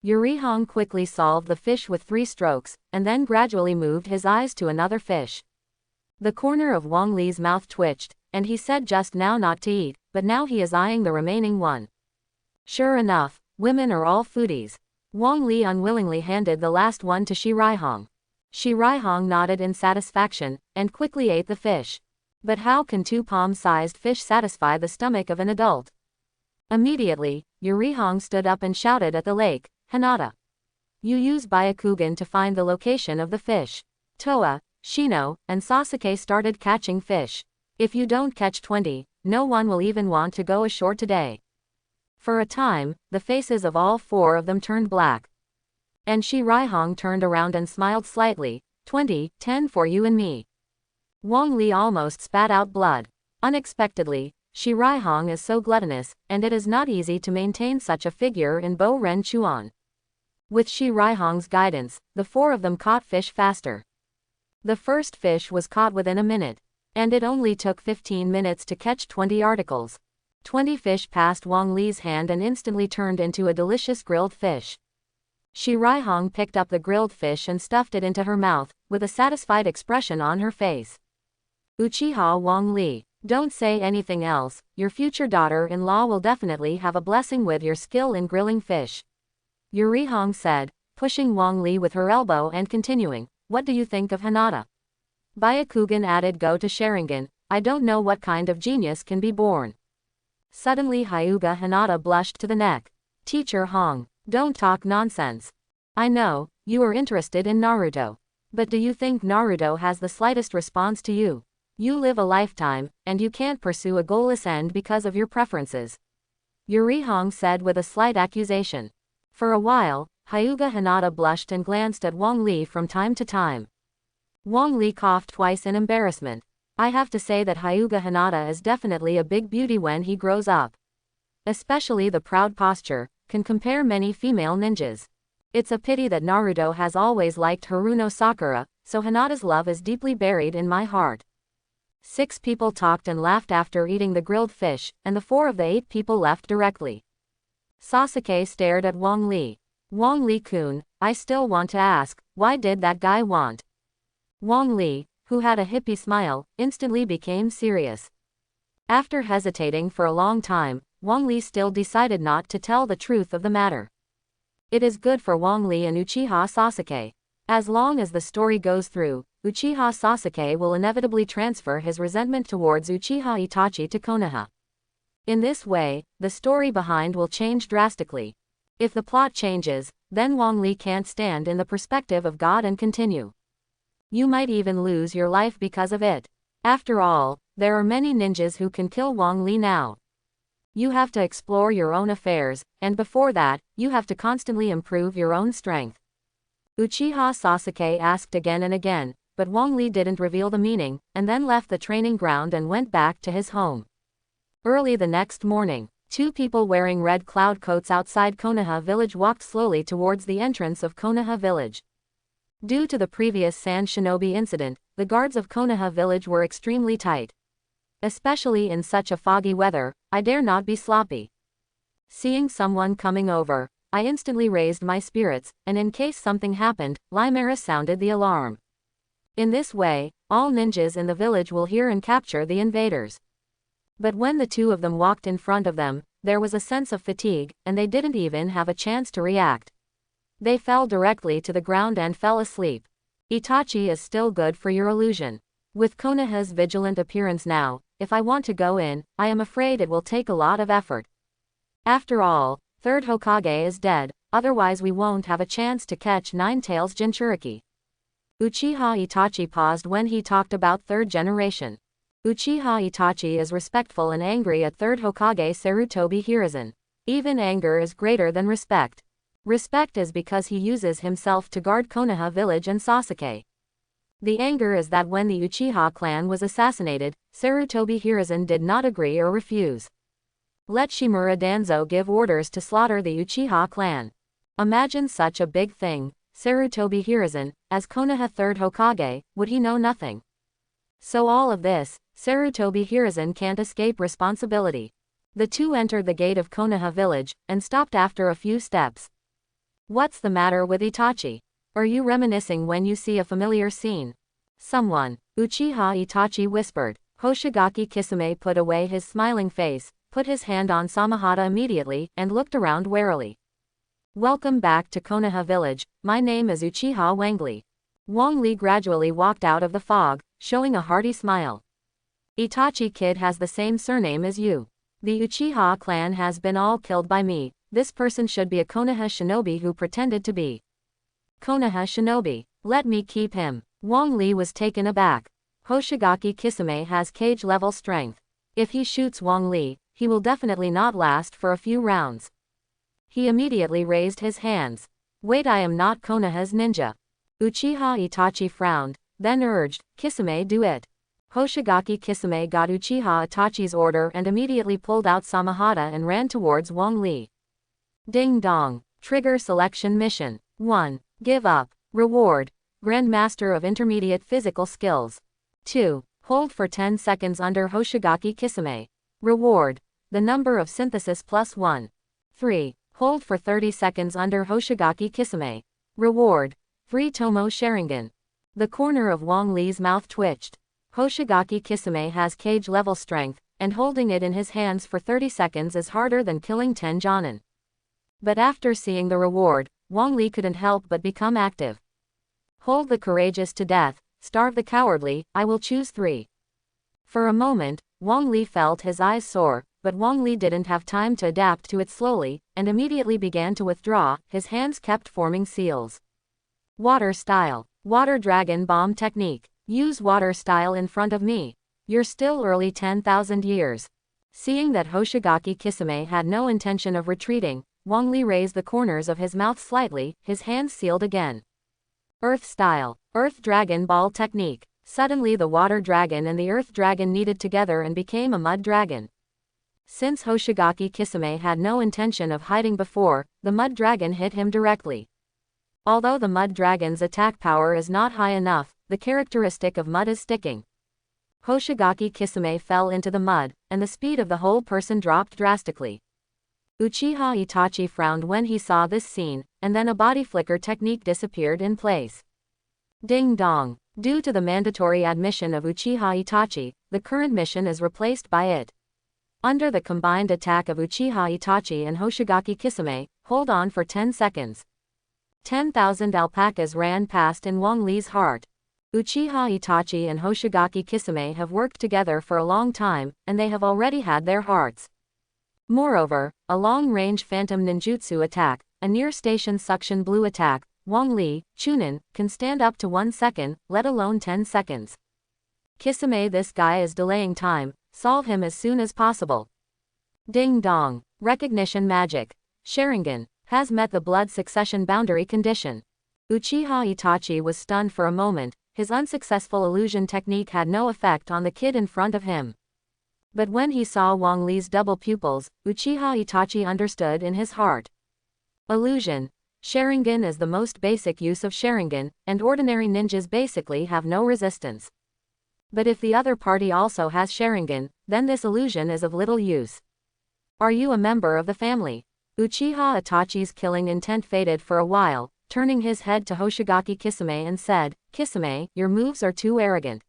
Jiraiya quickly solved the fish with 3 strokes, and then gradually moved his eyes to another fish. The corner of Wong Lee's mouth twitched, and he said just now not to eat, but now he is eyeing the remaining one. Sure enough, women are all foodies. Wong Lee unwillingly handed the last one to Jiraiya. Jiraiya nodded in satisfaction, and quickly ate the fish. But how can 2 palm-sized fish satisfy the stomach of an adult? Immediately, Jiraiya stood up and shouted at the lake, Hinata. You use Byakugan to find the location of the fish. Toa, Shino, and Sasuke started catching fish. If you don't catch 20, no one will even want to go ashore today. For a time, the faces of all 4 of them turned black. And Shiraihong turned around and smiled slightly. 20, 10 for you and me. Wong Lee almost spat out blood. Unexpectedly, Shiraihong is so gluttonous, and it is not easy to maintain such a figure in Bo Ren Chuan. With Shiraihong's guidance, the 4 of them caught fish faster. The first fish was caught within a minute. And it only took 15 minutes to catch 20 articles. 20 fish passed Wong Lee's hand and instantly turned into a delicious grilled fish. Shiraihong picked up the grilled fish and stuffed it into her mouth, with a satisfied expression on her face. Uchiha Wong Lee, don't say anything else, your future daughter-in-law will definitely have a blessing with your skill in grilling fish. Yurihong said, pushing Wong Lee with her elbow and continuing, what do you think of Hinata? Byakugan added go to Sharingan, I don't know what kind of genius can be born. Suddenly Hyuga Hinata blushed to the neck. Teacher Hong, don't talk nonsense. I know, you are interested in Naruto. But do you think Naruto has the slightest response to you? You live a lifetime, and you can't pursue a goalless end because of your preferences. Yurihong said with a slight accusation. For a while, Hyuga Hinata blushed and glanced at Wong Lee from time to time. Wong Lee coughed twice in embarrassment. I have to say that Hyuga Hinata is definitely a big beauty when he grows up. Especially the proud posture, can compare many female ninjas. It's a pity that Naruto has always liked Haruno Sakura, so Hinata's love is deeply buried in my heart. 6 people talked and laughed after eating the grilled fish, and the 4 of the 8 people left directly. Sasuke stared at Wong Lee. Wong Lee-kun, I still want to ask, why did that guy want? Wong Lee, who had a hippie smile, instantly became serious. After hesitating for a long time, Wong Lee still decided not to tell the truth of the matter. It is good for Wong Lee and Uchiha Sasuke. As long as the story goes through, Uchiha Sasuke will inevitably transfer his resentment towards Uchiha Itachi to Konoha. In this way, the story behind will change drastically. If the plot changes, then Wong Lee can't stand in the perspective of God and continue. You might even lose your life because of it. After all, there are many ninjas who can kill Wong Lee now. You have to explore your own affairs, and before that, you have to constantly improve your own strength. Uchiha Sasuke asked again and again, but Wong Lee didn't reveal the meaning, and then left the training ground and went back to his home. Early the next morning, 2 people wearing red cloud coats outside Konoha village walked slowly towards the entrance of Konoha village. Due to the previous Sand Shinobi incident, the guards of Konoha village were extremely tight. Especially in such a foggy weather, I dare not be sloppy. Seeing someone coming over, I instantly raised my spirits, and in case something happened, Limaris sounded the alarm. In this way, all ninjas in the village will hear and capture the invaders. But when the 2 of them walked in front of them, there was a sense of fatigue, and they didn't even have a chance to react. They fell directly to the ground and fell asleep. Itachi is still good for your illusion. With Konoha's vigilant appearance now, if I want to go in, I am afraid it will take a lot of effort. After all, 3rd Hokage is dead, otherwise we won't have a chance to catch Nine-Tails Jinchuriki. Uchiha Itachi paused when he talked about 3rd generation. Uchiha Itachi is respectful and angry at 3rd Hokage Sarutobi Hiruzen. Even anger is greater than respect. Respect is because he uses himself to guard Konoha village and Sasuke. The anger is that when the Uchiha clan was assassinated, Sarutobi Hiruzen did not agree or refuse. Let Shimura Danzo give orders to slaughter the Uchiha clan. Imagine such a big thing. Sarutobi Hiruzen, as Konoha 3rd Hokage, would he know nothing? So all of this, Sarutobi Hiruzen can't escape responsibility. The 2 entered the gate of Konoha village, and stopped after a few steps. What's the matter with Itachi? Are you reminiscing when you see a familiar scene? Someone, Uchiha Itachi whispered. Hoshigaki Kisame put away his smiling face, put his hand on Samahata immediately, and looked around warily. Welcome back to Konoha village, my name is Uchiha Wong Lee. Wong Lee gradually walked out of the fog, showing a hearty smile. Itachi kid has the same surname as you. The Uchiha clan has been all killed by me. This person should be a Konoha shinobi who pretended to be. Konoha shinobi, let me keep him. Wong Lee was taken aback. Hoshigaki Kisame has cage-level strength. If he shoots Wong Lee, he will definitely not last for a few rounds. He immediately raised his hands. Wait, I am not Konoha's ninja. Uchiha Itachi frowned, then urged, Kisame, do it. Hoshigaki Kisame got Uchiha Itachi's order and immediately pulled out Samahata and ran towards Wong Lee. Ding dong. Trigger selection mission. 1. Give up. Reward. Grandmaster of Intermediate Physical Skills. 2. Hold for 10 seconds under Hoshigaki Kisame. Reward. The number of synthesis plus 1. 3. Hold for 30 seconds under Hoshigaki Kisame. Reward. Free Tomo Sharingan. The corner of Wong Lee's mouth twitched. Hoshigaki Kisame has cage-level strength, and holding it in his hands for 30 seconds is harder than killing 10 Jonin. But after seeing the reward, Wong Lee couldn't help but become active. Hold the courageous to death, starve the cowardly, I will choose 3. For a moment, Wong Lee felt his eyes soar, but Wong Lee didn't have time to adapt to it slowly, and immediately began to withdraw. His hands kept forming seals. Water style. Water dragon bomb technique. Use water style in front of me. You're still early 10,000 years. Seeing that Hoshigaki Kisame had no intention of retreating, Wong Lee raised the corners of his mouth slightly, his hands sealed again. Earth style. Earth dragon ball technique. Suddenly the water dragon and the earth dragon kneaded together and became a mud dragon. Since Hoshigaki Kisame had no intention of hiding before, the mud dragon hit him directly. Although the mud dragon's attack power is not high enough, the characteristic of mud is sticking. Hoshigaki Kisame fell into the mud, and the speed of the whole person dropped drastically. Uchiha Itachi frowned when he saw this scene, and then a body flicker technique disappeared in place. Ding dong. Due to the mandatory admission of Uchiha Itachi, the current mission is replaced by it. Under the combined attack of Uchiha Itachi and Hoshigaki Kisame, hold on for 10 seconds. 10,000 alpacas ran past in Wong Lee's heart. Uchiha Itachi and Hoshigaki Kisame have worked together for a long time, and they have already had their hearts. Moreover, a long-range phantom ninjutsu attack, a near-station suction blue attack, Wong Lee, Chunin, can stand up to 1 second, let alone 10 seconds. Kisame, this guy is delaying time, solve him as soon as possible. Ding dong. Recognition magic. Sharingan has met the blood succession boundary condition. Uchiha Itachi was stunned for a moment. His unsuccessful illusion technique had no effect on the kid in front of him. But when he saw Wong Lee's double pupils, Uchiha Itachi understood in his heart. Illusion. Sharingan is the most basic use of Sharingan, and ordinary ninjas basically have no resistance. But if the other party also has Sharingan, then this illusion is of little use. Are you a member of the family? Uchiha Itachi's killing intent faded for a while, turning his head to Hoshigaki Kisame and said, Kisame, your moves are too arrogant.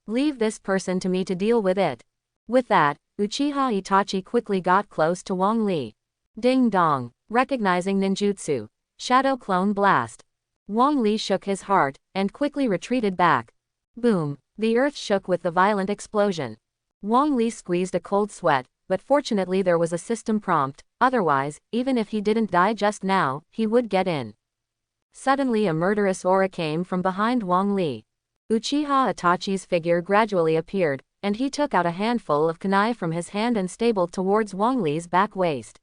Leave this person to me to deal with it. With that, Uchiha Itachi quickly got close to Wong Lee. Ding dong. Recognizing ninjutsu. Shadow clone blast. Wong Lee shook his heart, and quickly retreated back. Boom. The earth shook with the violent explosion. Wong Lee squeezed a cold sweat, but fortunately there was a system prompt, otherwise, even if he didn't die just now, he would get in. Suddenly a murderous aura came from behind Wong Lee. Uchiha Itachi's figure gradually appeared, and he took out a handful of kunai from his hand and stabled towards Wong Lee's back waist.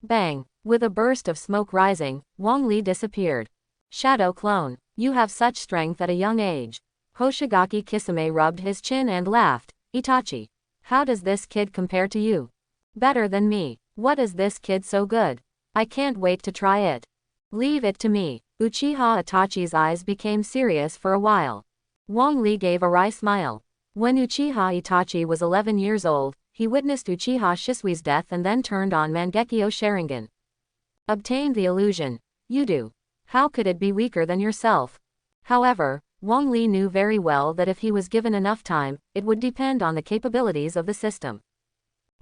Bang! With a burst of smoke rising, Wong Lee disappeared. Shadow clone, you have such strength at a young age. Hoshigaki Kisame rubbed his chin and laughed. Itachi, how does this kid compare to you? Better than me. What is this kid so good? I can't wait to try it. Leave it to me. Uchiha Itachi's eyes became serious for a while. Wong Lee gave a wry smile. When Uchiha Itachi was 11 years old, he witnessed Uchiha Shisui's death and then turned on Mangekyo Sharingan. Obtained the illusion. You do. How could it be weaker than yourself? However, Wong Lee knew very well that if he was given enough time, it would depend on the capabilities of the system.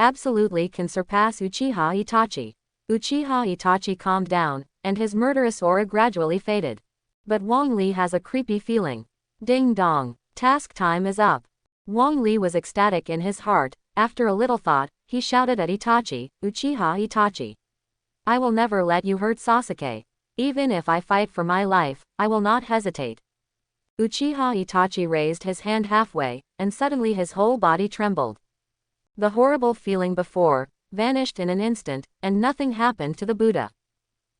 Absolutely can surpass Uchiha Itachi. Uchiha Itachi calmed down, and his murderous aura gradually faded. But Wong Lee has a creepy feeling. Ding dong. Task time is up. Wong Lee was ecstatic in his heart. After a little thought, he shouted at Itachi, Uchiha Itachi. I will never let you hurt Sasuke. Even if I fight for my life, I will not hesitate. Uchiha Itachi raised his hand halfway, and suddenly his whole body trembled. The horrible feeling before vanished in an instant, and nothing happened to the Buddha.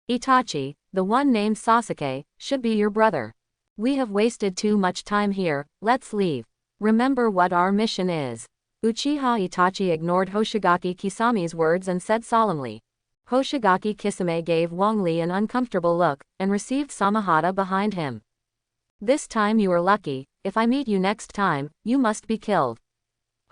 Itachi, the one named Sasuke, should be your brother. We have wasted too much time here, let's leave. Remember what our mission is. Uchiha Itachi ignored Hoshigaki Kisame's words and said solemnly. Hoshigaki Kisame gave Wong Lee an uncomfortable look, and received Samahata behind him. This time you are lucky, if I meet you next time, you must be killed.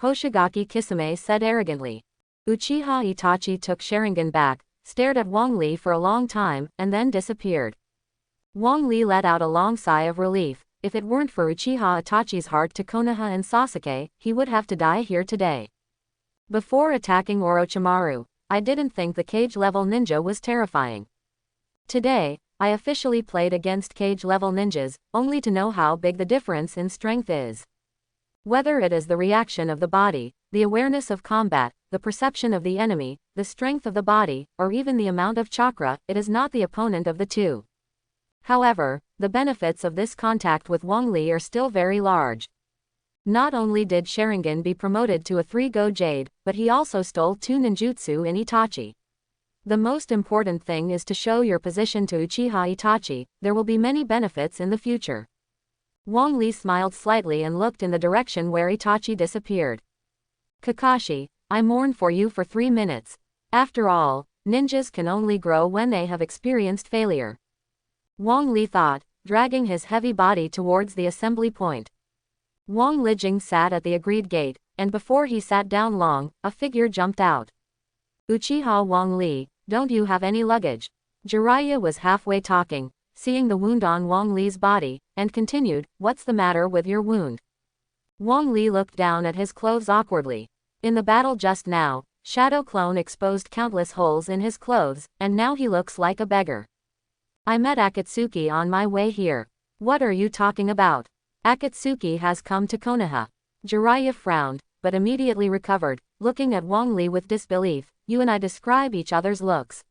Hoshigaki Kisame said arrogantly. Uchiha Itachi took Sharingan back, stared at Wong Lee for a long time, and then disappeared. Wong Lee let out a long sigh of relief. If it weren't for Uchiha Itachi's heart to Konoha and Sasuke, he would have to die here today. Before attacking Orochimaru, I didn't think the cage-level ninja was terrifying. Today, I officially played against cage-level ninjas, only to know how big the difference in strength is. Whether it is the reaction of the body, the awareness of combat, the perception of the enemy, the strength of the body, or even the amount of chakra, it is not the opponent of the two. However, the benefits of this contact with Wong Lee are still very large. Not only did Sharingan be promoted to a 3-go Jade, but he also stole 2 ninjutsu in Itachi. The most important thing is to show your position to Uchiha Itachi. There will be many benefits in the future. Wong Lee smiled slightly and looked in the direction where Itachi disappeared. Kakashi, I mourn for you for 3 minutes. After all, ninjas can only grow when they have experienced failure. Wong Lee thought, dragging his heavy body towards the assembly point. Wong Lijing sat at the agreed gate, and before he sat down long, a figure jumped out. Uchiha Wong Lee, don't you have any luggage? Jiraiya was halfway talking, seeing the wound on Wong Lee's body, and continued, what's the matter with your wound? Wong Lee looked down at his clothes awkwardly. In the battle just now, Shadow Clone exposed countless holes in his clothes, and now he looks like a beggar. I met Akatsuki on my way here. What are you talking about? Akatsuki has come to Konoha. Jiraiya frowned, but immediately recovered, looking at Wong Lee with disbelief. You and I describe each other's looks.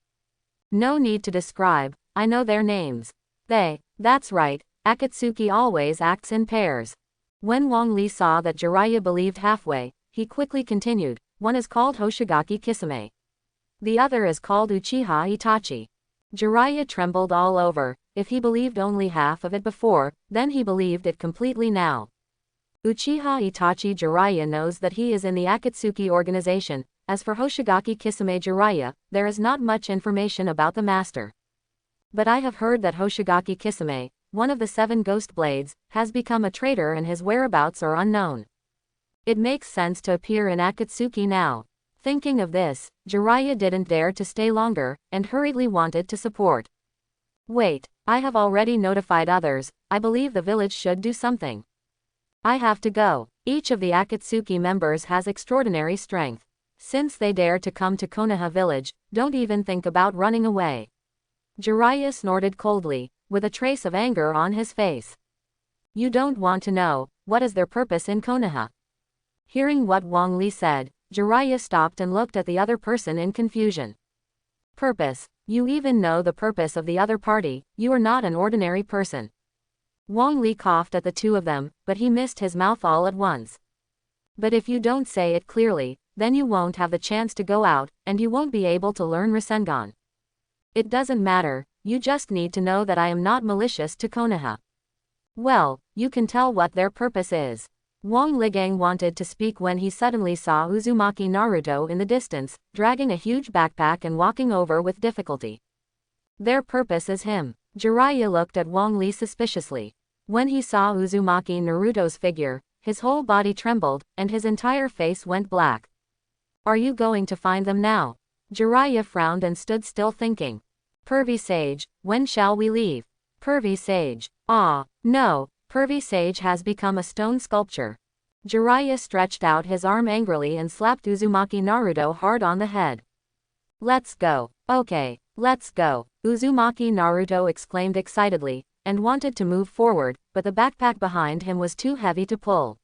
No need to describe, I know their names. That's right, Akatsuki always acts in pairs. When Wong Lee saw that Jiraiya believed halfway, he quickly continued, one is called Hoshigaki Kisame. The other is called Uchiha Itachi. Jiraiya trembled all over. If he believed only half of it before, then he believed it completely now. Uchiha Itachi Jiraiya knows that he is in the Akatsuki organization. As for Hoshigaki Kisame Jiraiya, there is not much information about the master. But I have heard that Hoshigaki Kisame, one of the 7 ghost blades, has become a traitor and his whereabouts are unknown. It makes sense to appear in Akatsuki now. Thinking of this, Jiraiya didn't dare to stay longer, and hurriedly wanted to support. Wait, I have already notified others, I believe the village should do something. I have to go. Each of the Akatsuki members has extraordinary strength. Since they dare to come to Konoha village, don't even think about running away. Jiraiya snorted coldly, with a trace of anger on his face. You don't want to know, what is their purpose in Konoha? Hearing what Wong Lee said, Jiraiya stopped and looked at the other person in confusion. Purpose? You even know the purpose of the other party, you are not an ordinary person. Wong Lee coughed at the two of them, but he missed his mouth all at once. But if you don't say it clearly, then you won't have the chance to go out, and you won't be able to learn Rasengan. It doesn't matter, you just need to know that I am not malicious to Konoha. Well, you can tell what their purpose is. Wong Ligang wanted to speak when he suddenly saw Uzumaki Naruto in the distance, dragging a huge backpack and walking over with difficulty. Their purpose is him. Jiraiya looked at Wong Lee suspiciously. When he saw Uzumaki Naruto's figure, his whole body trembled, and his entire face went black. Are you going to find them now? Jiraiya frowned and stood still thinking. Pervy Sage, when shall we leave? Pervy Sage. Ah, no, Pervy Sage has become a stone sculpture. Jiraiya stretched out his arm angrily and slapped Uzumaki Naruto hard on the head. Let's go. Okay, let's go. Uzumaki Naruto exclaimed excitedly, and wanted to move forward, but the backpack behind him was too heavy to pull.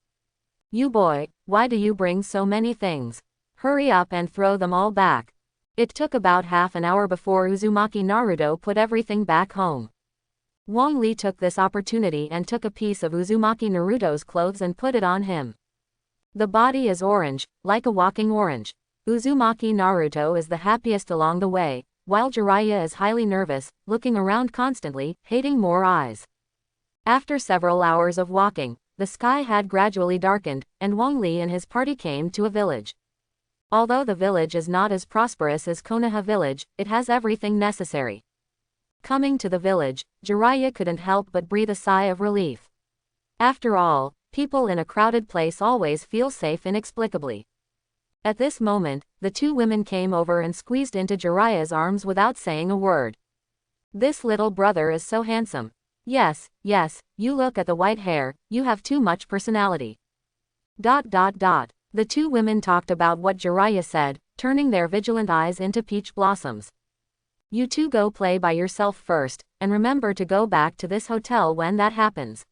You boy, why do you bring so many things? Hurry up and throw them all back. It took about half an hour before Uzumaki Naruto put everything back home. Wong Lee took this opportunity and took a piece of Uzumaki Naruto's clothes and put it on him. The body is orange, like a walking orange. Uzumaki Naruto is the happiest along the way, while Jiraiya is highly nervous, looking around constantly, hating more eyes. After several hours of walking, the sky had gradually darkened, and Wong Lee and his party came to a village. Although the village is not as prosperous as Konoha village, it has everything necessary. Coming to the village, Jiraiya couldn't help but breathe a sigh of relief. After all, people in a crowded place always feel safe inexplicably. At this moment, the two women came over and squeezed into Jiraiya's arms without saying a word. This little brother is so handsome. Yes, you look at the white hair, you have too much personality. ... The two women talked about what Jiraiya said, turning their vigilant eyes into peach blossoms. You two go play by yourself first, and remember to go back to this hotel when that happens.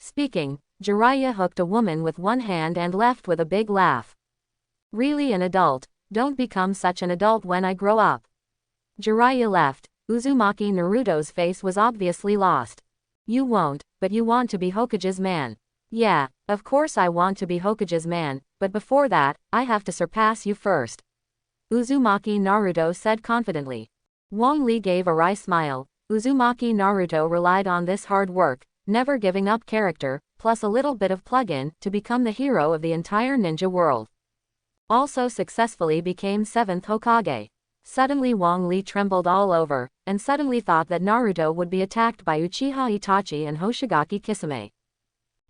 Speaking, Jiraiya hooked a woman with one hand and left with a big laugh. Really an adult, don't become such an adult when I grow up. Jiraiya left. Uzumaki Naruto's face was obviously lost. You won't, but you want to be Hokage's man. Yeah, of course I want to be Hokage's man, but before that, I have to surpass you first. Uzumaki Naruto said confidently. Wong Lee gave a wry smile. Uzumaki Naruto relied on this hard work, never giving up character, plus a little bit of plug-in, to become the hero of the entire ninja world. Also successfully became 7th Hokage. Suddenly Wong Lee trembled all over, and suddenly thought that Naruto would be attacked by Uchiha Itachi and Hoshigaki Kisame.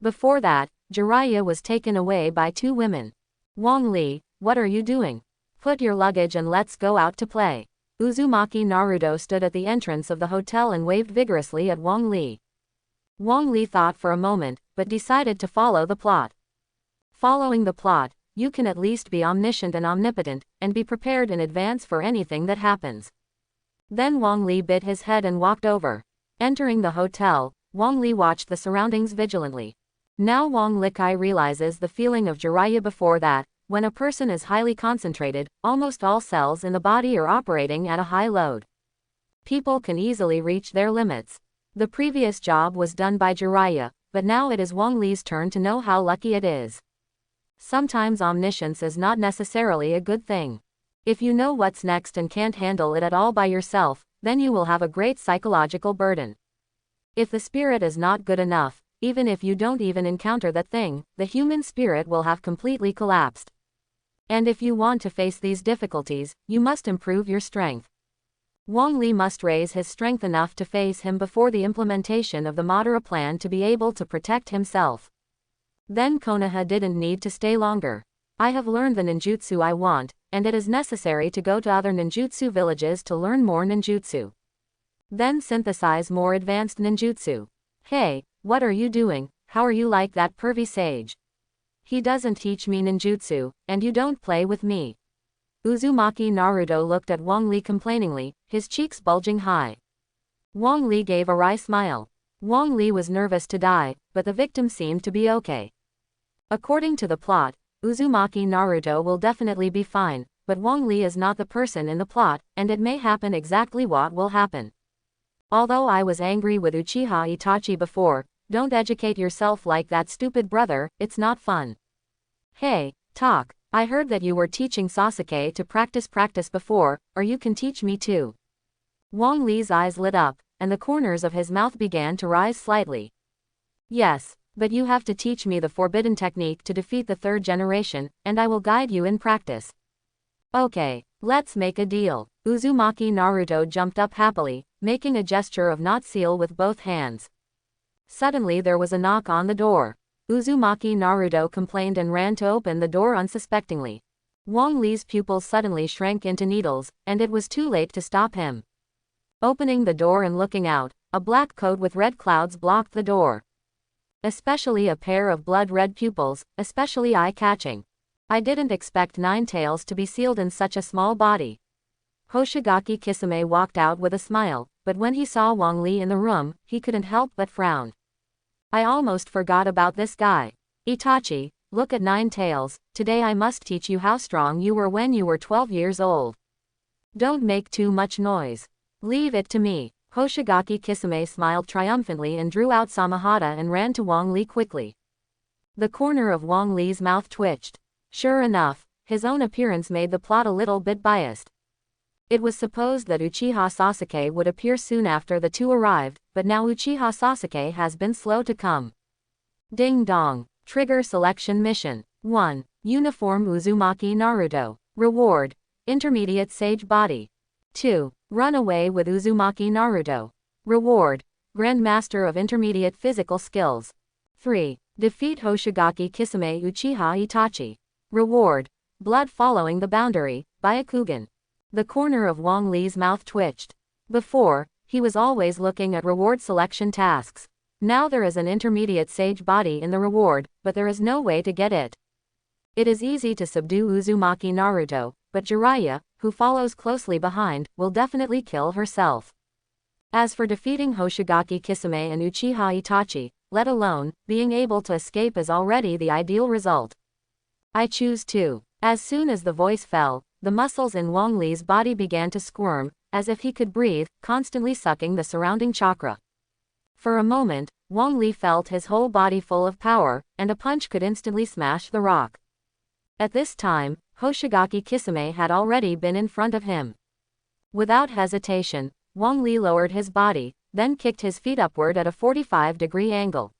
Before that, Jiraiya was taken away by two women. Wong Lee, what are you doing? Put your luggage and let's go out to play. Uzumaki Naruto stood at the entrance of the hotel and waved vigorously at Wong Lee. Wong Lee thought for a moment, but decided to follow the plot. Following the plot, you can at least be omniscient and omnipotent, and be prepared in advance for anything that happens. Then Wong Lee bit his head and walked over. Entering the hotel, Wong Lee watched the surroundings vigilantly. Now Wong Lee realizes the feeling of Jiraiya before that, when a person is highly concentrated, almost all cells in the body are operating at a high load. People can easily reach their limits. The previous job was done by Jiraiya, but now it is Wong Lee's turn to know how lucky it is. Sometimes omniscience is not necessarily a good thing. If you know what's next and can't handle it at all by yourself, then you will have a great psychological burden. If the spirit is not good enough, even if you don't even encounter that thing, the human spirit will have completely collapsed. And if you want to face these difficulties, you must improve your strength. Wong Lee must raise his strength enough to face him before the implementation of the Madara plan to be able to protect himself. Then Konoha didn't need to stay longer. I have learned the ninjutsu I want, and it is necessary to go to other ninjutsu villages to learn more ninjutsu. Then synthesize more advanced ninjutsu. Hey, what are you doing? How are you like that pervy sage? He doesn't teach me ninjutsu, and you don't play with me. Uzumaki Naruto looked at Wong Lee complainingly, his cheeks bulging high. Wong Lee gave a wry smile. Wong Lee was nervous to die, but the victim seemed to be okay. According to the plot, Uzumaki Naruto will definitely be fine, but Wong Lee is not the person in the plot, and it may happen exactly what will happen. Although I was angry with Uchiha Itachi before, don't educate yourself like that stupid brother, it's not fun. Hey, talk, I heard that you were teaching Sasuke to practice before, or you can teach me too. Wong Lee's eyes lit up, and the corners of his mouth began to rise slightly. Yes, but you have to teach me the forbidden technique to defeat the third generation, and I will guide you in practice. Okay, let's make a deal. Uzumaki Naruto jumped up happily, making a gesture of not seal with both hands. Suddenly there was a knock on the door. Uzumaki Naruto complained and ran to open the door unsuspectingly. Wong Lee's pupils suddenly shrank into needles, and it was too late to stop him. Opening the door and looking out, a black coat with red clouds blocked the door. Especially a pair of blood-red pupils, especially eye-catching. I didn't expect Nine Tails to be sealed in such a small body. Hoshigaki Kisame walked out with a smile, but when he saw Wong Lee in the room, he couldn't help but frown. I almost forgot about this guy. Itachi, look at Nine Tails, today I must teach you how strong you were when you were 12 years old. Don't make too much noise. Leave it to me. Hoshigaki Kisame smiled triumphantly and drew out Samahata and ran to Wong Lee quickly. The corner of Wong Lee's mouth twitched. Sure enough, his own appearance made the plot a little bit biased. It was supposed that Uchiha Sasuke would appear soon after the two arrived, but now Uchiha Sasuke has been slow to come. Ding dong. Trigger selection mission. 1. Uniform Uzumaki Naruto. Reward: Intermediate Sage Body. 2. Run away with Uzumaki Naruto. Reward: Grandmaster of Intermediate Physical Skills. 3. Defeat Hoshigaki Kisame Uchiha Itachi. Reward: Blood Following the Boundary, Byakugan. The corner of Wong Lee's mouth twitched. Before, he was always looking at reward selection tasks. Now there is an intermediate sage body in the reward, but there is no way to get it. It is easy to subdue Uzumaki Naruto, but Jiraiya, who follows closely behind, will definitely kill herself. As for defeating Hoshigaki Kisame and Uchiha Itachi, let alone being able to escape is already the ideal result. I choose 2. As soon as the voice fell, the muscles in Wong Lee's body began to squirm, as if he could breathe, constantly sucking the surrounding chakra. For a moment, Wong Lee felt his whole body full of power, and a punch could instantly smash the rock. At this time, Hoshigaki Kisame had already been in front of him. Without hesitation, Wong Lee lowered his body, then kicked his feet upward at a 45-degree angle.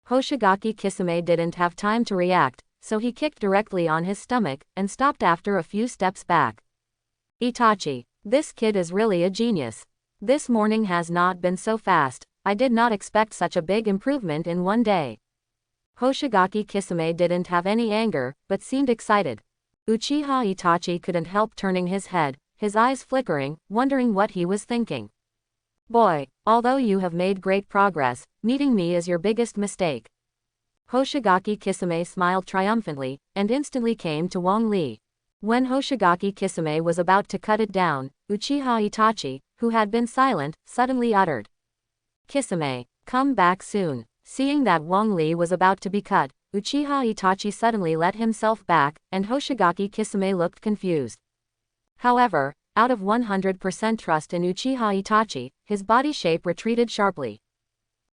Hoshigaki Kisame didn't have time to react, so he kicked directly on his stomach, and stopped after a few steps back. Itachi, this kid is really a genius. This morning has not been so fast. I did not expect such a big improvement in one day. Hoshigaki Kisame didn't have any anger, but seemed excited. Uchiha Itachi couldn't help turning his head, his eyes flickering, wondering what he was thinking. Boy, although you have made great progress, meeting me is your biggest mistake. Hoshigaki Kisame smiled triumphantly, and instantly came to Wong Lee. When Hoshigaki Kisame was about to cut it down, Uchiha Itachi, who had been silent, suddenly uttered, "Kisame, come back soon." Seeing that Wong Lee was about to be cut, Uchiha Itachi suddenly let himself back, and Hoshigaki Kisame looked confused. However, out of 100% trust in Uchiha Itachi, his body shape retreated sharply.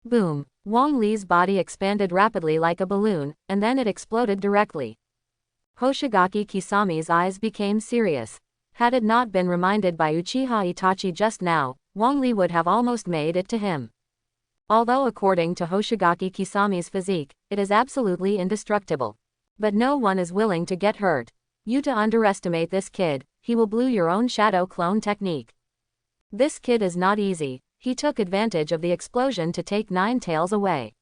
Boom! Wong Lee's body expanded rapidly like a balloon, and then it exploded directly. Hoshigaki Kisame's eyes became serious. Had it not been reminded by Uchiha Itachi just now, Wong Lee would have almost made it to him. Although according to Hoshigaki Kisame's physique, it is absolutely indestructible. But no one is willing to get hurt. You to underestimate this kid, he will blow your own shadow clone technique. This kid is not easy, he took advantage of the explosion to take Nine Tails away.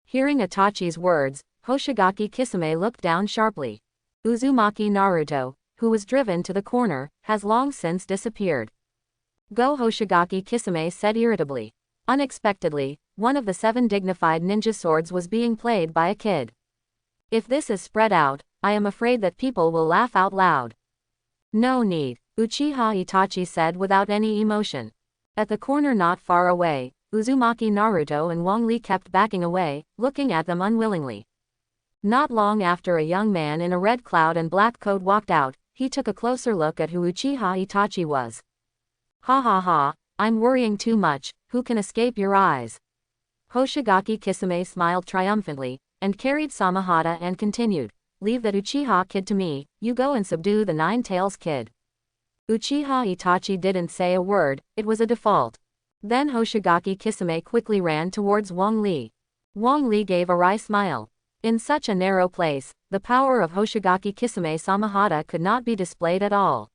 Hearing Itachi's words, Hoshigaki Kisame looked down sharply. Uzumaki Naruto, who was driven to the corner, has long since disappeared. Go, Hoshigaki Kisame said irritably. Unexpectedly, one of the 7 dignified ninja swords was being played by a kid. If this is spread out, I am afraid that people will laugh out loud. No need, Uchiha Itachi said without any emotion. At the corner not far away, Uzumaki Naruto and Wong Lee kept backing away, looking at them unwillingly. Not long after a young man in a red cloud and black coat walked out, he took a closer look at who Uchiha Itachi was. Ha ha ha, I'm worrying too much, who can escape your eyes? Hoshigaki Kisame smiled triumphantly, and carried Samahata and continued, leave that Uchiha kid to me, you go and subdue the Nine Tails kid. Uchiha Itachi didn't say a word, it was a default. Then Hoshigaki Kisame quickly ran towards Wong Lee. Wong Lee gave a wry smile. In such a narrow place, the power of Hoshigaki Kisame Samahata could not be displayed at all.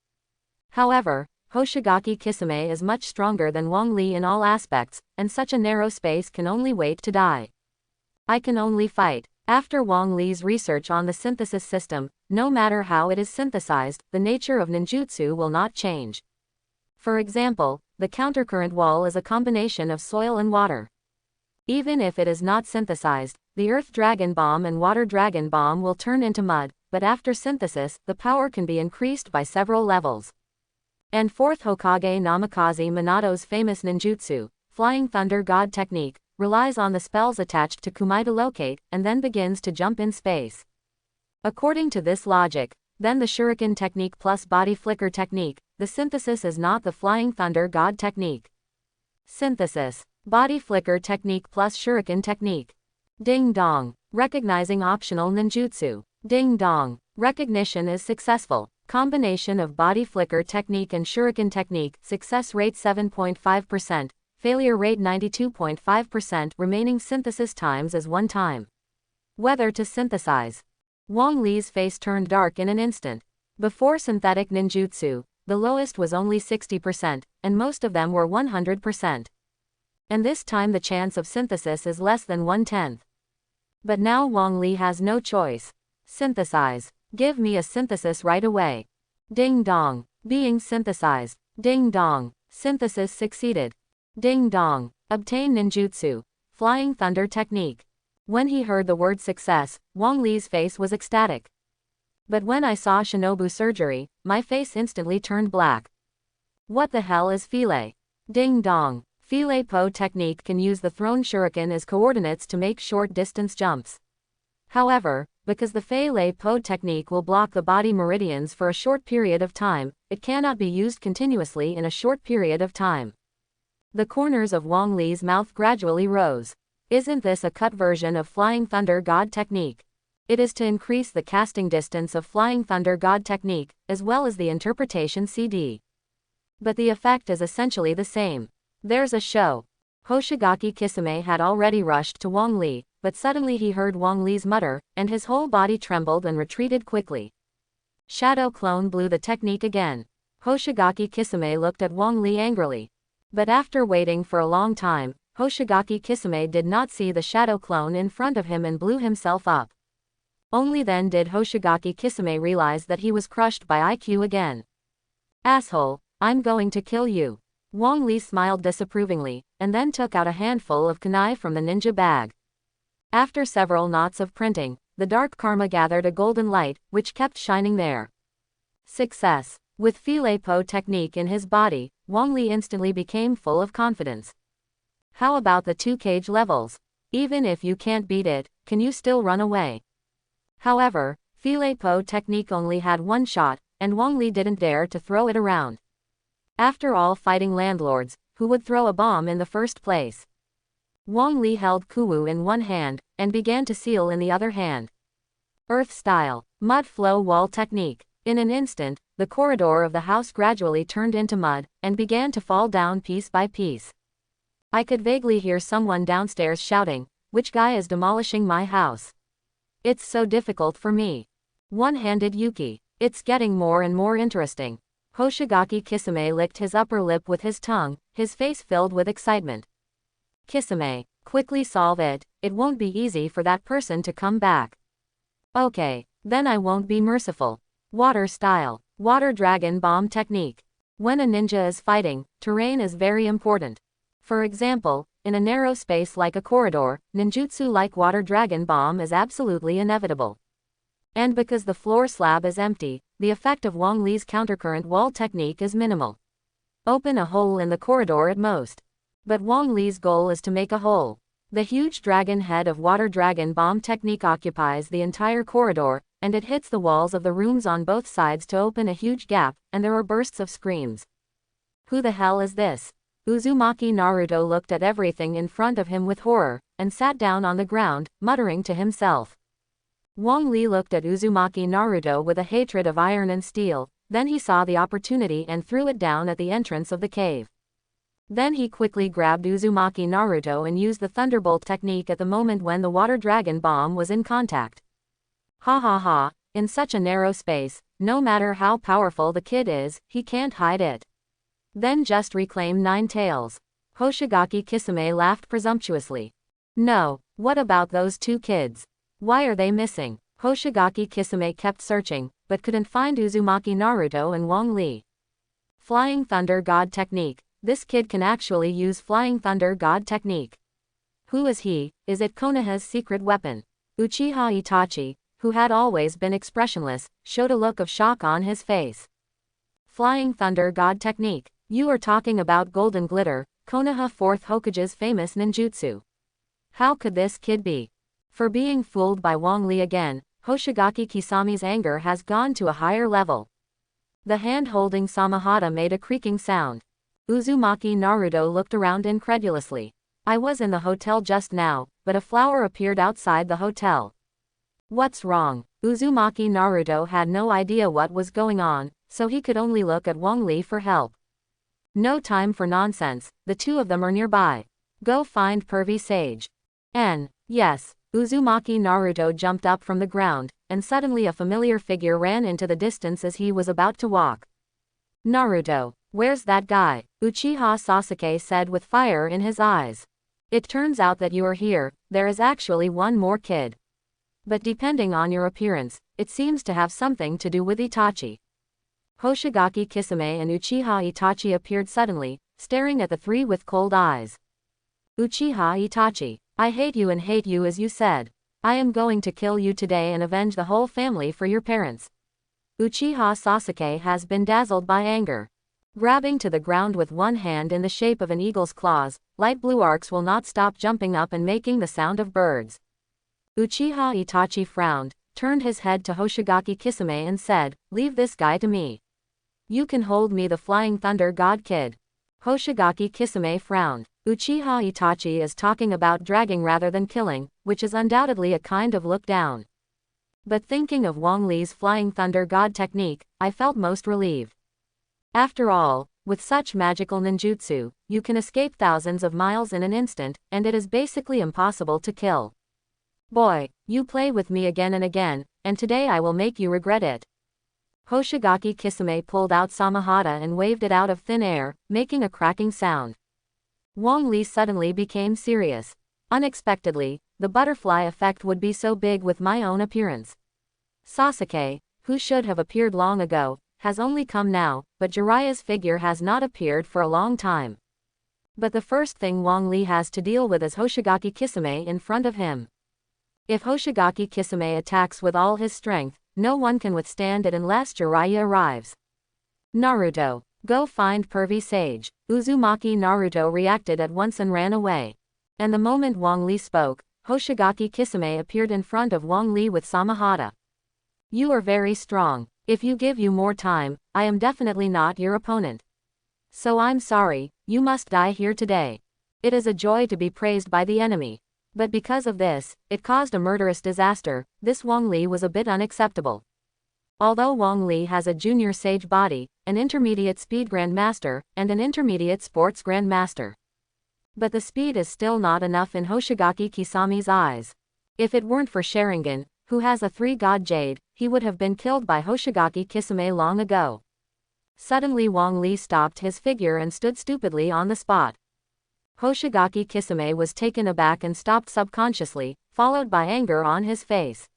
However, Hoshigaki Kisame is much stronger than Wong Lee in all aspects, and such a narrow space can only wait to die. I can only fight. After Wong Lee's research on the synthesis system, no matter how it is synthesized, the nature of ninjutsu will not change. For example, the countercurrent wall is a combination of soil and water. Even if it is not synthesized, the Earth Dragon Bomb and Water Dragon Bomb will turn into mud, but after synthesis, the power can be increased by several levels. And 4th Hokage Namikaze Minato's famous ninjutsu, Flying Thunder God technique, relies on the spells attached to Kumai to locate, and then begins to jump in space. According to this logic, then the Shuriken technique plus body flicker technique, the synthesis is not the Flying Thunder God technique. Synthesis. Body flicker technique plus shuriken technique. Ding dong. Recognizing optional ninjutsu. Ding dong. Recognition is successful. Combination of body flicker technique and shuriken technique. Success rate 7.5%. Failure rate 92.5%. Remaining synthesis times is 1 time. Whether to synthesize. Wong Lee's face turned dark in an instant. Before synthetic ninjutsu, the lowest was only 60%, and most of them were 100%. And this time the chance of synthesis is less than 1/10. But now Wong Lee has no choice. Synthesize. Give me a synthesis right away. Ding dong. Being synthesized. Ding dong. Synthesis succeeded. Ding dong. Obtain ninjutsu. Flying Thunder technique. When he heard the word success, Wong Lee's face was ecstatic. But when I saw Shinobu surgery, my face instantly turned black. What the hell is Fillet? Ding dong. Fillet Po technique can use the thrown shuriken as coordinates to make short distance jumps. However, because the Fillet Po technique will block the body meridians for a short period of time, it cannot be used continuously in a short period of time. The corners of Wong Lee's mouth gradually rose. Isn't this a cut version of Flying Thunder God technique? It is to increase the casting distance of Flying Thunder God technique, as well as the interpretation CD. But the effect is essentially the same. There's a show. Hoshigaki Kisame had already rushed to Wong Lee, but suddenly he heard Wong Lee's mutter, and his whole body trembled and retreated quickly. Shadow Clone blew the technique again. Hoshigaki Kisame looked at Wong Lee angrily. But after waiting for a long time, Hoshigaki Kisame did not see the Shadow Clone in front of him and blew himself up. Only then did Hoshigaki Kisame realize that he was crushed by IQ again. Asshole, I'm going to kill you. Wong Lee smiled disapprovingly, and then took out a handful of kunai from the ninja bag. After several knots of printing, the dark karma gathered a golden light, which kept shining there. Success. With Fillet Po technique in his body, Wong Lee instantly became full of confidence. How about the 2 cage levels? Even if you can't beat it, can you still run away? However, Fillet Po technique only had 1 shot, and Wong Lee didn't dare to throw it around. After all, fighting landlords, who would throw a bomb in the first place? Wong Lee held Kuwu in one hand, and began to seal in the other hand. Earth style, mud flow wall technique. In an instant, the corridor of the house gradually turned into mud, and began to fall down piece by piece. I could vaguely hear someone downstairs shouting, "Which guy is demolishing my house? It's so difficult for me." One-handed Yuki. It's getting more and more interesting. Hoshigaki Kisame licked his upper lip with his tongue, his face filled with excitement. Kisame, quickly solve it, it won't be easy for that person to come back. Okay, then I won't be merciful. Water style, water dragon bomb technique. When a ninja is fighting, terrain is very important. For example, in a narrow space like a corridor, ninjutsu like water dragon bomb is absolutely inevitable. And because the floor slab is empty, the effect of Wong Lee's countercurrent wall technique is minimal. Open a hole in the corridor at most. But Wong Lee's goal is to make a hole. The huge dragon head of water dragon bomb technique occupies the entire corridor, and it hits the walls of the rooms on both sides to open a huge gap, and there are bursts of screams. Who the hell is this? Uzumaki Naruto looked at everything in front of him with horror, and sat down on the ground, muttering to himself. Wong Lee looked at Uzumaki Naruto with a hatred of iron and steel, then he saw the opportunity and threw it down at the entrance of the cave. Then he quickly grabbed Uzumaki Naruto and used the Thunderbolt technique at the moment when the water dragon bomb was in contact. Ha ha ha, in such a narrow space, no matter how powerful the kid is, he can't hide it. Then just reclaim 9 tails. Hoshigaki Kisame laughed presumptuously. No, what about those 2 kids? Why are they missing? Hoshigaki Kisame kept searching, but couldn't find Uzumaki Naruto and Wong Lee. Flying Thunder God technique. This kid can actually use Flying Thunder God technique. Who is he? Is it Konoha's secret weapon? Uchiha Itachi, who had always been expressionless, showed a look of shock on his face. Flying Thunder God technique. You are talking about Golden Glitter, Konoha 4th Hokage's famous ninjutsu. How could this kid be? For being fooled by Wong Lee again, Hoshigaki Kisame's anger has gone to a higher level. The hand holding Samahata made a creaking sound. Uzumaki Naruto looked around incredulously. I was in the hotel just now, but a flower appeared outside the hotel. What's wrong? Uzumaki Naruto had no idea what was going on, so he could only look at Wong Lee for help. No time for nonsense, the two of them are nearby. Go find pervy sage. Yes. Uzumaki Naruto jumped up from the ground, and suddenly a familiar figure ran into the distance as he was about to walk. Naruto, where's that guy? Uchiha Sasuke said with fire in his eyes. It turns out that you are here, there is actually one more kid. But depending on your appearance, it seems to have something to do with Itachi. Hoshigaki Kisame and Uchiha Itachi appeared suddenly, staring at the three with cold eyes. Uchiha Itachi, I hate you and hate you as you said. I am going to kill you today and avenge the whole family for your parents. Uchiha Sasuke has been dazzled by anger. Grabbing to the ground with one hand in the shape of an eagle's claws, light blue arcs will not stop jumping up and making the sound of birds. Uchiha Itachi frowned, turned his head to Hoshigaki Kisame and said, leave this guy to me. You can hold me the flying thunder god kid. Hoshigaki Kisame frowned. Uchiha Itachi is talking about dragging rather than killing, which is undoubtedly a kind of look down. But thinking of Wong Lee's flying thunder god technique, I felt most relieved. After all, with such magical ninjutsu, you can escape thousands of miles in an instant, and it is basically impossible to kill. Boy, you play with me again and again, and today I will make you regret it. Hoshigaki Kisame pulled out Samahata and waved it out of thin air, making a cracking sound. Wong Lee suddenly became serious. Unexpectedly, the butterfly effect would be so big with my own appearance. Sasuke, who should have appeared long ago, has only come now, but Jiraiya's figure has not appeared for a long time. But the first thing Wong Lee has to deal with is Hoshigaki Kisame in front of him. If Hoshigaki Kisame attacks with all his strength, no one can withstand it unless Jiraiya arrives. Naruto, go find pervy sage. Uzumaki Naruto reacted at once and ran away. And the moment Wong Lee spoke, Hoshigaki Kisame appeared in front of Wong Lee with Samahata. You are very strong. If you give you more time, I am definitely not your opponent. So I'm sorry, you must die here today. It is a joy to be praised by the enemy. But because of this, it caused a murderous disaster. This Wong Lee was a bit unacceptable. Although Wong Lee has a junior sage body, an intermediate speed grandmaster, and an intermediate sports grandmaster. But the speed is still not enough in Hoshigaki Kisame's eyes. If it weren't for Sharingan, who has a 3-god jade, he would have been killed by Hoshigaki Kisame long ago. Suddenly Wong Lee stopped his figure and stood stupidly on the spot. Hoshigaki Kisame was taken aback and stopped subconsciously, followed by anger on his face.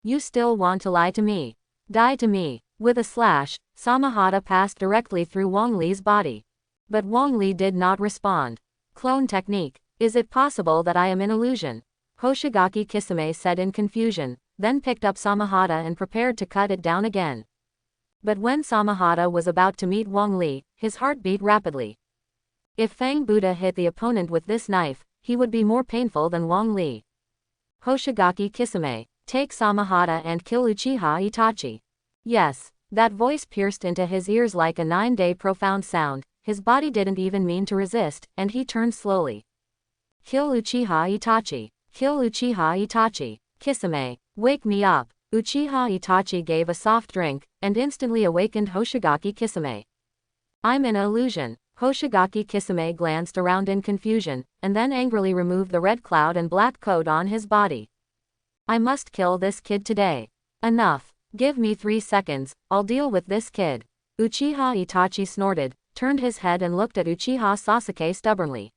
You still want to lie to me? Die to me. With a slash, Samahata passed directly through Wong Lee's body. But Wong Lee did not respond. Clone technique. Is it possible that I am in illusion? Hoshigaki Kisame said in confusion, then picked up Samahata and prepared to cut it down again. But when Samahata was about to meet Wong Lee, his heart beat rapidly. If Fang Buddha hit the opponent with this knife, he would be more painful than Wong Lee. Hoshigaki Kisame, take Samahata and kill Uchiha Itachi. Yes, that voice pierced into his ears like a 9-day profound sound. His body didn't even mean to resist, and he turned slowly. Kill Uchiha Itachi. Kill Uchiha Itachi. Kisame, wake me up. Uchiha Itachi gave a soft drink, and instantly awakened Hoshigaki Kisame. I'm in an illusion. Hoshigaki Kisame glanced around in confusion, and then angrily removed the red cloud and black coat on his body. I must kill this kid today. Enough. Give me 3 seconds, I'll deal with this kid. Uchiha Itachi snorted, turned his head and looked at Uchiha Sasuke stubbornly.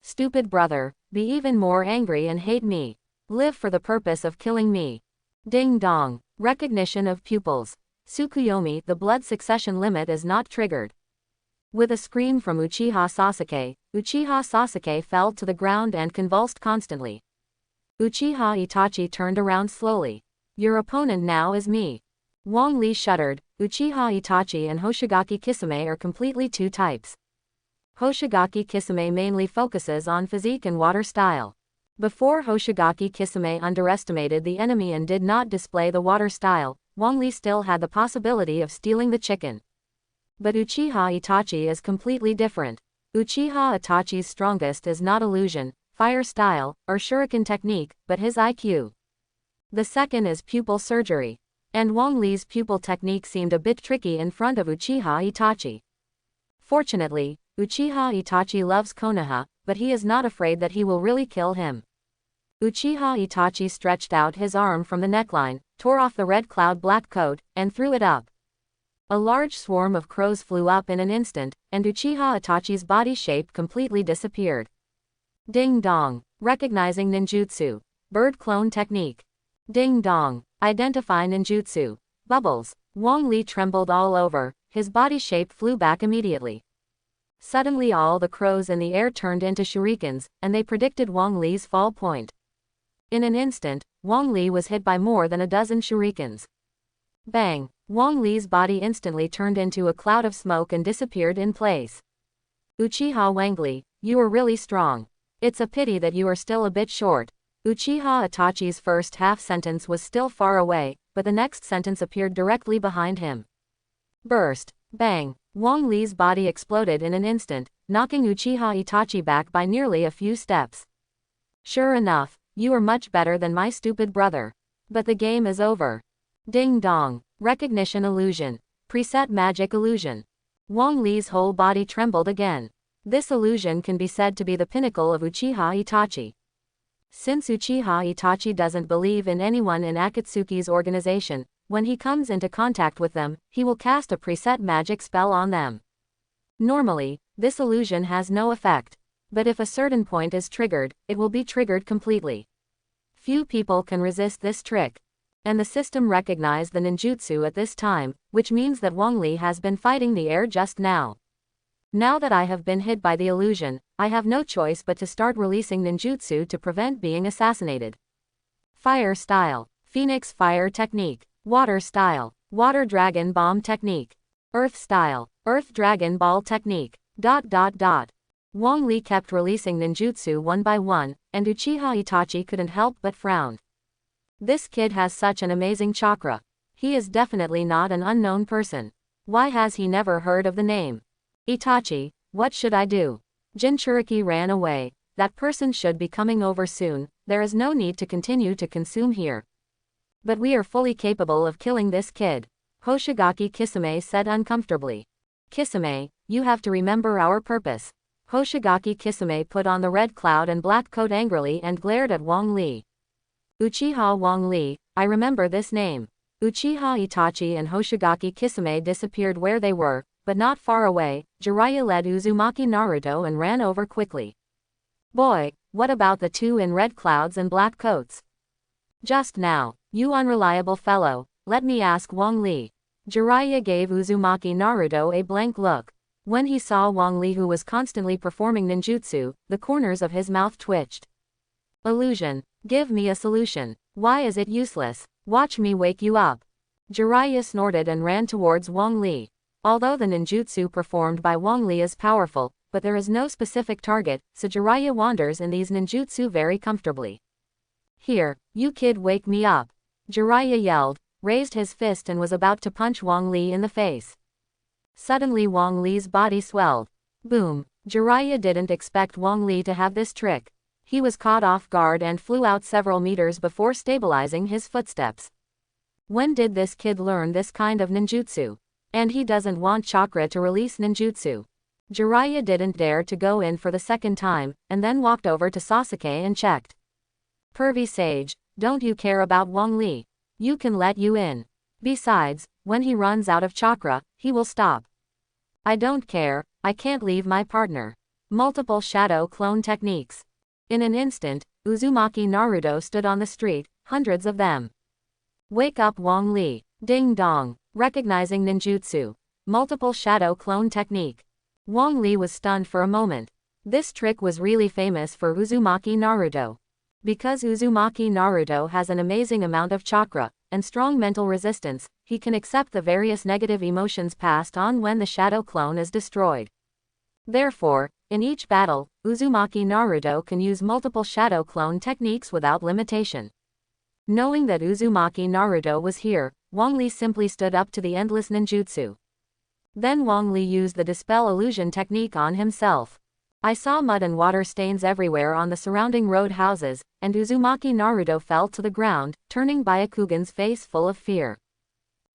Stupid brother, be even more angry and hate me. Live for the purpose of killing me. Ding dong. Recognition of pupils. Tsukuyomi, the blood succession limit is not triggered. With a scream from Uchiha Sasuke fell to the ground and convulsed constantly. Uchiha Itachi turned around slowly. Your opponent now is me. Wong Lee shuddered. Uchiha Itachi and Hoshigaki Kisame are completely two types. Hoshigaki Kisame mainly focuses on physique and water style. Before Hoshigaki Kisame underestimated the enemy and did not display the water style, Wong Lee still had the possibility of stealing the chicken. But Uchiha Itachi is completely different. Uchiha Itachi's strongest is not illusion, fire style, or shuriken technique, but his IQ. The second is pupil surgery. And Wong Lee's pupil technique seemed a bit tricky in front of Uchiha Itachi. Fortunately, Uchiha Itachi loves Konoha, but he is not afraid that he will really kill him. Uchiha Itachi stretched out his arm from the neckline, tore off the red cloud black coat, and threw it up. A large swarm of crows flew up in an instant, and Uchiha Itachi's body shape completely disappeared. Ding dong. Recognizing ninjutsu. Bird clone technique. Ding dong. Identify ninjutsu. Bubbles. Wong Lee trembled all over, his body shape flew back immediately. Suddenly all the crows in the air turned into shurikens, and they predicted Wong Lee's fall point. In an instant, Wong Lee was hit by more than a dozen shurikens. Bang! Wong Lee's body instantly turned into a cloud of smoke and disappeared in place. Uchiha Wong Lee, you are really strong. It's a pity that you are still a bit short. Uchiha Itachi's first half sentence was still far away, but the next sentence appeared directly behind him. Burst. Bang. Wong Lee's body exploded in an instant, knocking Uchiha Itachi back by nearly a few steps. Sure enough, you are much better than my stupid brother. But the game is over. Ding dong. Recognition illusion. Preset magic illusion. Wong Lee's whole body trembled again. This illusion can be said to be the pinnacle of Uchiha Itachi. Since Uchiha Itachi doesn't believe in anyone in Akatsuki's organization, when he comes into contact with them, he will cast a preset magic spell on them. Normally, this illusion has no effect. But if a certain point is triggered, it will be triggered completely. Few people can resist this trick. And the system recognized the ninjutsu at this time, which means that Wong Lee has been fighting the air just now. Now that I have been hit by the illusion, I have no choice but to start releasing ninjutsu to prevent being assassinated. Fire style. Phoenix fire technique. Water style. Water dragon bomb technique. Earth style. Earth dragon ball technique. ... Wong Lee kept releasing ninjutsu one by one, and Uchiha Itachi couldn't help but frown. This kid has such an amazing chakra. He is definitely not an unknown person. Why has he never heard of the name? Itachi, what should I do? Jinchuriki ran away. That person should be coming over soon, there is no need to continue to consume here. But we are fully capable of killing this kid. Hoshigaki Kisame said uncomfortably. Kisame, you have to remember our purpose. Hoshigaki Kisame put on the red cloud and black coat angrily and glared at Wong Lee. Uchiha Wong Lee, I remember this name. Uchiha Itachi and Hoshigaki Kisame disappeared where they were, but not far away. Jiraiya led Uzumaki Naruto and ran over quickly. Boy, what about the two in red clouds and black coats? Just now, you unreliable fellow, let me ask Wong Lee. Jiraiya gave Uzumaki Naruto a blank look. When he saw Wong Lee, who was constantly performing ninjutsu, the corners of his mouth twitched. Illusion. Give me a solution. Why is it useless? Watch me wake you up. Jiraiya snorted and ran towards Wong Lee. Although the ninjutsu performed by Wong Lee is powerful, but there is no specific target, so Jiraiya wanders in these ninjutsu very comfortably. Here, you kid, wake me up. Jiraiya yelled, raised his fist and was about to punch Wong Lee in the face. Suddenly Wong Lee's body swelled. Boom. Jiraiya didn't expect Wong Lee to have this trick. He was caught off guard and flew out several meters before stabilizing his footsteps. When did this kid learn this kind of ninjutsu? And he doesn't want chakra to release ninjutsu. Jiraiya didn't dare to go in for the second time, and then walked over to Sasuke and checked. Pervy sage, don't you care about Wong Lee? You can let you in. Besides, when he runs out of chakra, he will stop. I don't care, I can't leave my partner. Multiple shadow clone techniques. In an instant, Uzumaki Naruto stood on the street, hundreds of them. Wake up Wong Lee. Ding dong. Recognizing ninjutsu. Multiple shadow clone technique. Wong Lee was stunned for a moment. This trick was really famous for Uzumaki Naruto. Because Uzumaki Naruto has an amazing amount of chakra, and strong mental resistance, he can accept the various negative emotions passed on when the shadow clone is destroyed. Therefore, in each battle, Uzumaki Naruto can use multiple shadow clone techniques without limitation. Knowing that Uzumaki Naruto was here, Wong Lee simply stood up to the endless ninjutsu. Then Wong Lee used the dispel illusion technique on himself. I saw mud and water stains everywhere on the surrounding road houses, and Uzumaki Naruto fell to the ground, turning Byakugan's face full of fear.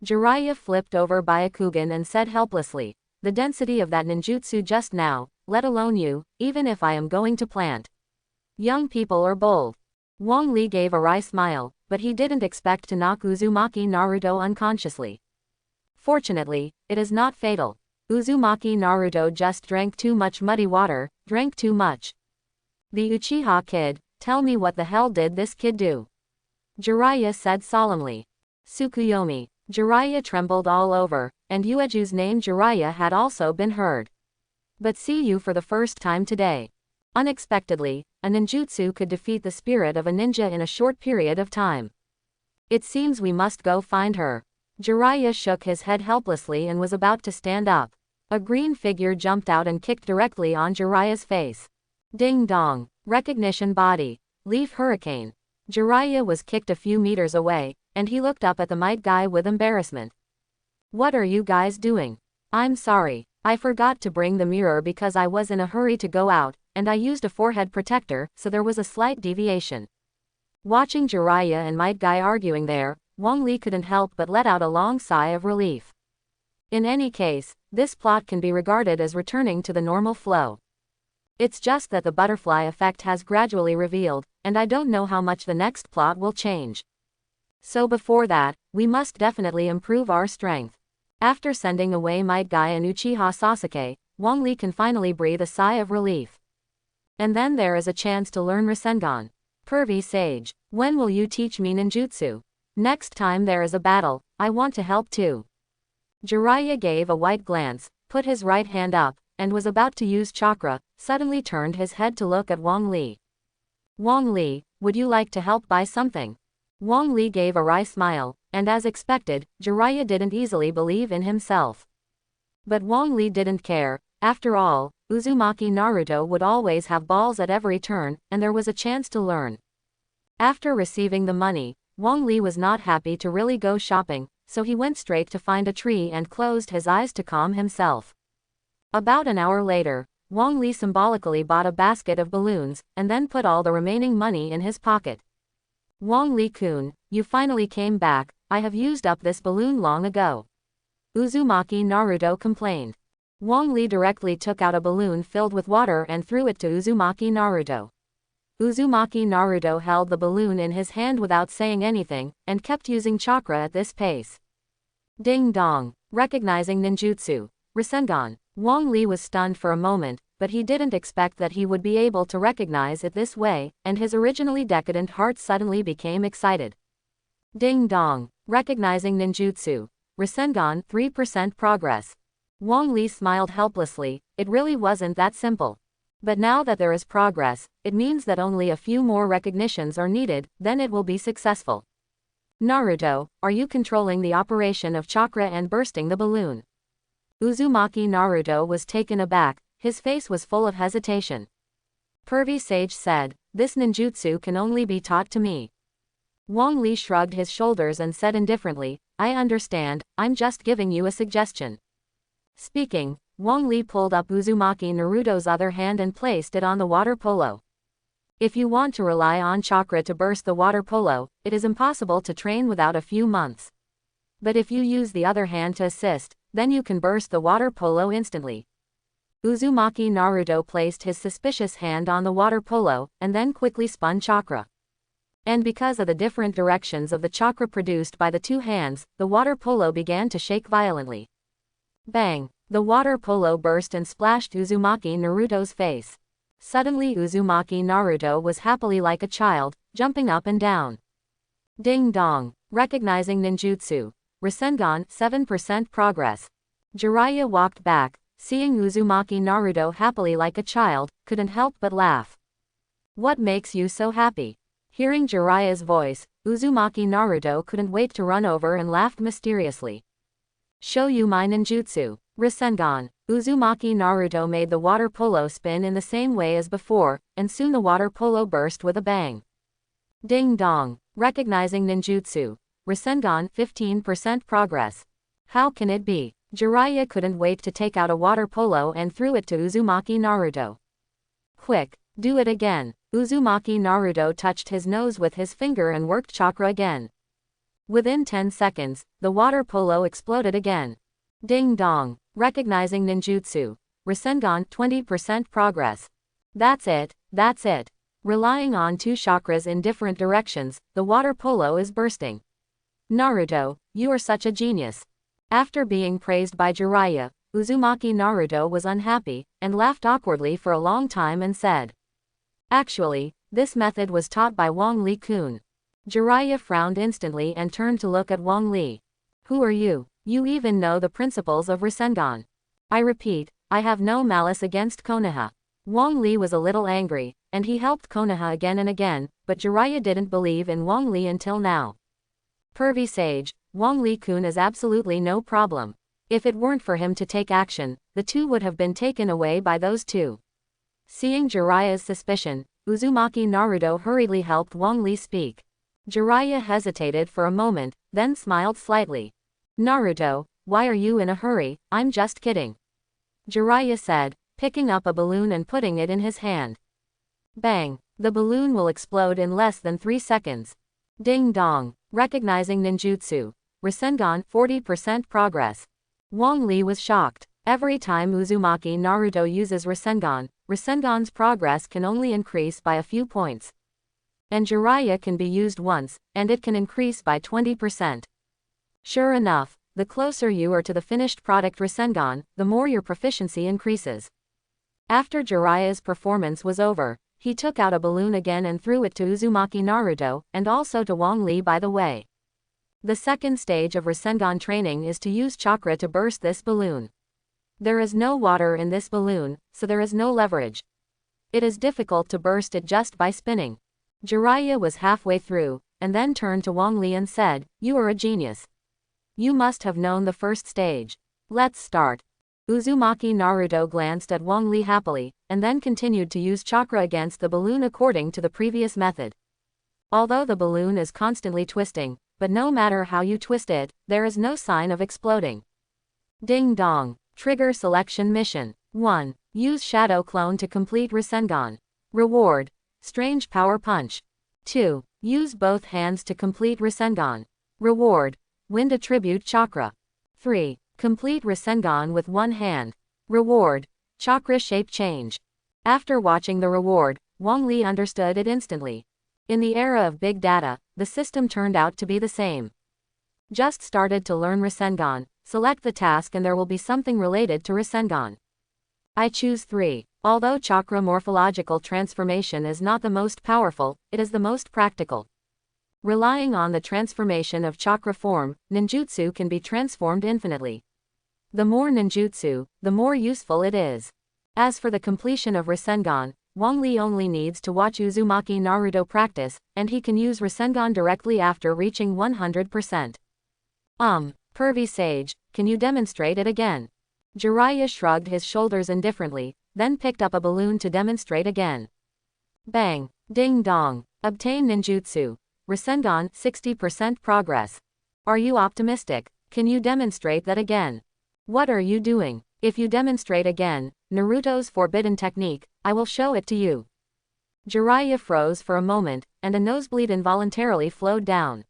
Jiraiya flipped over Byakugan and said helplessly, "The density of that ninjutsu just now, let alone you, even if I am going to plant. Young people are bold." Wong Lee gave a wry smile, but he didn't expect to knock Uzumaki Naruto unconsciously. Fortunately, it is not fatal. Uzumaki Naruto just drank too much muddy water, drank too much. "The Uchiha kid, tell me what the hell did this kid do?" Jiraiya said solemnly. "Tsukuyomi." Jiraiya trembled all over, and Ueju's name Jiraiya had also been heard. "But see you for the first time today." Unexpectedly, a ninjutsu could defeat the spirit of a ninja in a short period of time. "It seems we must go find her." Jiraiya shook his head helplessly and was about to stand up. A green figure jumped out and kicked directly on Jiraiya's face. Ding dong. Recognition body. Leaf hurricane. Jiraiya was kicked a few meters away, and he looked up at the might guy with embarrassment. "What are you guys doing?" "I'm sorry. I forgot to bring the mirror because I was in a hurry to go out, and I used a forehead protector, so there was a slight deviation." Watching Jiraiya and might guy arguing there, Wong Lee couldn't help but let out a long sigh of relief. In any case, this plot can be regarded as returning to the normal flow. It's just that the butterfly effect has gradually revealed, and I don't know how much the next plot will change. So before that, we must definitely improve our strength. After sending away Might Guy and Uchiha Sasuke, Wong Lee can finally breathe a sigh of relief. And then there is a chance to learn Rasengan. Pervy Sage, when will you teach me ninjutsu? Next time there is a battle, I want to help too. Jiraiya gave a white glance, put his right hand up, and was about to use chakra, suddenly turned his head to look at Wong Lee. "Wong Lee, would you like to help buy something?" Wong Lee gave a wry smile, and as expected, Jiraiya didn't easily believe in himself. But Wong Lee didn't care. After all, Uzumaki Naruto would always have balls at every turn, and there was a chance to learn. After receiving the money, Wong Lee was not happy to really go shopping, so he went straight to find a tree and closed his eyes to calm himself. About an hour later, Wong Lee symbolically bought a basket of balloons, and then put all the remaining money in his pocket. "Wong Lee-kun, you finally came back. I have used up this balloon long ago." Uzumaki Naruto complained. Wong Lee directly took out a balloon filled with water and threw it to Uzumaki Naruto. Uzumaki Naruto held the balloon in his hand without saying anything, and kept using chakra at this pace. Ding dong. Recognizing ninjutsu. Rasengan. Wong Lee was stunned for a moment, but he didn't expect that he would be able to recognize it this way, and his originally decadent heart suddenly became excited. Ding dong. Recognizing ninjutsu. Rasengan, 3% progress. Wong Lee smiled helplessly. It really wasn't that simple. But now that there is progress, it means that only a few more recognitions are needed, then it will be successful. "Naruto, are you controlling the operation of chakra and bursting the balloon?" Uzumaki Naruto was taken aback, his face was full of hesitation. Pervy Sage said, "This ninjutsu can only be taught to me." Wong Lee shrugged his shoulders and said indifferently, "I understand, I'm just giving you a suggestion." Speaking, Wong Lee pulled up Uzumaki Naruto's other hand and placed it on the water polo. If you want to rely on chakra to burst the water polo, it is impossible to train without a few months. But if you use the other hand to assist, then you can burst the water polo instantly. Uzumaki Naruto placed his suspicious hand on the water polo, and then quickly spun chakra. And because of the different directions of the chakra produced by the two hands, the water polo began to shake violently. Bang! The water polo burst and splashed Uzumaki Naruto's face. Suddenly Uzumaki Naruto was happily like a child, jumping up and down. Ding dong. Recognizing ninjutsu. Rasengan, 7% progress. Jiraiya walked back, seeing Uzumaki Naruto happily like a child, couldn't help but laugh. "What makes you so happy?" Hearing Jiraiya's voice, Uzumaki Naruto couldn't wait to run over and laughed mysteriously. "Show you my ninjutsu. Rasengan." Uzumaki Naruto made the water polo spin in the same way as before, and soon the water polo burst with a bang. Ding dong. Recognizing ninjutsu. Rasengan 15% progress. How can it be? Jiraiya couldn't wait to take out a water polo and threw it to Uzumaki Naruto. Quick, do it again. Uzumaki Naruto touched his nose with his finger and worked chakra again. Within 10 seconds, the water polo exploded again. Ding dong. Recognizing ninjutsu. Rasengan 20% progress. That's it, that's it. Relying on two chakras in different directions, the water polo is bursting. Naruto, you are such a genius. After being praised by Jiraiya, Uzumaki Naruto was unhappy, and laughed awkwardly for a long time and said, "Actually, this method was taught by Wong Lee-kun." Jiraiya frowned instantly and turned to look at Wong Lee. "Who are you? You even know the principles of Rasengan." "I repeat, I have no malice against Konoha." Wong Lee was a little angry, and he helped Konoha again and again, but Jiraiya didn't believe in Wong Lee until now. Pervy sage, Wong Lee-kun is absolutely no problem. If it weren't for him to take action, the two would have been taken away by those two. Seeing Jiraiya's suspicion, Uzumaki Naruto hurriedly helped Wong Lee speak. Jiraiya hesitated for a moment, then smiled slightly. "Naruto, why are you in a hurry? I'm just kidding," Jiraiya said, picking up a balloon and putting it in his hand. Bang! The balloon will explode in less than 3 seconds. Ding dong. Recognizing ninjutsu. Rasengan 40% progress. Wong Lee was shocked. Every time Uzumaki Naruto uses Rasengan, Rasengan's progress can only increase by a few points. And Jiraiya can be used once, and it can increase by 20%. Sure enough, the closer you are to the finished product Rasengan, the more your proficiency increases. After Jiraiya's performance was over, he took out a balloon again and threw it to Uzumaki Naruto, and also to Wong Lee by the way. The second stage of Rasengan training is to use chakra to burst this balloon. There is no water in this balloon, so there is no leverage. It is difficult to burst it just by spinning. Jiraiya was halfway through, and then turned to Wong Lee and said, "You are a genius. You must have known the first stage. Let's start." Uzumaki Naruto glanced at Wong Lee happily, and then continued to use chakra against the balloon according to the previous method. Although the balloon is constantly twisting, but no matter how you twist it, there is no sign of exploding. Ding dong. Trigger selection mission. 1. Use Shadow Clone to complete Rasengan. Reward: Strange Power Punch. 2. Use both hands to complete Rasengan. Reward: Wind Attribute Chakra. 3. Complete Rasengan with one hand. Reward: Chakra Shape Change. After watching the reward, Wong Lee understood it instantly. In the era of big data, the system turned out to be the same. Just started to learn Rasengan, select the task and there will be something related to Rasengan. I choose 3. Although chakra morphological transformation is not the most powerful, it is the most practical. Relying on the transformation of chakra form, ninjutsu can be transformed infinitely. The more ninjutsu, the more useful it is. As for the completion of Rasengan, Wong Lee only needs to watch Uzumaki Naruto practice, and he can use Rasengan directly after reaching 100%. Pervy sage, can you demonstrate it again? Jiraiya shrugged his shoulders indifferently, then picked up a balloon to demonstrate again. Bang! Ding dong! Obtain ninjutsu. Rasengan 60% progress. Are you optimistic? Can you demonstrate that again? What are you doing? If you demonstrate again, Naruto's forbidden technique, I will show it to you. Jiraiya froze for a moment, and a nosebleed involuntarily flowed down.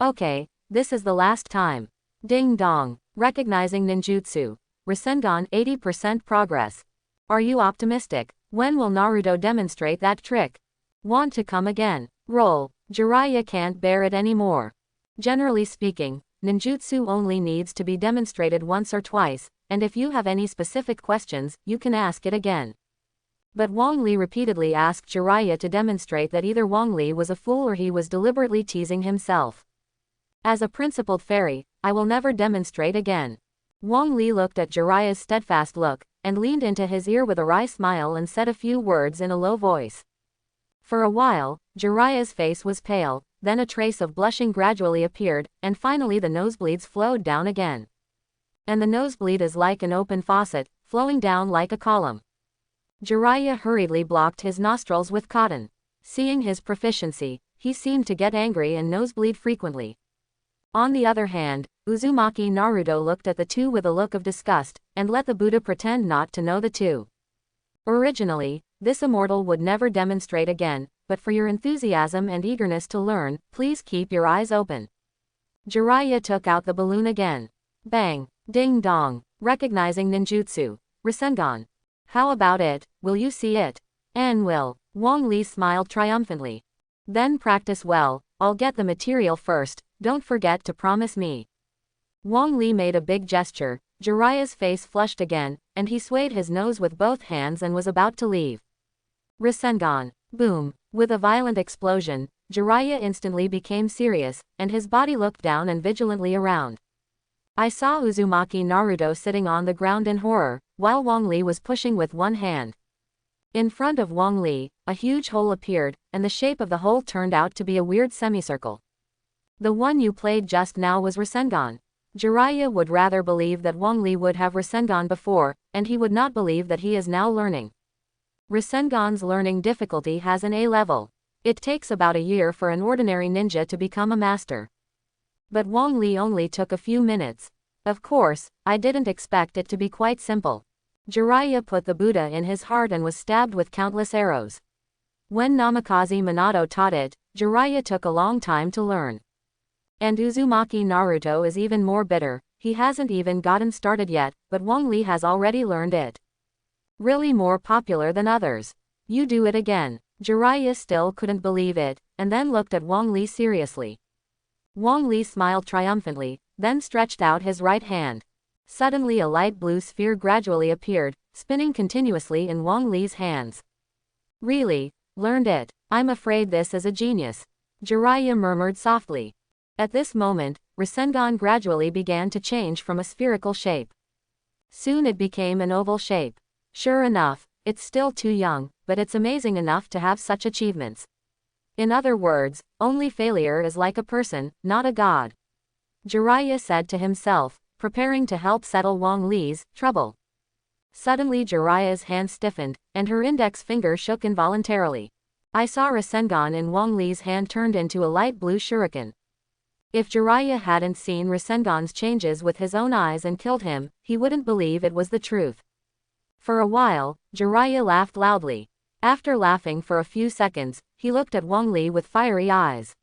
Okay, this is the last time. Ding dong. Recognizing ninjutsu. Rasengan 80% progress. Are you optimistic? When will Naruto demonstrate that trick? Want to come again? Roll. Jiraiya can't bear it anymore. Generally speaking, ninjutsu only needs to be demonstrated once or twice, and if you have any specific questions, you can ask it again. But Wong Lee repeatedly asked Jiraiya to demonstrate that either Wong Lee was a fool or he was deliberately teasing himself. As a principled fairy, I will never demonstrate again. Wong Lee looked at Jiraiya's steadfast look, and leaned into his ear with a wry smile and said a few words in a low voice. For a while, Jiraiya's face was pale, then a trace of blushing gradually appeared, and finally the nosebleeds flowed down again. And the nosebleed is like an open faucet, flowing down like a column. Jiraiya hurriedly blocked his nostrils with cotton. Seeing his proficiency, he seemed to get angry and nosebleed frequently. On the other hand, Uzumaki Naruto looked at the two with a look of disgust, and let the Buddha pretend not to know the two. Originally, this immortal would never demonstrate again, but for your enthusiasm and eagerness to learn, please keep your eyes open. Jiraiya took out the balloon again. Bang, ding dong, recognizing ninjutsu. Rasengan. How about it, will you see it? And will. Wong Lee smiled triumphantly. Then practice well, I'll get the material first, don't forget to promise me. Wong Lee made a big gesture, Jiraiya's face flushed again, and he swayed his nose with both hands and was about to leave. Rasengan. Boom. With a violent explosion, Jiraiya instantly became serious, and his body looked down and vigilantly around. I saw Uzumaki Naruto sitting on the ground in horror, while Wong Lee was pushing with one hand. In front of Wong Lee, a huge hole appeared, and the shape of the hole turned out to be a weird semicircle. The one you played just now was Rasengan. Jiraiya would rather believe that Wong Lee would have Rasengan before, and he would not believe that he is now learning. Rasengan's learning difficulty has an A level. It takes about a year for an ordinary ninja to become a master. But Wong Lee only took a few minutes. Of course, I didn't expect it to be quite simple. Jiraiya put the Buddha in his heart and was stabbed with countless arrows. When Namikaze Minato taught it, Jiraiya took a long time to learn. And Uzumaki Naruto is even more bitter, he hasn't even gotten started yet, but Wong Lee has already learned it. Really more popular than others. You do it again. Jiraiya still couldn't believe it, and then looked at Wong Lee seriously. Wong Lee smiled triumphantly, then stretched out his right hand. Suddenly a light blue sphere gradually appeared, spinning continuously in Wong Lee's hands. Really? Learned it? I'm afraid this is a genius. Jiraiya murmured softly. At this moment, Rasengan gradually began to change from a spherical shape. Soon it became an oval shape. Sure enough, it's still too young, but it's amazing enough to have such achievements. In other words, only failure is like a person, not a god. Jiraiya said to himself, preparing to help settle Wong Lee's trouble. Suddenly Jiraiya's hand stiffened, and her index finger shook involuntarily. I saw Rasengan in Wong Lee's hand turned into a light blue shuriken. If Jiraiya hadn't seen Rasengan's changes with his own eyes and killed him, he wouldn't believe it was the truth. For a while, Jiraiya laughed loudly. After laughing for a few seconds, he looked at Wong Lee with fiery eyes.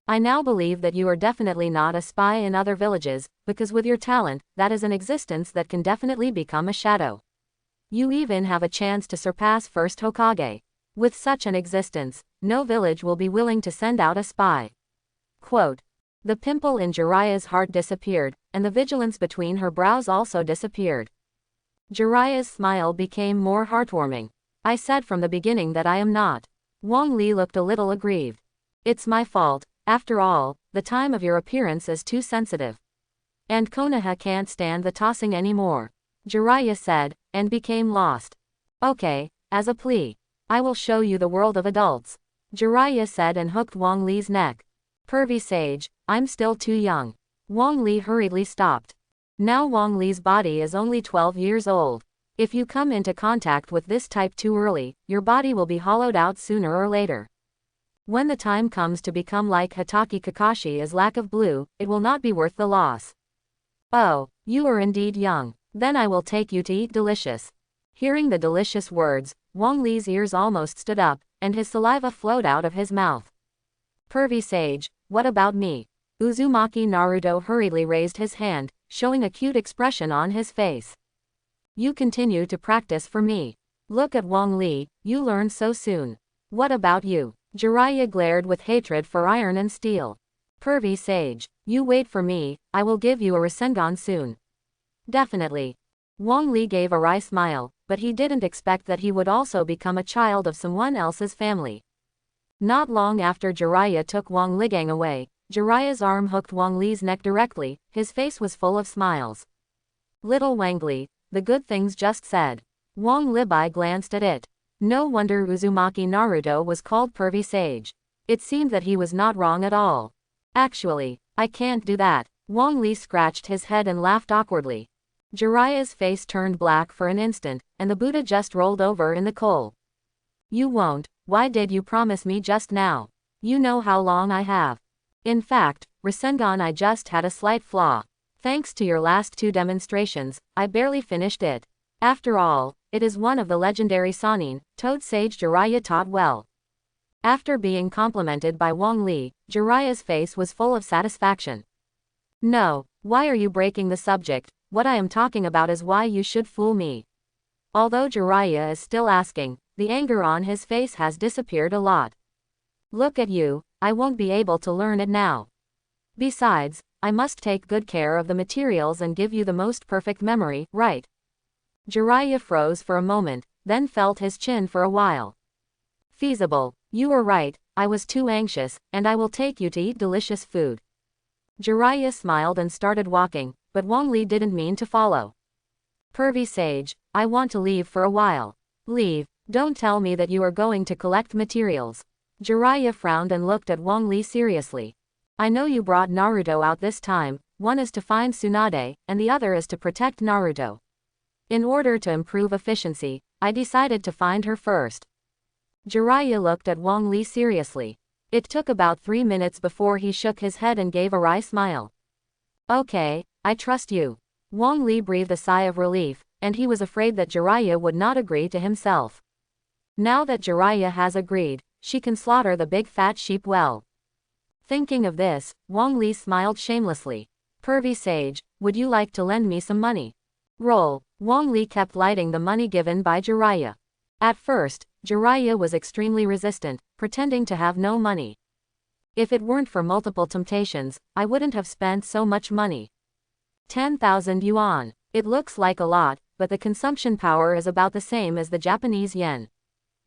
I now believe that you are definitely not a spy in other villages, because with your talent, that is an existence that can definitely become a shadow. You even have a chance to surpass first Hokage. With such an existence, no village will be willing to send out a spy. Quote. The pimple in Jiraiya's heart disappeared, and the vigilance between her brows also disappeared. Jiraiya's smile became more heartwarming. I said from the beginning that I am not. Wong Lee looked a little aggrieved. It's my fault, after all, the time of your appearance is too sensitive. And Konoha can't stand the tossing anymore. Jiraiya said, and became lost. Okay, as a plea. I will show you the world of adults. Jiraiya said and hooked Wong Lee's neck. Pervy sage, I'm still too young. Wong Lee hurriedly stopped. Now Wong Lee's body is only 12 years old. If you come into contact with this type too early, your body will be hollowed out sooner or later. When the time comes to become like Hatake Kakashi as lack of blue, it will not be worth the loss. Oh, you are indeed young. Then I will take you to eat delicious. Hearing the delicious words, Wong Lee's ears almost stood up, and his saliva flowed out of his mouth. Pervy sage, what about me? Uzumaki Naruto hurriedly raised his hand, showing a cute expression on his face. You continue to practice for me. Look at Wong Lee, you learn so soon. What about you? Jiraiya glared with hatred for iron and steel. Pervy sage, you wait for me, I will give you a Rasengan soon. Definitely. Wong Lee gave a wry smile, but he didn't expect that he would also become a child of someone else's family. Not long after Jiraiya took Wong Ligang away, Jiraiya's arm hooked Wong Lee's neck directly, his face was full of smiles. Little Wang Lee, the good things just said. Wong Libai glanced at it. No wonder Uzumaki Naruto was called Pervy Sage. It seemed that he was not wrong at all. Actually, I can't do that. Wong Lee scratched his head and laughed awkwardly. Jiraiya's face turned black for an instant, and the Buddha just rolled over in the coal. You won't, why did you promise me just now? You know how long I have. In fact, Rasengan, I just had a slight flaw. Thanks to your last 2 demonstrations, I barely finished it. After all, it is one of the legendary Sannin, Toad Sage Jiraiya taught well. After being complimented by Wong Lee, Jiraiya's face was full of satisfaction. No, why are you breaking the subject? What I am talking about is why you should fool me. Although Jiraiya is still asking, the anger on his face has disappeared a lot. Look at you, I won't be able to learn it now. Besides, I must take good care of the materials and give you the most perfect memory, right? Jiraiya froze for a moment, then felt his chin for a while. Feasible, you were right, I was too anxious, and I will take you to eat delicious food. Jiraiya smiled and started walking, but Wong Lee didn't mean to follow. Pervy Sage, I want to leave for a while. Leave, don't tell me that you are going to collect materials. Jiraiya frowned and looked at Wong Lee seriously. I know you brought Naruto out this time, one is to find Tsunade, and the other is to protect Naruto. In order to improve efficiency, I decided to find her first. Jiraiya looked at Wong Lee seriously. It took about 3 minutes before he shook his head and gave a wry smile. Okay, I trust you. Wong Lee breathed a sigh of relief, and he was afraid that Jiraiya would not agree to himself. Now that Jiraiya has agreed, she can slaughter the big fat sheep well. Thinking of this, Wong Lee smiled shamelessly. Pervy Sage, would you like to lend me some money? Roll. Wong Lee kept lighting the money given by Jiraiya. At first, Jiraiya was extremely resistant, pretending to have no money. If it weren't for multiple temptations, I wouldn't have spent so much money. 10,000 yuan. It looks like a lot, but the consumption power is about the same as the Japanese yen.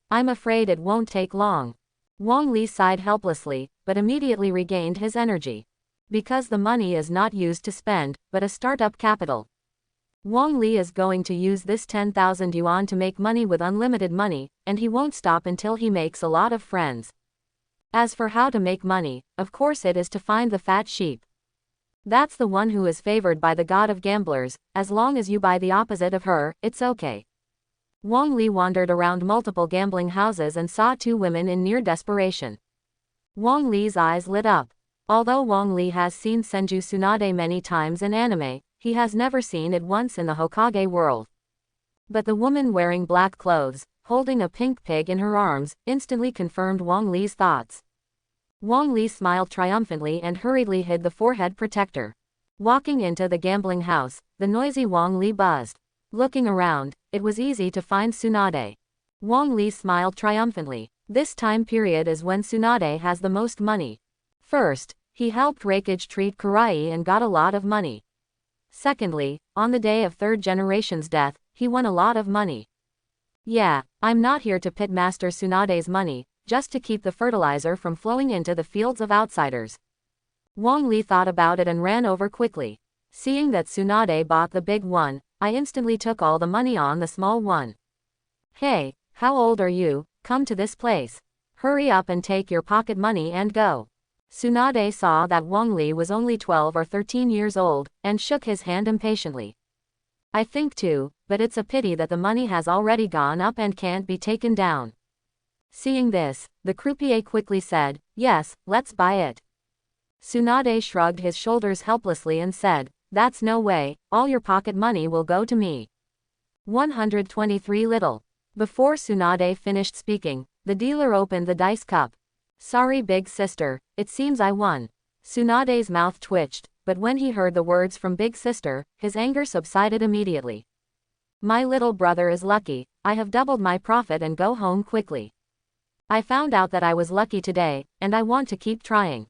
I'm afraid it won't take long. Wong Lee sighed helplessly, but immediately regained his energy. Because the money is not used to spend, but a startup capital. Wong Lee is going to use this 10,000 yuan to make money with unlimited money, and he won't stop until he makes a lot of friends. As for how to make money, of course it is to find the fat sheep. That's the one who is favored by the god of gamblers, as long as you buy the opposite of her, it's okay. Wong Lee wandered around multiple gambling houses and saw 2 women in near desperation. Wong Lee's eyes lit up. Although Wong Lee has seen Senju Tsunade many times in anime, he has never seen it once in the Hokage world. But the woman wearing black clothes, holding a pink pig in her arms, instantly confirmed Wong Lee's thoughts. Wong Lee smiled triumphantly and hurriedly hid the forehead protector. Walking into the gambling house, the noisy Wong Lee buzzed. Looking around, it was easy to find Tsunade. Wong Lee smiled triumphantly. This time period is when Tsunade has the most money. First, he helped Hokage treat Kurai and got a lot of money. Secondly, on the day of 3rd generation's death, he won a lot of money. Yeah, I'm not here to pit Master Tsunade's money, just to keep the fertilizer from flowing into the fields of outsiders. Wong Lee thought about it and ran over quickly. Seeing that Tsunade bought the big one, I instantly took all the money on the small one. Hey, how old are you? Come to this place. Hurry up and take your pocket money and go. Tsunade saw that Wong Lee was only 12 or 13 years old, and shook his hand impatiently. I think too, but it's a pity that the money has already gone up and can't be taken down. Seeing this, the croupier quickly said, yes, let's buy it. Tsunade shrugged his shoulders helplessly and said, that's no way, all your pocket money will go to me. 123 little. Before Tsunade finished speaking, the dealer opened the dice cup. Sorry big sister, it seems I won. Tsunade's mouth twitched, but when he heard the words from big sister, his anger subsided immediately. My little brother is lucky, I have doubled my profit and go home quickly. I found out that I was lucky today, and I want to keep trying.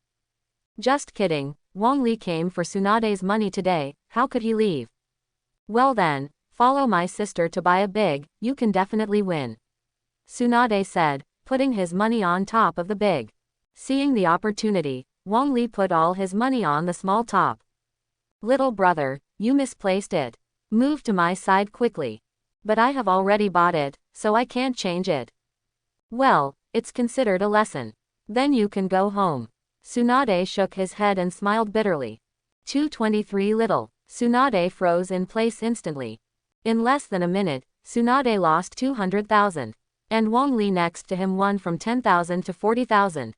Just kidding, Wong Lee came for Tsunade's money today, how could he leave? Well then, follow my sister to buy a big, you can definitely win. Tsunade said, putting his money on top of the big. Seeing the opportunity, Wong Lee put all his money on the small top. Little brother, you misplaced it. Move to my side quickly. But I have already bought it, so I can't change it. Well, it's considered a lesson. Then you can go home. Tsunade shook his head and smiled bitterly. 223 little. Tsunade froze in place instantly. In less than a minute, Tsunade lost 200,000. And Wong Lee next to him won from 10,000 to 40,000.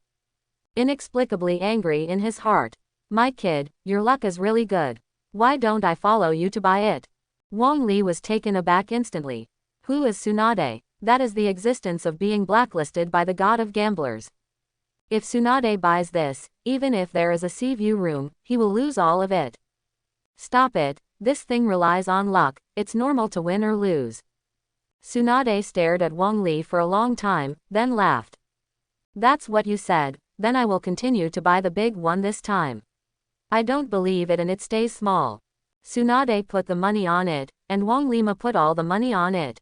Inexplicably angry in his heart, My kid, your luck is really good. Why don't I follow you to buy it? Wong Lee was taken aback instantly. Who is Tsunade? That is the existence of being blacklisted by the god of gamblers. If Tsunade buys this, even if there is a sea view room, he will lose all of it. Stop it, this thing relies on luck, it's normal to win or lose. Tsunade stared at Wong Lee for a long time, then laughed. That's what you said, then I will continue to buy the big one this time. I don't believe it and it stays small. Tsunade put the money on it, and Wong Lee put all the money on it.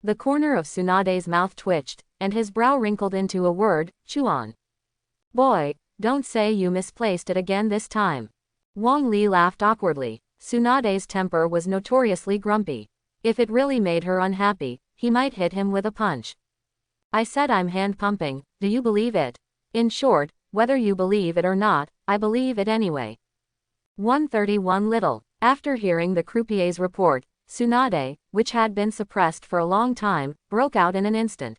The corner of Tsunade's mouth twitched, and his brow wrinkled into a word, chew on. Boy, don't say you misplaced it again this time. Wong Lee laughed awkwardly. Tsunade's temper was notoriously grumpy. If it really made her unhappy, he might hit him with a punch. I said I'm hand pumping, do you believe it? In short, whether you believe it or not, I believe it anyway. 131 Little. After hearing the croupier's report, Tsunade, which had been suppressed for a long time, broke out in an instant.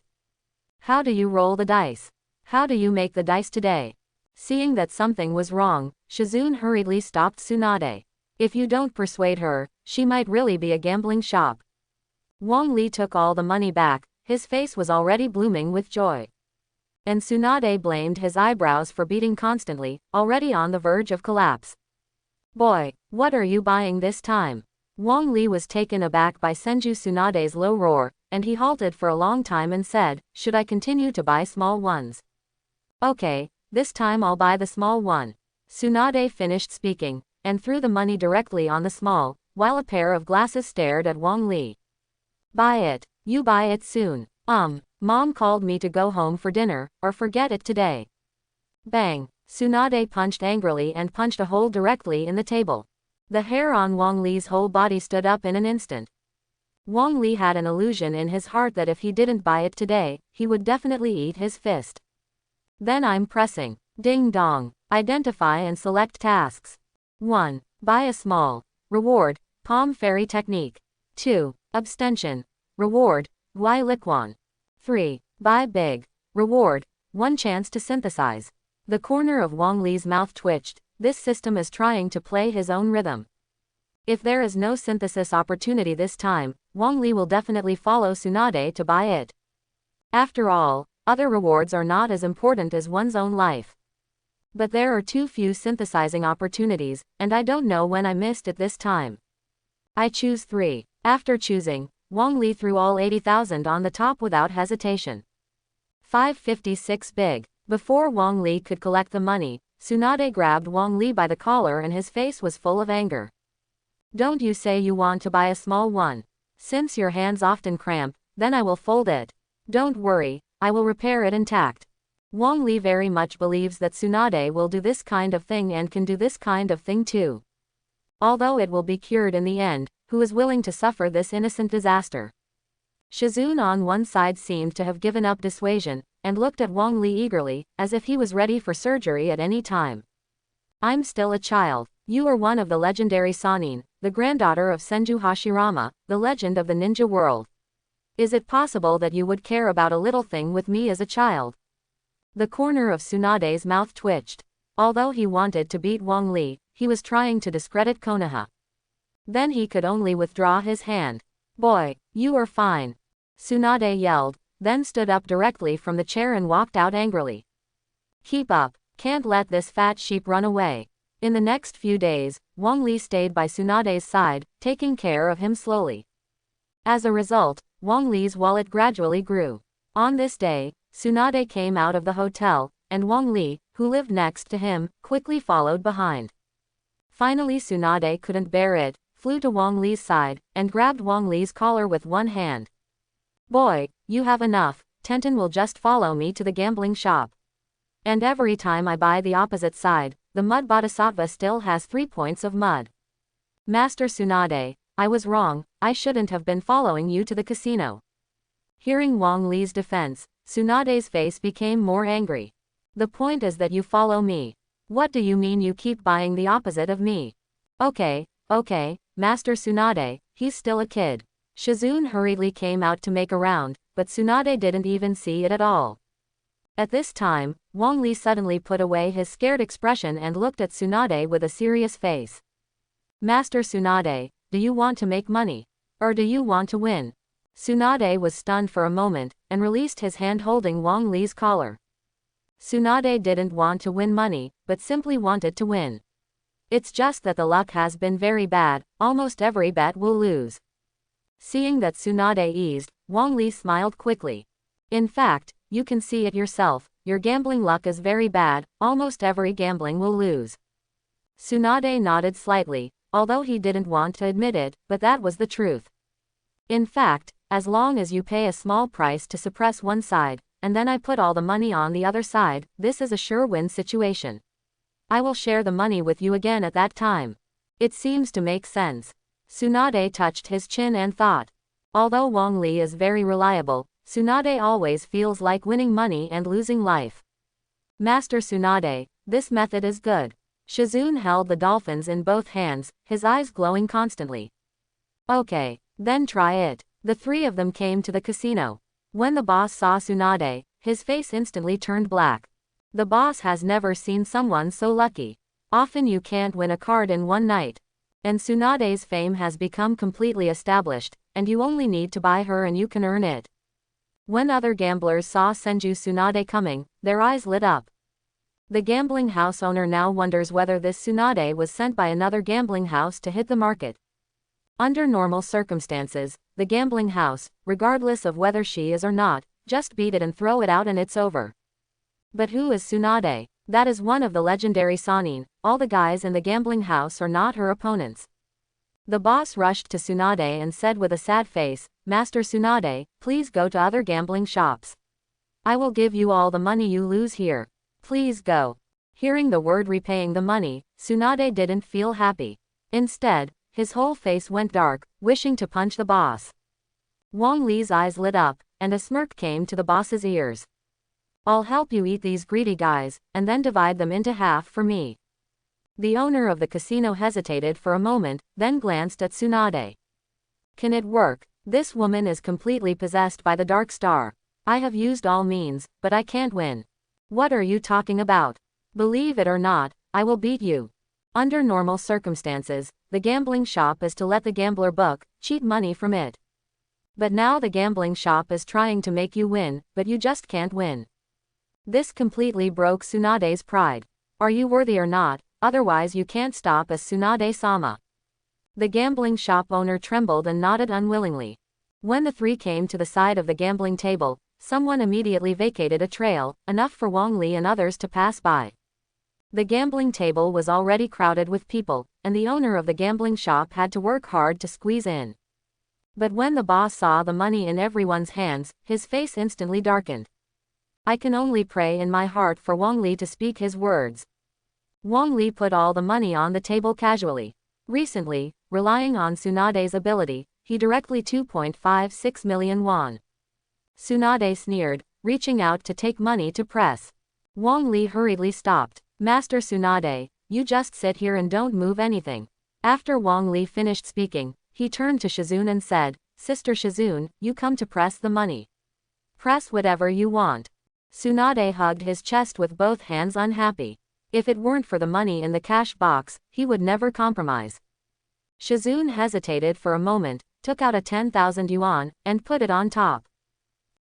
How do you roll the dice? How do you make the dice today? Seeing that something was wrong, Shizune hurriedly stopped Tsunade. If you don't persuade her, she might really be a gambling shop. Wong Lee took all the money back, his face was already blooming with joy. And Tsunade blamed his eyebrows for beating constantly, already on the verge of collapse. Boy, what are you buying this time? Wong Lee was taken aback by Senju Tsunade's low roar, and he halted for a long time and said, should I continue to buy small ones? Okay, this time I'll buy the small one. Tsunade finished speaking, and threw the money directly on the small, while a pair of glasses stared at Wong Lee. Buy it, you buy it soon. Mom called me to go home for dinner, or forget it today. Bang, Tsunade punched angrily and punched a hole directly in the table. The hair on Wong Lee's whole body stood up in an instant. Wong Lee had an illusion in his heart that if he didn't buy it today, he would definitely eat his fist. Then I'm pressing. Ding dong. Identify and select tasks. 1. Buy a small. Reward, Palm Fairy Technique. 2. Abstention. Reward, Wai Liquan. 3. Buy big. Reward, 1 chance to synthesize. The corner of Wong Lee's mouth twitched. This system is trying to play his own rhythm. If there is no synthesis opportunity this time, Wong Lee will definitely follow Tsunade to buy it. After all, other rewards are not as important as one's own life. But there are too few synthesizing opportunities, and I don't know when I missed it this time. I choose 3. After choosing, Wong Lee threw all 80,000 on the top without hesitation. 556 big. Before Wong Lee could collect the money, Tsunade grabbed Wong Lee by the collar and his face was full of anger. Don't you say you want to buy a small one? Since your hands often cramp, then I will fold it. Don't worry, I will repair it intact. Wong Lee very much believes that Tsunade will do this kind of thing and can do this kind of thing too. Although it will be cured in the end, who is willing to suffer this innocent disaster? Shizune on one side seemed to have given up dissuasion, and looked at Wong Lee eagerly, as if he was ready for surgery at any time. I'm still a child. You are one of the legendary Sannin, the granddaughter of Senju Hashirama, the legend of the ninja world. Is it possible that you would care about a little thing with me as a child? The corner of Tsunade's mouth twitched. Although he wanted to beat Wong Lee, he was trying to discredit Konoha. Then he could only withdraw his hand. Boy, you are fine. Tsunade yelled, then stood up directly from the chair and walked out angrily. Keep up, can't let this fat sheep run away. In the next few days, Wong Lee stayed by Tsunade's side, taking care of him slowly. As a result, Wong Lee's wallet gradually grew. On this day, Tsunade came out of the hotel, and Wong Lee, who lived next to him, quickly followed behind. Finally Tsunade couldn't bear it, flew to Wong Lee's side, and grabbed Wong Lee's collar with one hand. Boy, you have enough, Tenten will just follow me to the gambling shop. And every time I buy the opposite side, the mud bodhisattva still has 3 points of mud. Master Tsunade, I was wrong, I shouldn't have been following you to the casino. Hearing Wong Lee's defense, Tsunade's face became more angry. The point is that you follow me. What do you mean you keep buying the opposite of me? Okay, Master Tsunade, he's still a kid. Shizune hurriedly came out to make a round, but Tsunade didn't even see it at all. At this time, Wong Lee suddenly put away his scared expression and looked at Tsunade with a serious face. Master Tsunade, do you want to make money? Or do you want to win? Tsunade was stunned for a moment, and released his hand holding Wong Lee's collar. Tsunade didn't want to win money, but simply wanted to win. It's just that the luck has been very bad, almost every bet will lose. Seeing that Tsunade eased, Wong Lee smiled quickly. In fact, you can see it yourself, your gambling luck is very bad, almost every gambling will lose. Tsunade nodded slightly, although he didn't want to admit it, but that was the truth. In fact, as long as you pay a small price to suppress one side, and then I put all the money on the other side, this is a sure win situation. I will share the money with you again at that time. It seems to make sense. Tsunade touched his chin and thought. Although Wong Lee is very reliable, Tsunade always feels like winning money and losing life. Master Tsunade, this method is good. Shizune held the dolphins in both hands, his eyes glowing constantly. Okay, then try it. The three of them came to the casino. When the boss saw Tsunade, his face instantly turned black. The boss has never seen someone so lucky. Often you can't win a card in one night. And Tsunade's fame has become completely established, and you only need to buy her and you can earn it. When other gamblers saw Senju Tsunade coming, their eyes lit up. The gambling house owner now wonders whether this Tsunade was sent by another gambling house to hit the market. Under normal circumstances, the gambling house, regardless of whether she is or not, just beat it and throw it out and it's over. But who is Tsunade? That is one of the legendary Sannin, all the guys in the gambling house are not her opponents. The boss rushed to Tsunade and said with a sad face, Master Tsunade, please go to other gambling shops. I will give you all the money you lose here. Please go. Hearing the word repaying the money, Tsunade didn't feel happy. Instead, his whole face went dark, wishing to punch the boss. Wong Lee's eyes lit up, and a smirk came to the boss's ears. I'll help you eat these greedy guys, and then divide them into half for me. The owner of the casino hesitated for a moment, then glanced at Tsunade. Can it work? This woman is completely possessed by the Dark Star. I have used all means, but I can't win. What are you talking about? Believe it or not, I will beat you. Under normal circumstances, the gambling shop is to let the gambler book, cheat money from it. But now the gambling shop is trying to make you win, but you just can't win. This completely broke Tsunade's pride. Are you worthy or not? Otherwise you can't stop as Tsunade-sama. The gambling shop owner trembled and nodded unwillingly. When the three came to the side of the gambling table, someone immediately vacated a trail, enough for Wong Lee and others to pass by. The gambling table was already crowded with people, and the owner of the gambling shop had to work hard to squeeze in. But when the boss saw the money in everyone's hands, his face instantly darkened. I can only pray in my heart for Wong Lee to speak his words. Wong Lee put all the money on the table casually. Recently, relying on Tsunade's ability, he directly 2.56 million won. Tsunade sneered, reaching out to take money to press. Wong Lee hurriedly stopped. Master Tsunade, you just sit here and don't move anything. After Wong Lee finished speaking, he turned to Shizune and said, Sister Shizune, you come to press the money. Press whatever you want. Tsunade hugged his chest with both hands unhappy. If it weren't for the money in the cash box, he would never compromise. Shizune hesitated for a moment, took out a 10,000 yuan, and put it on top.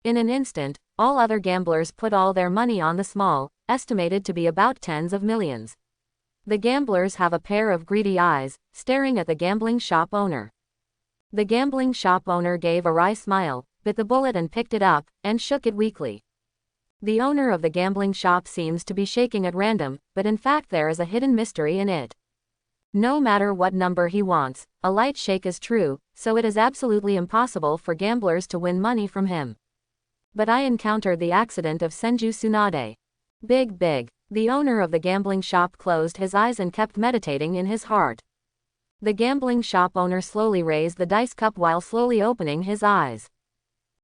In an instant, all other gamblers put all their money on the small, estimated to be about tens of millions. The gamblers have a pair of greedy eyes, staring at the gambling shop owner. The gambling shop owner gave a wry smile, bit the bullet and picked it up, and shook it weakly. The owner of the gambling shop seems to be shaking at random, but in fact there is a hidden mystery in it. No matter what number he wants, a light shake is true, so it is absolutely impossible for gamblers to win money from him. But I encountered the accident of Senju Tsunade. Big. The owner of the gambling shop closed his eyes and kept meditating in his heart. The gambling shop owner slowly raised the dice cup while slowly opening his eyes.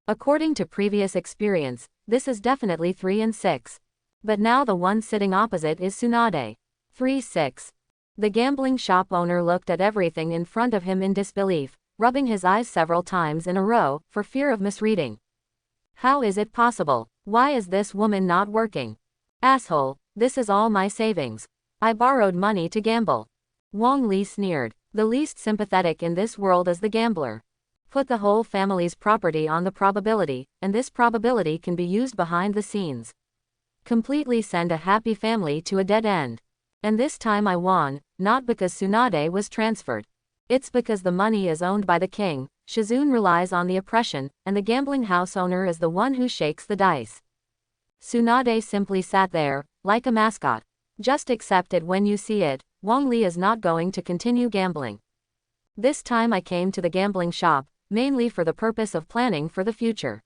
According to previous experience, this is definitely 3 and 6. But now the one sitting opposite is Tsunade. 3-6. The gambling shop owner looked at everything in front of him in disbelief, rubbing his eyes several times in a row, for fear of misreading. How is it possible? Why is this woman not working? Asshole, this is all my savings. I borrowed money to gamble. Wong Lee sneered. The least sympathetic in this world is the gambler. Put the whole family's property on the probability, and this probability can be used behind the scenes. Completely send a happy family to a dead end. And this time I won, not because Tsunade was transferred. It's because the money is owned by the king, Shizune relies on the oppression, and the gambling house owner is the one who shakes the dice. Tsunade simply sat there, like a mascot. Just accept it when you see it, Wong Lee is not going to continue gambling. This time I came to the gambling shop, mainly for the purpose of planning for the future.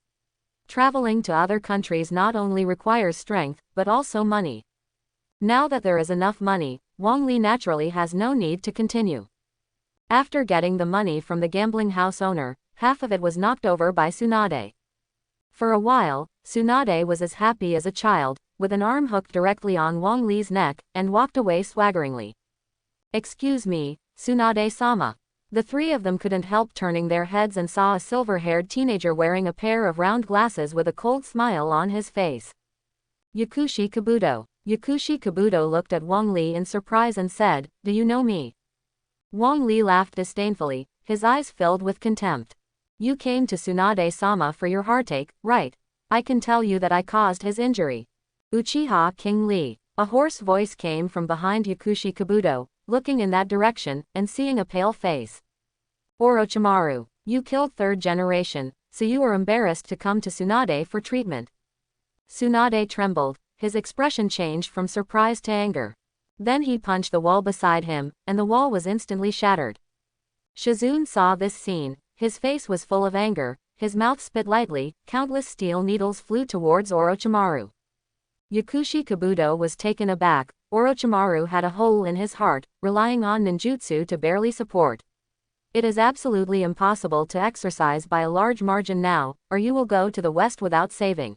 Traveling to other countries not only requires strength, but also money. Now that there is enough money, Wong Lee naturally has no need to continue. After getting the money from the gambling house owner, half of it was knocked over by Tsunade. For a while, Tsunade was as happy as a child, with an arm hooked directly on Wong Lee's neck, and walked away swaggeringly. Excuse me, Tsunade-sama. The three of them couldn't help turning their heads and saw a silver-haired teenager wearing a pair of round glasses with a cold smile on his face. Yakushi Kabuto. Yakushi Kabuto looked at Wong Lee in surprise and said, "Do you know me?" Wong Lee laughed disdainfully, his eyes filled with contempt. "You came to Tsunade-sama for your heartache, right? I can tell you that I caused his injury." Uchiha King Lee. A hoarse voice came from behind Yakushi Kabuto, looking in that direction, and seeing a pale face. "Orochimaru, you killed third generation, so you are embarrassed to come to Tsunade for treatment." Tsunade trembled, his expression changed from surprise to anger. Then he punched the wall beside him, and the wall was instantly shattered. Shizune saw this scene, his face was full of anger, his mouth spit lightly, countless steel needles flew towards Orochimaru. Yakushi Kabuto was taken aback. Orochimaru had a hole in his heart, relying on ninjutsu to barely support. It is absolutely impossible to exercise by a large margin now, or you will go to the west without saving.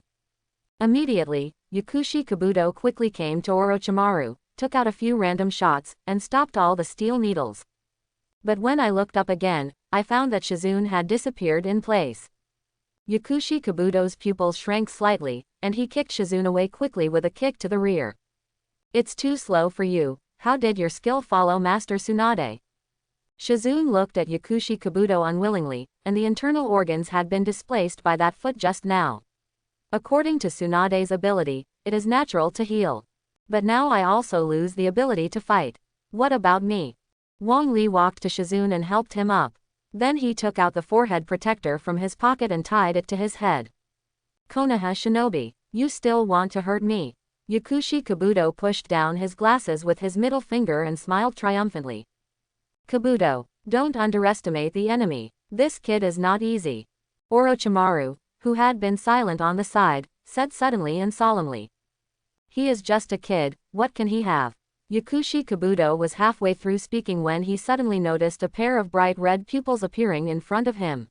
Immediately, Yakushi Kabuto quickly came to Orochimaru, took out a few random shots, and stopped all the steel needles. But when I looked up again, I found that Shizune had disappeared in place. Yakushi Kabuto's pupils shrank slightly, and he kicked Shizune away quickly with a kick to the rear. "It's too slow for you, how did your skill follow Master Tsunade?" Shizune looked at Yakushi Kabuto unwillingly, and the internal organs had been displaced by that foot just now. According to Tsunade's ability, it is natural to heal. But now I also lose the ability to fight. What about me? Wong Lee walked to Shizune and helped him up. Then he took out the forehead protector from his pocket and tied it to his head. "Konoha Shinobi, you still want to hurt me?" Yakushi Kabuto pushed down his glasses with his middle finger and smiled triumphantly. "Kabuto, don't underestimate the enemy. This kid is not easy." Orochimaru, who had been silent on the side, said suddenly and solemnly. "He is just a kid, what can he have?" Yakushi Kabuto was halfway through speaking when he suddenly noticed a pair of bright red pupils appearing in front of him.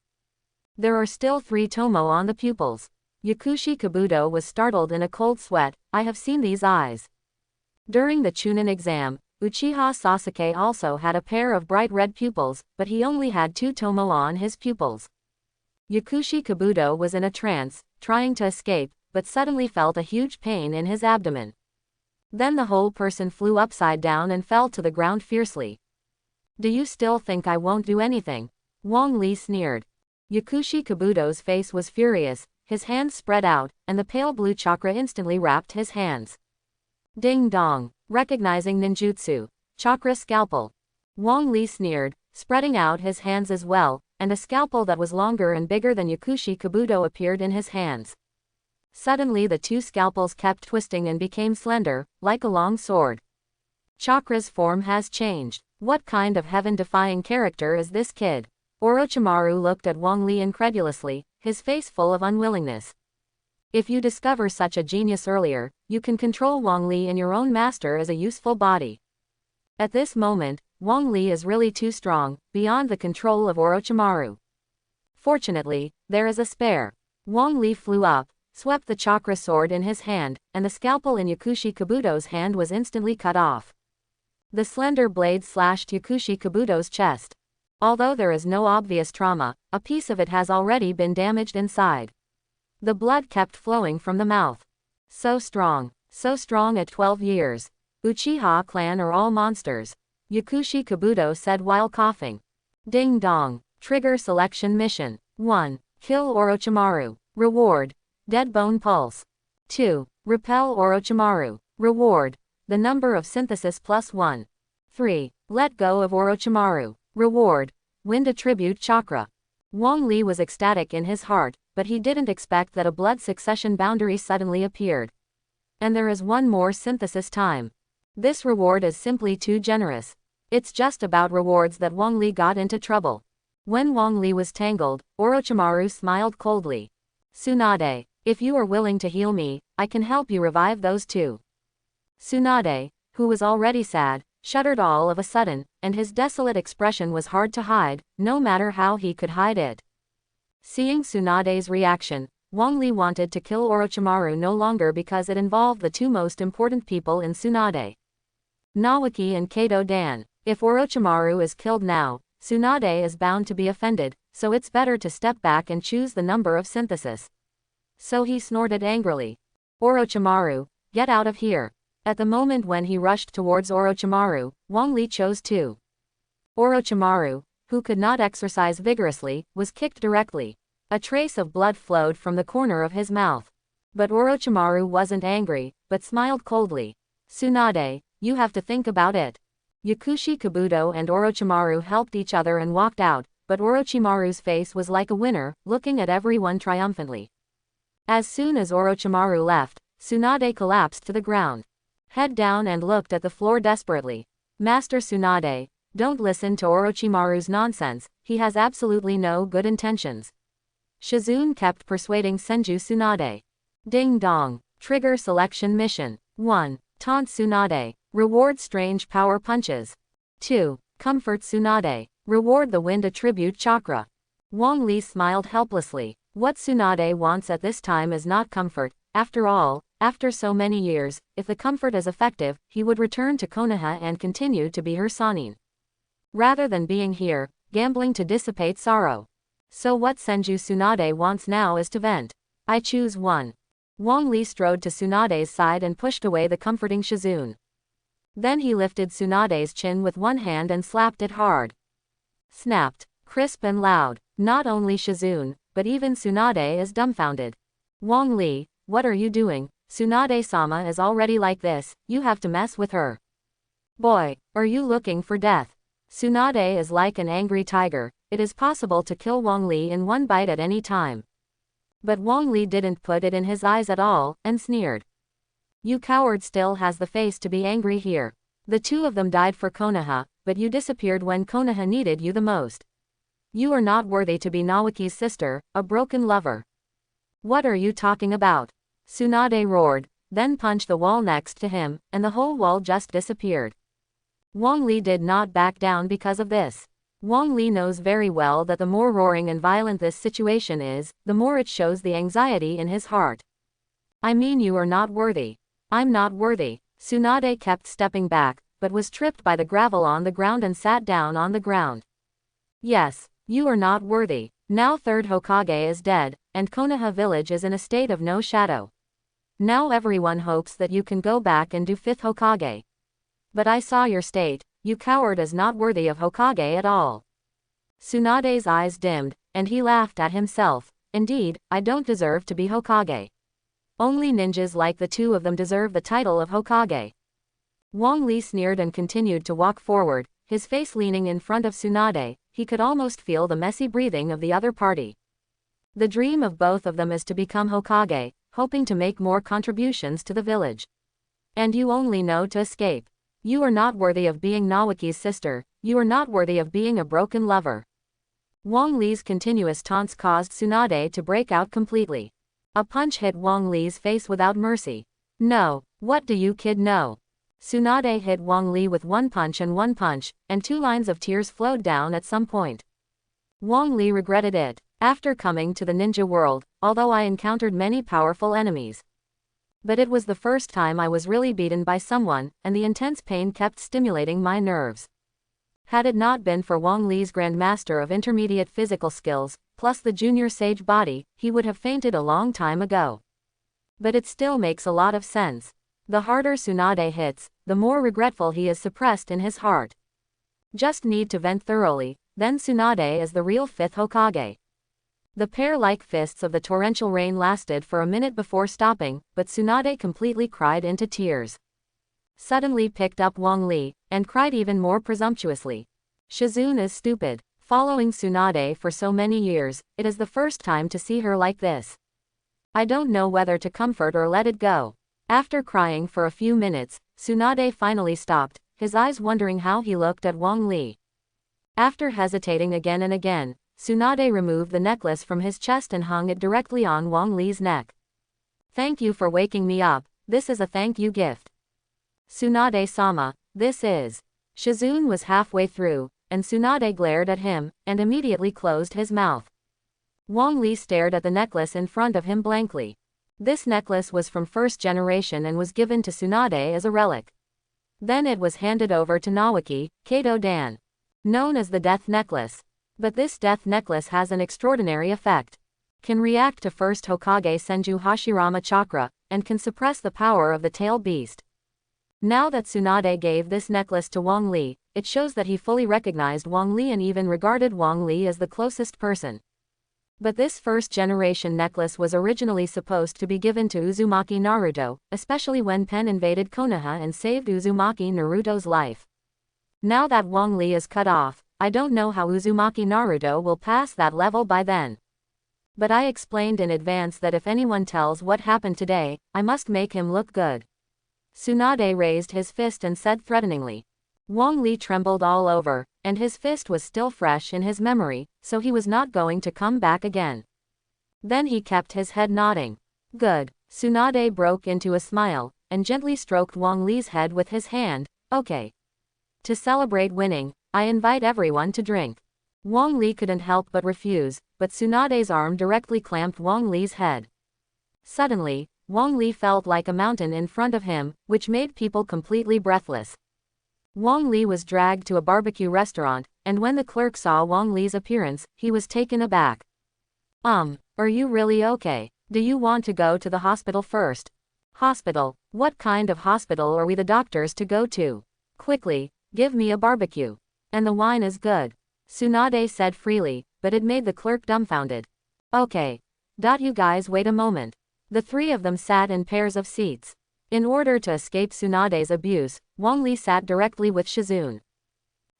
There are still 3 tomo on the pupils. Yakushi Kabuto was startled in a cold sweat. "I have seen these eyes." During the Chunin exam, Uchiha Sasuke also had a pair of bright red pupils, but he only had 2 tomo on his pupils. Yakushi Kabuto was in a trance, trying to escape, but suddenly felt a huge pain in his abdomen. Then the whole person flew upside down and fell to the ground fiercely. "Do you still think I won't do anything?" Wong Lee sneered. Yakushi Kabuto's face was furious, his hands spread out, and the pale blue chakra instantly wrapped his hands. Ding dong. Recognizing ninjutsu. Chakra scalpel. Wong Lee sneered, spreading out his hands as well, and a scalpel that was longer and bigger than Yakushi Kabuto appeared in his hands. Suddenly the 2 scalpels kept twisting and became slender, like a long sword. Chakra's form has changed. What kind of heaven-defying character is this kid? Orochimaru looked at Wong Lee incredulously, his face full of unwillingness. If you discover such a genius earlier, you can control Wong Lee and your own master as a useful body. At this moment, Wong Lee is really too strong, beyond the control of Orochimaru. Fortunately, there is a spare. Wong Lee flew up, swept the chakra sword in his hand, and the scalpel in Yakushi Kabuto's hand was instantly cut off. The slender blade slashed Yakushi Kabuto's chest. Although there is no obvious trauma, a piece of it has already been damaged inside. The blood kept flowing from the mouth. So strong at 12 years. Uchiha clan are all monsters, Yakushi Kabuto said while coughing. Ding dong. Trigger selection mission. 1. Kill Orochimaru. Reward. Dead bone pulse. 2. Repel Orochimaru. Reward. The number of synthesis +1. 3. Let go of Orochimaru. Reward. Wind attribute chakra. Wong Lee was ecstatic in his heart, but he didn't expect that a blood succession boundary suddenly appeared. And there is one more synthesis time. This reward is simply too generous. It's just about rewards that Wong Lee got into trouble. When Wong Lee was tangled, Orochimaru smiled coldly. Tsunade, if you are willing to heal me, I can help you revive those two. Tsunade, who was already sad, shuddered all of a sudden, and his desolate expression was hard to hide, no matter how he could hide it. Seeing Tsunade's reaction, Wong Lee wanted to kill Orochimaru no longer because it involved the two most important people in Tsunade, Naoki and Kato Dan. If Orochimaru is killed now, Tsunade is bound to be offended, so it's better to step back and choose the number of synthesis. So he snorted angrily. Orochimaru, get out of here. At the moment when he rushed towards Orochimaru, Wong Lee chose to. Orochimaru, who could not exercise vigorously, was kicked directly. A trace of blood flowed from the corner of his mouth. But Orochimaru wasn't angry, but smiled coldly. Tsunade, you have to think about it. Yakushi Kabuto and Orochimaru helped each other and walked out, but Orochimaru's face was like a winner, looking at everyone triumphantly. As soon as Orochimaru left, Tsunade collapsed to the ground. Head down and looked at the floor desperately. Master Tsunade, don't listen to Orochimaru's nonsense, he has absolutely no good intentions. Shizune kept persuading Senju Tsunade. Ding dong. Trigger selection mission. 1. Taunt Tsunade. Reward strange power punches. 2. Comfort Tsunade. Reward the wind attribute chakra. Wong Lee smiled helplessly. What Tsunade wants at this time is not comfort. After all, after so many years, if the comfort is effective, he would return to Konoha and continue to be her Sannin. Rather than being here, gambling to dissipate sorrow. So what Senju Tsunade wants now is to vent. I choose 1. Wong Lee strode to Tsunade's side and pushed away the comforting Shizune. Then he lifted Tsunade's chin with one hand and slapped it hard. Snapped. Crisp and loud. Not only Shizune, but even Tsunade is dumbfounded. Wong Lee, what are you doing? Tsunade-sama is already like this, you have to mess with her. Boy, are you looking for death? Tsunade is like an angry tiger, it is possible to kill Wong Lee in one bite at any time. But Wong Lee didn't put it in his eyes at all, and sneered. You coward still has the face to be angry here. The two of them died for Konoha, but you disappeared when Konoha needed you the most. You are not worthy to be Naoki's sister, a broken lover. What are you talking about? Tsunade roared, then punched the wall next to him, and the whole wall just disappeared. Wong Lee did not back down because of this. Wong Lee knows very well that the more roaring and violent this situation is, the more it shows the anxiety in his heart. I mean, you are not worthy. I'm not worthy. Tsunade kept stepping back, but was tripped by the gravel on the ground and sat down on the ground. Yes, you are not worthy. Now third Hokage is dead, and Konoha village is in a state of no shadow. Now everyone hopes that you can go back and do fifth Hokage. But I saw your state, you coward is not worthy of Hokage at all. Tsunade's eyes dimmed, and he laughed at himself. Indeed, I don't deserve to be Hokage. Only ninjas like the two of them deserve the title of Hokage. Wong Lee sneered and continued to walk forward, his face leaning in front of Tsunade. He could almost feel the messy breathing of the other party. The dream of both of them is to become Hokage, hoping to make more contributions to the village. And you only know to escape. You are not worthy of being Naoki's sister, you are not worthy of being a broken lover. Wong Lee's continuous taunts caused Tsunade to break out completely. A punch hit Wong Lee's face without mercy. No, what do you kid know? Tsunade hit Wong Lee with one punch, and 2 lines of tears flowed down at some point. Wong Lee regretted it. After coming to the ninja world, although I encountered many powerful enemies. But it was the first time I was really beaten by someone, and the intense pain kept stimulating my nerves. Had it not been for Wong Lee's Grandmaster of Intermediate Physical Skills, plus the Junior Sage body, he would have fainted a long time ago. But it still makes a lot of sense. The harder Tsunade hits, the more regretful he is suppressed in his heart. Just need to vent thoroughly, then Tsunade is the real 5th Hokage. The pear-like fists of the torrential rain lasted for a minute before stopping, but Tsunade completely cried into tears. Suddenly picked up Wong Lee, and cried even more presumptuously. Shizune is stupid. Following Tsunade for so many years, it is the first time to see her like this. I don't know whether to comfort or let it go. After crying for a few minutes, Tsunade finally stopped, his eyes wondering how he looked at Wong Lee. After hesitating again and again, Tsunade removed the necklace from his chest and hung it directly on Wong Lee's neck. Thank you for waking me up, this is a thank you gift. Tsunade-sama, this is. Shizune was halfway through, and Tsunade glared at him, and immediately closed his mouth. Wong Lee stared at the necklace in front of him blankly. This necklace was from first generation and was given to Tsunade as a relic. Then it was handed over to Nawaki, Kato Dan. Known as the Death Necklace. But this Death Necklace has an extraordinary effect. Can react to first Hokage Senju Hashirama Chakra, and can suppress the power of the Tail Beast. Now that Tsunade gave this necklace to Wong Lee, it shows that he fully recognized Wong Lee and even regarded Wong Lee as the closest person. But this first-generation necklace was originally supposed to be given to Uzumaki Naruto, especially when Pen invaded Konoha and saved Uzumaki Naruto's life. Now that Wong Lee is cut off, I don't know how Uzumaki Naruto will pass that level by then. But I explained in advance that if anyone tells what happened today, I must make him look good. Tsunade raised his fist and said threateningly. Wong Lee trembled all over, and his fist was still fresh in his memory, so he was not going to come back again. Then he kept his head nodding. Good. Tsunade broke into a smile, and gently stroked Wong Lee's head with his hand. Okay. To celebrate winning, I invite everyone to drink. Wong Lee couldn't help but refuse, but Tsunade's arm directly clamped Wong Lee's head. Suddenly, Wong Lee felt like a mountain in front of him, which made people completely breathless. Wong Lee was dragged to a barbecue restaurant, and when the clerk saw Wong Lee's appearance, he was taken aback. Are you really okay? Do you want to go to the hospital first? Hospital? What kind of hospital are we the doctors to go to? Quickly, give me a barbecue. And the wine is good. Tsunade said freely, but it made the clerk dumbfounded. Okay. You guys wait a moment. The three of them sat in pairs of seats. In order to escape Tsunade's abuse, Wong Lee sat directly with Shizune.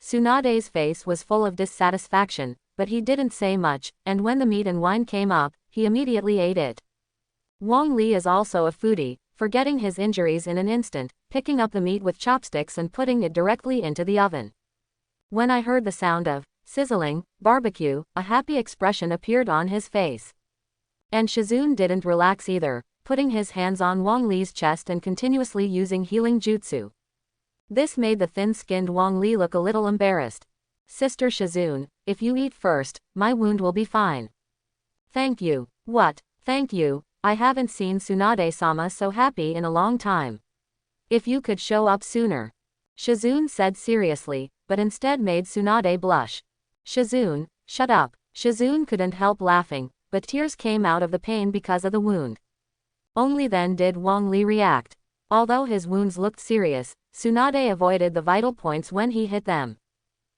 Tsunade's face was full of dissatisfaction, but he didn't say much, and when the meat and wine came up, he immediately ate it. Wong Lee is also a foodie, forgetting his injuries in an instant, picking up the meat with chopsticks and putting it directly into the oven. When I heard the sound of sizzling barbecue, a happy expression appeared on his face. And Shizune didn't relax either, putting his hands on Wong Lee's chest and continuously using healing jutsu. This made the thin-skinned Wong Lee look a little embarrassed. Sister Shizune, if you eat first, my wound will be fine. Thank you. What? Thank you. I haven't seen Tsunade-sama so happy in a long time. If you could show up sooner. Shizune said seriously, but instead made Tsunade blush. Shizune, shut up. Shizune couldn't help laughing, but tears came out of the pain because of the wound. Only then did Wong Lee react. Although his wounds looked serious, Tsunade avoided the vital points when he hit them.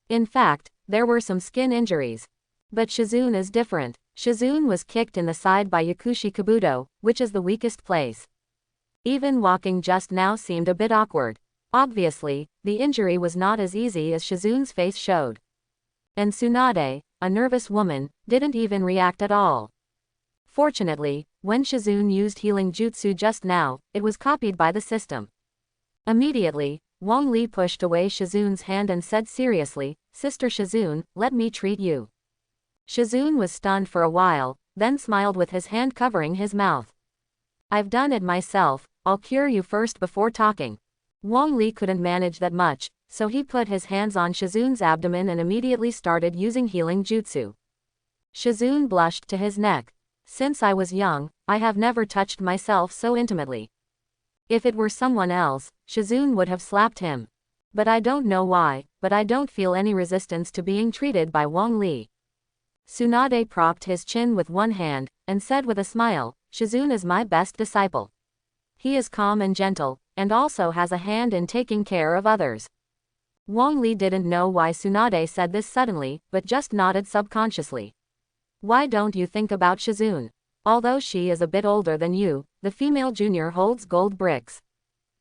In fact, there were some skin injuries. But Shizune is different. Shizune was kicked in the side by Yakushi Kabuto, which is the weakest place. Even walking just now seemed a bit awkward. Obviously, the injury was not as easy as Shizune's face showed. And Tsunade, a nervous woman, didn't even react at all. Fortunately, when Shizune used healing jutsu just now, it was copied by the system. Immediately, Wong Lee pushed away Shizune's hand and said seriously, Sister Shizune, let me treat you. Shizune was stunned for a while, then smiled with his hand covering his mouth. I've done it myself, I'll cure you first before talking. Wong Lee couldn't manage that much, so he put his hands on Shizune's abdomen and immediately started using healing jutsu. Shizune blushed to his neck. Since I was young, I have never touched myself so intimately. If it were someone else, Shizune would have slapped him. But I don't know why, but I don't feel any resistance to being treated by Wong Lee. Tsunade propped his chin with one hand, and said with a smile, Shizune is my best disciple. He is calm and gentle, and also has a hand in taking care of others. Wong Lee didn't know why Tsunade said this suddenly, but just nodded subconsciously. Why don't you think about Shizune? Although she is a bit older than you, the female junior holds gold bricks.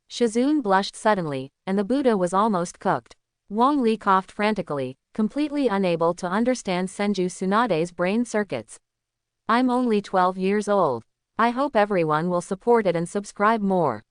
Shizune blushed suddenly, and the Buddha was almost cooked. Wong Lee coughed frantically, completely unable to understand Senju Tsunade's brain circuits. I'm only 12 years old. I hope everyone will support it and subscribe more.